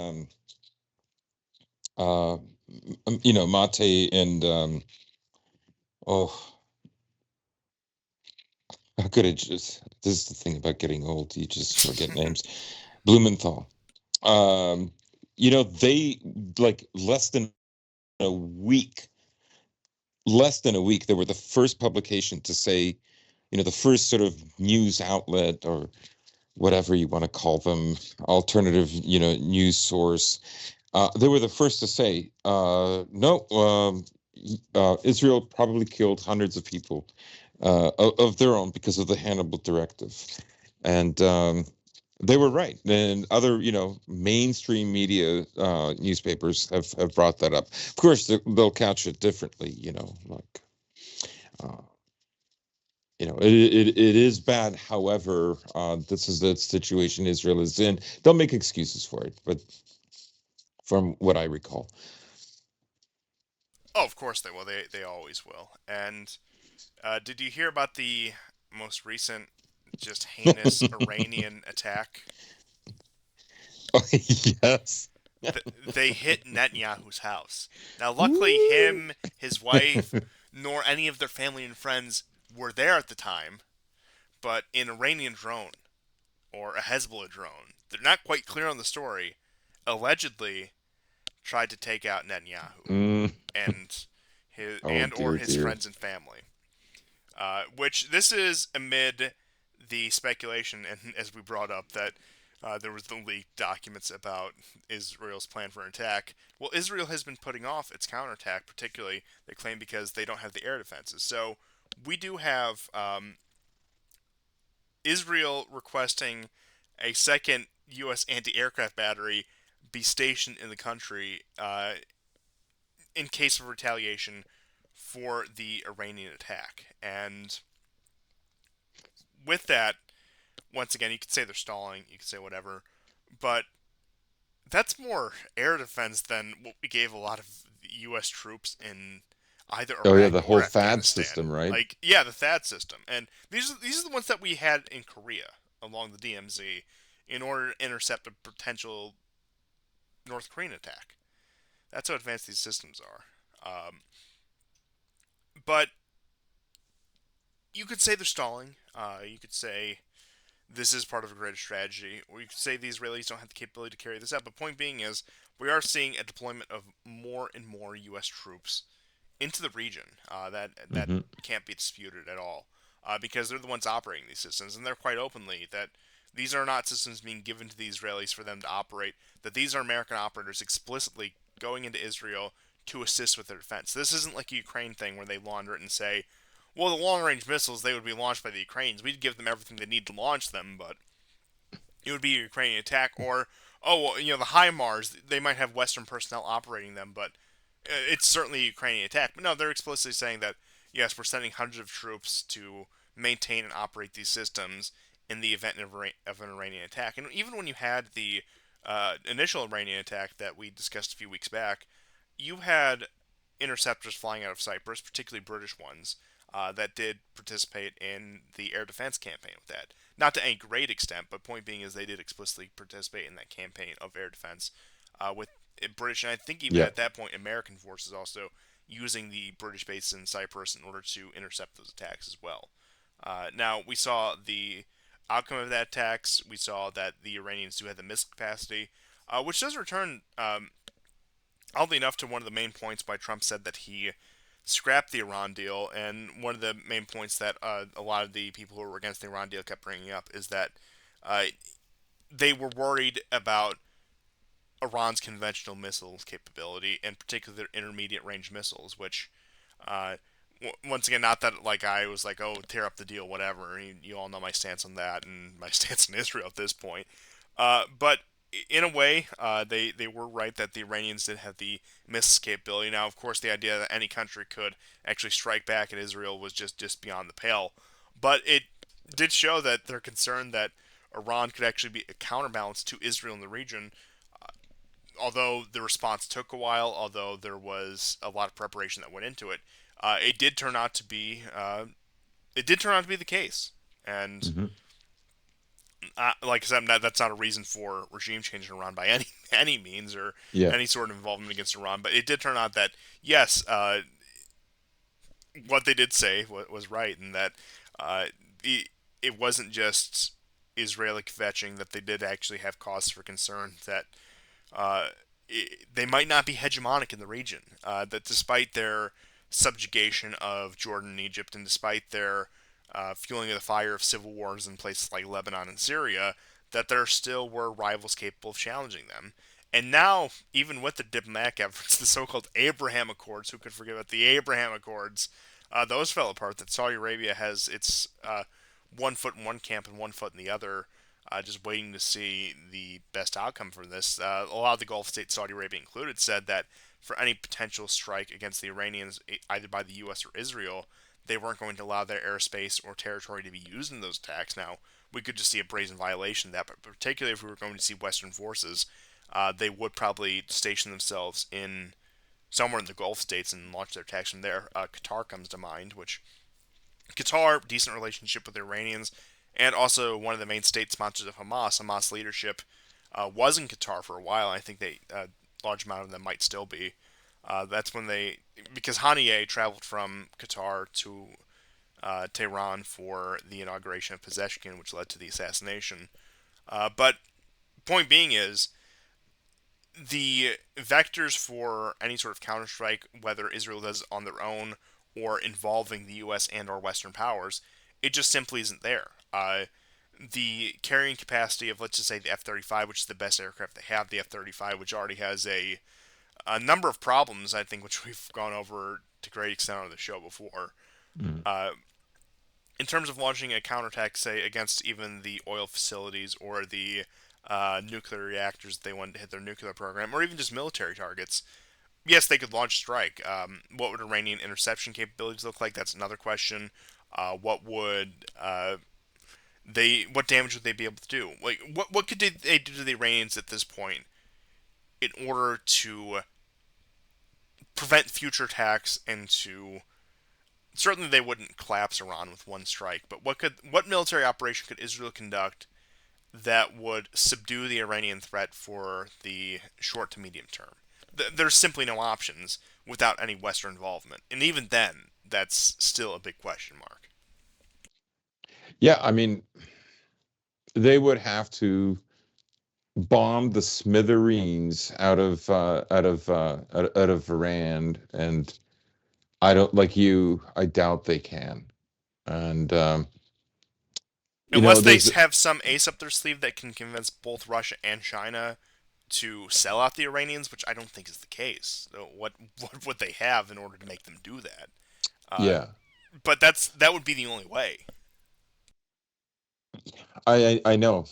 uh you know, Mate and oh, how could I just, this is the thing about getting old, you just forget names. Blumenthal. Um, you know, they, like, a week, less than a week, they were the first publication to say, you know, the first sort of news outlet, or whatever you want to call them, alternative, you know, news source. They were the first to say, no, Israel probably killed hundreds of people of their own because of the Hannibal Directive. And they were right. And other, you know, mainstream media newspapers have brought that up. Of course, they'll couch it differently, you know, like, uh, you know, it is bad. However, this is the situation Israel is in. They'll make excuses for it, but from what I recall. Oh, of course they will. They always will. And did you hear about the most recent, just heinous Iranian attack? Yes. They hit Netanyahu's house. Now, luckily, Woo! him, his wife, nor any of their family and friends were there at the time. But an Iranian drone or a Hezbollah drone, they're not quite clear on the story, allegedly tried to take out Netanyahu Mm. and his Oh and or dear, his dear. friends and family. Which this is amid the speculation, and as we brought up, that there was the leaked documents about Israel's plan for an attack. Well, Israel has been putting off its counterattack, particularly they claim because they don't have the air defenses. So we do have Israel requesting a second U.S. anti-aircraft battery be stationed in the country in case of retaliation for the Iranian attack. And with that, once again, you could say they're stalling, you could say whatever, but that's more air defense than what we gave a lot of U.S. troops in either Oh yeah, Iraq the whole or THAAD Afghanistan. system, right? Like, yeah, the THAAD system, and these are the ones that we had in Korea along the DMZ in order to intercept a potential North Korean attack. That's how advanced these systems are. But you could say they're stalling. You could say this is part of a greater strategy, or you could say the Israelis don't have the capability to carry this out. But point being is, we are seeing a deployment of more and more U.S. troops into the region. That Hmm. can't be disputed at all, because they're the ones operating these systems, and they're quite openly that these are not systems being given to the Israelis for them to operate. That these are American operators explicitly going into Israel to assist with their defense. This isn't like a Ukraine thing where they launder it and say, Well, the long range missiles they would be launched by the Ukrainians. We'd give them everything they need to launch them, but it would be a Ukrainian attack. Or oh, well, the HIMARS they might have Western personnel operating them, but it's certainly a Ukrainian attack. But no, they're explicitly saying that yes, we're sending hundreds of troops to maintain and operate these systems in the event of an Iranian attack. And even when you had the initial Iranian attack that we discussed a few weeks back, you had interceptors flying out of Cyprus, particularly British ones, that did participate in the air defense campaign with that. Not to any great extent, but point being is they did explicitly participate in that campaign of air defense with British, and I think even Yeah. at that point, American forces also using the British base in Cyprus in order to intercept those attacks as well. Now, we saw the outcome of that attacks. We saw that the Iranians do have the missile capacity, which does return, oddly enough, to one of the main points why Trump said that he scrapped the Iran deal. And one of the main points that a lot of the people who were against the Iran deal kept bringing up is that uh, they were worried about Iran's conventional missiles capability, and particularly their intermediate range missiles, which, uh, once again, not that like I was like, oh, tear up the deal, whatever. You all know my stance on that and my stance on Israel at this point. But in a way, they were right that the Iranians did have the missiles capability. Now, of course, the idea that any country could actually strike back at Israel was just beyond the pale. But it did show that they're concerned that Iran could actually be a counterbalance to Israel in the region, although the response took a while, although there was a lot of preparation that went into it, it did turn out to be the case. And Hmm. like I said, that's not a reason for regime change in Iran by any any means or Yeah. any sort of involvement against Iran. But it did turn out that yes, what they did say was right, and that uh, it wasn't just Israeli kvetching; that they did actually have cause for concern that uh, they might not be hegemonic in the region. That despite their subjugation of Jordan and Egypt, and despite their fueling of the fire of civil wars in places like Lebanon and Syria, that there still were rivals capable of challenging them. And now, even with the diplomatic efforts, the so-called Abraham Accords, who could forget about the Abraham Accords, those fell apart. That Saudi Arabia has its one foot in one camp and one foot in the other, just waiting to see the best outcome from this. A lot of the Gulf states, Saudi Arabia included, said that for any potential strike against the Iranians, either by the U.S. or Israel, they weren't going to allow their airspace or territory to be used in those attacks. Now, we could just see a brazen violation of that, but particularly if we were going to see Western forces, they would probably station themselves in somewhere in the Gulf states and launch their attacks from there. Qatar comes to mind, which Qatar, decent relationship with the Iranians, and also one of the main state sponsors of Hamas. Hamas leadership was in Qatar for a while. I think they large amount of them might still be. That's when because Haniyeh traveled from Qatar to Tehran for the inauguration of Pezeshkian, which led to the assassination. But point being is the vectors for any sort of counterstrike, whether Israel does on their own or involving the U.S. and or Western powers, it just simply isn't there. The carrying capacity of, let's just say, the F-35, which is the best aircraft they have, the F-35, which already has a number of problems, I think, which we've gone over to great extent on the show before. Mm. Uh, in terms of launching a counterattack, say, against even the oil facilities or the nuclear reactors that they wanted to hit their nuclear program, or even just military targets, yes, they could launch a strike. What would Iranian interception capabilities look like? That's another question. What would What damage would they be able to do? Like, what could they do to the Iranians at this point in order to prevent future attacks and to certainly they wouldn't collapse Iran with one strike, but what military operation could Israel conduct that would subdue the Iranian threat for the short to medium term? There's simply no options without any Western involvement, and even then, that's still a big question mark. Yeah, I mean, they would have to bomb the smithereens out of Iran, and I don't like you. I doubt they can. And Unless they there's have some ace up their sleeve that can convince both Russia and China to sell out the Iranians, which I don't think is the case. So what would they have in order to make them do that? Uh, yeah. but that would be the only way. I know.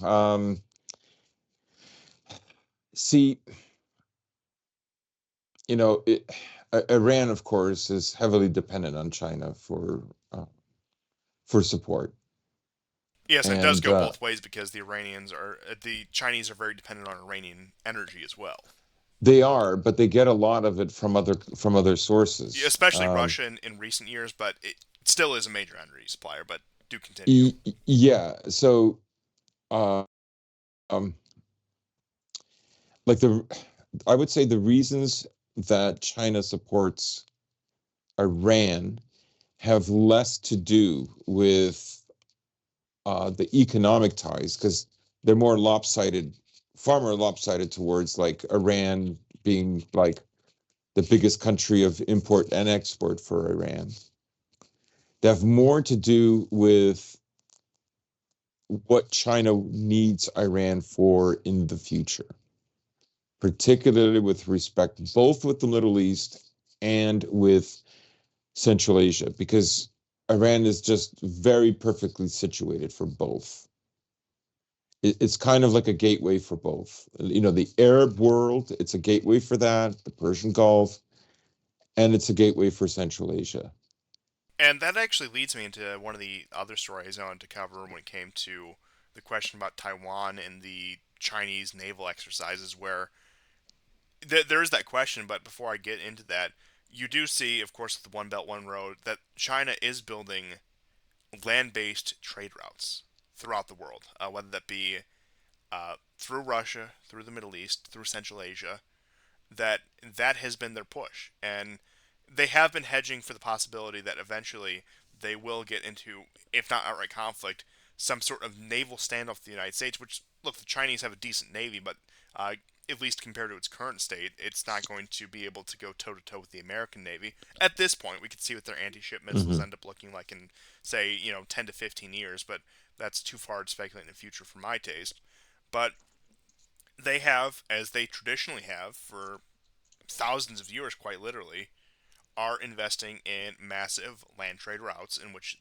See, Iran, of course, is heavily dependent on China for support, Yes, and it does and go both ways because the Chinese are very dependent on Iranian energy as well. they are, but they get a lot of it from other sources. Especially Russia in recent years, but it still is a major energy supplier. But do continue. Yeah, so uh, um, like I would say the reasons that China supports Iran have less to do with the economic ties because they're more lopsided, far more lopsided towards like Iran being like the biggest country of import and export for Iran. They have more to do with what China needs Iran for in the future, particularly with respect both with the Middle East and with Central Asia, because Iran is just very perfectly situated for both. It's kind of like a gateway for both. The Arab world, it's a gateway for that, the Persian Gulf, and it's a gateway for Central Asia. And that actually leads me into one of the other stories I wanted to cover when it came to the question about Taiwan and the Chinese naval exercises, where there is that question. But before I get into that, you do see, of course, with the One Belt One Road, that China is building land-based trade routes throughout the world, whether that be through Russia, through the Middle East, through Central Asia, that has been their push, and they have been hedging for the possibility that eventually they will get into, if not outright conflict, some sort of naval standoff with the United States. Which, look, the Chinese have a decent navy, but uh, at least compared to its current state, it's not going to be able to go toe to toe with the American Navy at this point. We could see what their anti-ship missiles Mm-hmm. end up looking like in, say, 10 to 15 years, but that's too far to speculate in the future for my taste. But they have, as they traditionally have for thousands of years, quite literally, are investing in massive land trade routes in which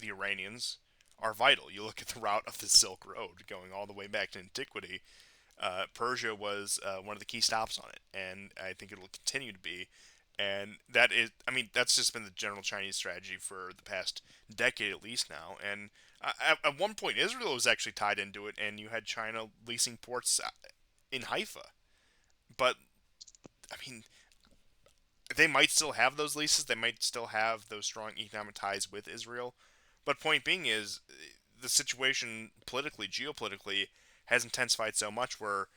the Iranians are vital. You look at the route of the Silk Road going all the way back to antiquity. Persia was one of the key stops on it, and I think it will continue to be. And that is, I mean, that's just been the general Chinese strategy for the past decade at least now. And at one point, Israel was actually tied into it, and you had China leasing ports in Haifa. But I mean, they might still have those leases. They might still have those strong economic ties with Israel. But point being is, the situation politically, geopolitically, has intensified so much where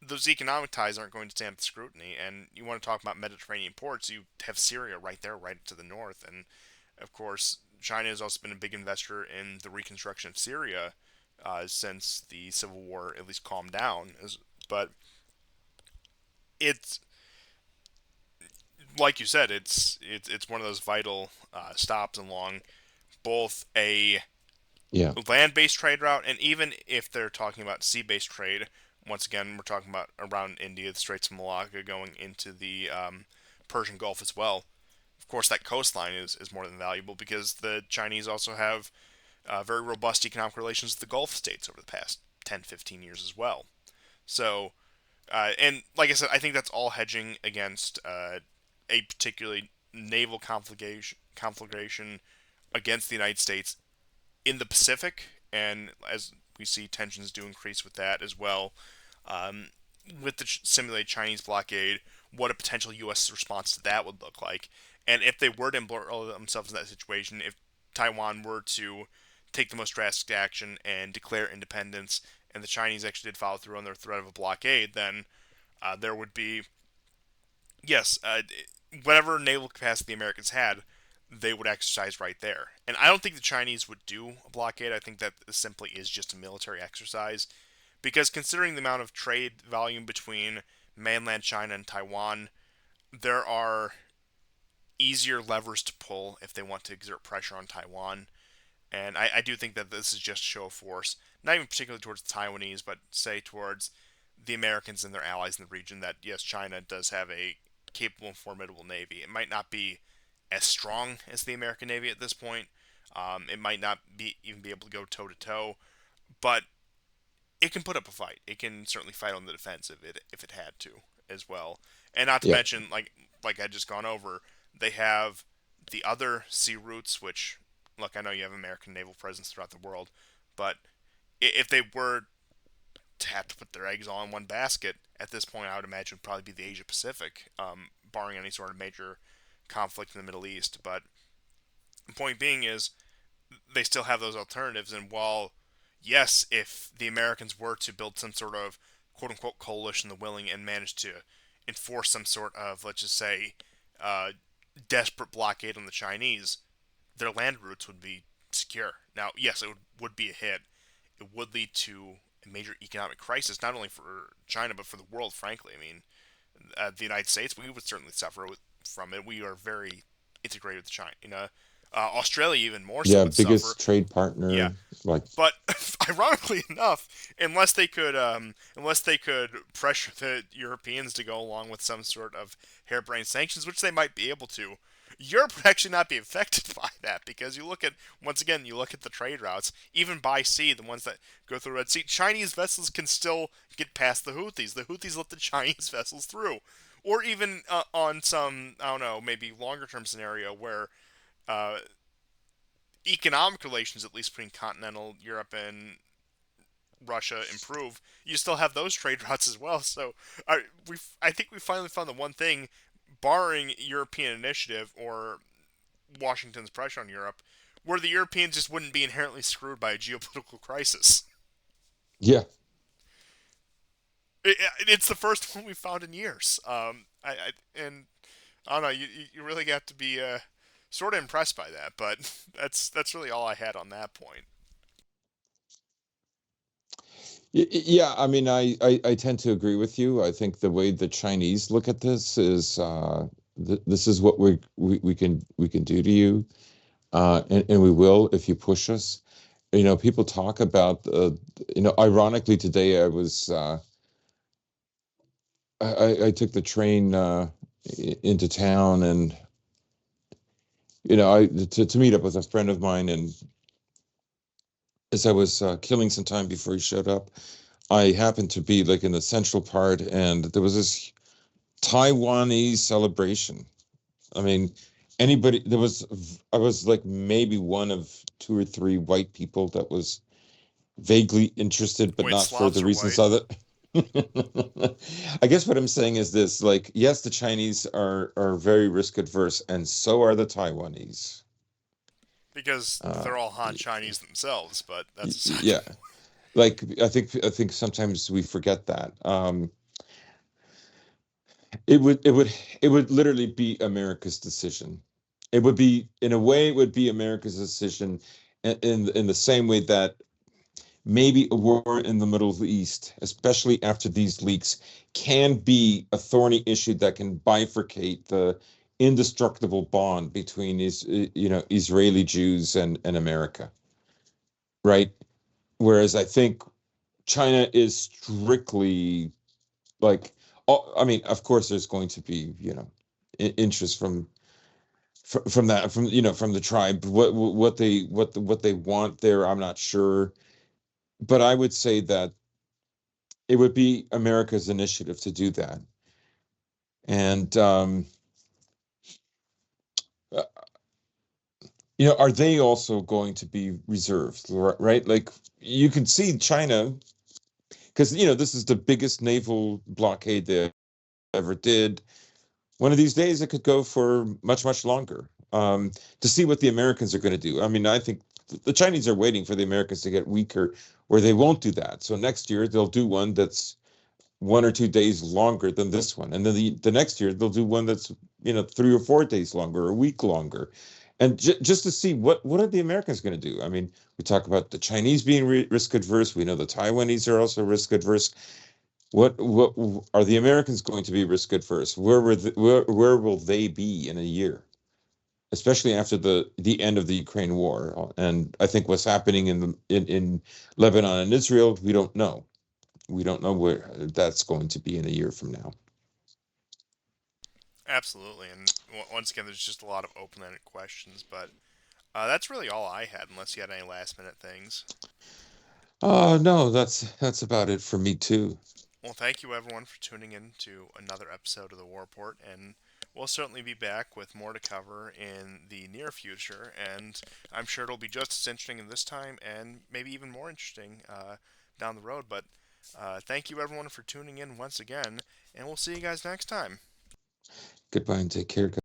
those economic ties aren't going to stand the scrutiny. And you want to talk about Mediterranean ports, you have Syria right there, right to the north. And of course, China has also been a big investor in the reconstruction of Syria since the civil war at least calmed down. But it's like you said, it's one of those vital stops along both a Yeah. land-based trade route, and even if they're talking about sea-based trade, once again we're talking about around India, the Straits of Malacca, going into the Persian Gulf as well. Of course, that coastline is more than valuable because the Chinese also have very robust economic relations with the Gulf states over the past 10, 15 years as well. So, and like I said, I think that's all hedging against a particularly naval conflagration against the United States in the Pacific, and as we see, tensions do increase with that as well. Um, with the simulated Chinese blockade, what a potential U.S. response to that would look like, and if they were to embroil themselves in that situation, if Taiwan were to take the most drastic action and declare independence, and the Chinese actually did follow through on their threat of a blockade, then there would be, yes, whatever naval capacity the Americans had, they would exercise right there. And I don't think the Chinese would do a blockade. I think that this simply is just a military exercise. Because considering the amount of trade volume between mainland China and Taiwan, there are easier levers to pull if they want to exert pressure on Taiwan. And I do think that this is just a show of force, not even particularly towards the Taiwanese, but say towards the Americans and their allies in the region. That yes, China does have a capable and formidable navy. It might not be as strong as the American Navy at this point. It might not be even be able to go toe to toe, but it can put up a fight. It can certainly fight on the defensive if it had to as well. And not to Yeah, mention, like I just gone over, they have the other sea routes, which look, I know you have American naval presence throughout the world, but if they were to have to put their eggs all in one basket at this point, I would imagine would probably be the Asia Pacific, barring any sort of major conflict in the Middle East. But the point being is they still have those alternatives. And while, yes, if the Americans were to build some sort of quote unquote coalition, the willing, and manage to enforce some sort of, let's just say, uh, desperate blockade on the Chinese, their land routes would be secure. Now, yes, would be a hit. It would lead to a major economic crisis, not only for China, but for the world, frankly. I mean, the United States, we would certainly suffer from it. We are very integrated with China. Australia, even more so, yeah, would suffer. biggest trade Yeah, partner. Like, but ironically enough, unless they could pressure the Europeans to go along with some sort of harebrained sanctions, which they might be able to, Europe would actually not be affected by that because you look at once again you look at the trade routes, even by sea, the ones that go through the Red Sea, Chinese vessels can still get past the Houthis. The Houthis let the Chinese vessels through, or even on some I don't know maybe longer term scenario where uh, economic relations, at least between continental Europe and Russia, improve, you still have those trade routes as well. So I think we finally found the one thing, barring European initiative or Washington's pressure on Europe, where the Europeans just wouldn't be inherently screwed by a geopolitical crisis. yeah, It's the first one we've found in years. And I don't know. You really got to be sort of impressed by that, but that's really all I had on that point. yeah. I mean, I tend to agree with you. I think the way the Chinese look at this is this is what we can do to you, and we will if you push us. People talk about ironically today I took the train into town, and I to meet up with a friend of mine, and as I was killing some time before he showed up, I happened to be like in the central part, and there was this Taiwanese celebration. I mean, anybody there was I was like maybe one of two or three white people that was vaguely interested, but Wait, not for Slavs the are reasons white other. I guess what I'm saying is this, like, yes, the Chinese are very risk adverse, and so are the Taiwanese. because Uh, they're all Han Chinese themselves, but that's aside. yeah, like I think sometimes we forget that. It would literally be America's decision. It would be, in a way, it would be America's decision, in the same way that maybe a war in the Middle East, especially after these leaks, can be a thorny issue that can bifurcate the indestructible bond between Israeli Jews and America, right? Whereas I think China is strictly like, oh, I mean, of course, there's going to be interest from that from the tribe. What they want there, I'm not sure, but I would say that it would be America's initiative to do that. And uh, are they also going to be reserved, right? Like, you can see China, because this is the biggest naval blockade they ever did. One of these days, it could go for much, much longer. To see what the Americans are going to do. I mean, I think the Chinese are waiting for the Americans to get weaker, where they won't do that. So next year they'll do one that's 1 or 2 days longer than this one, and then the next year they'll do one that's 3 or 4 days longer, a week longer, and just to see what are the Americans going to do. I mean, we talk about the Chinese being risk adverse. We know the Taiwanese are also risk adverse. What are the Americans going to be risk adverse? Where will they be in a year? Especially after the end of the Ukraine war, and I think what's happening in Lebanon and Israel, we don't know where that's going to be in a year from now. Absolutely, and once again, there's just a lot of open-ended questions, but that's really all I had, unless you had any last-minute things. Oh no, that's about it for me too. Well, thank you everyone for tuning in to another episode of the War Report, and we'll certainly be back with more to cover in the near future, and I'm sure it'll be just as interesting this time, and maybe even more interesting down the road. But thank you everyone for tuning in once again, and we'll see you guys next time. Goodbye and take care,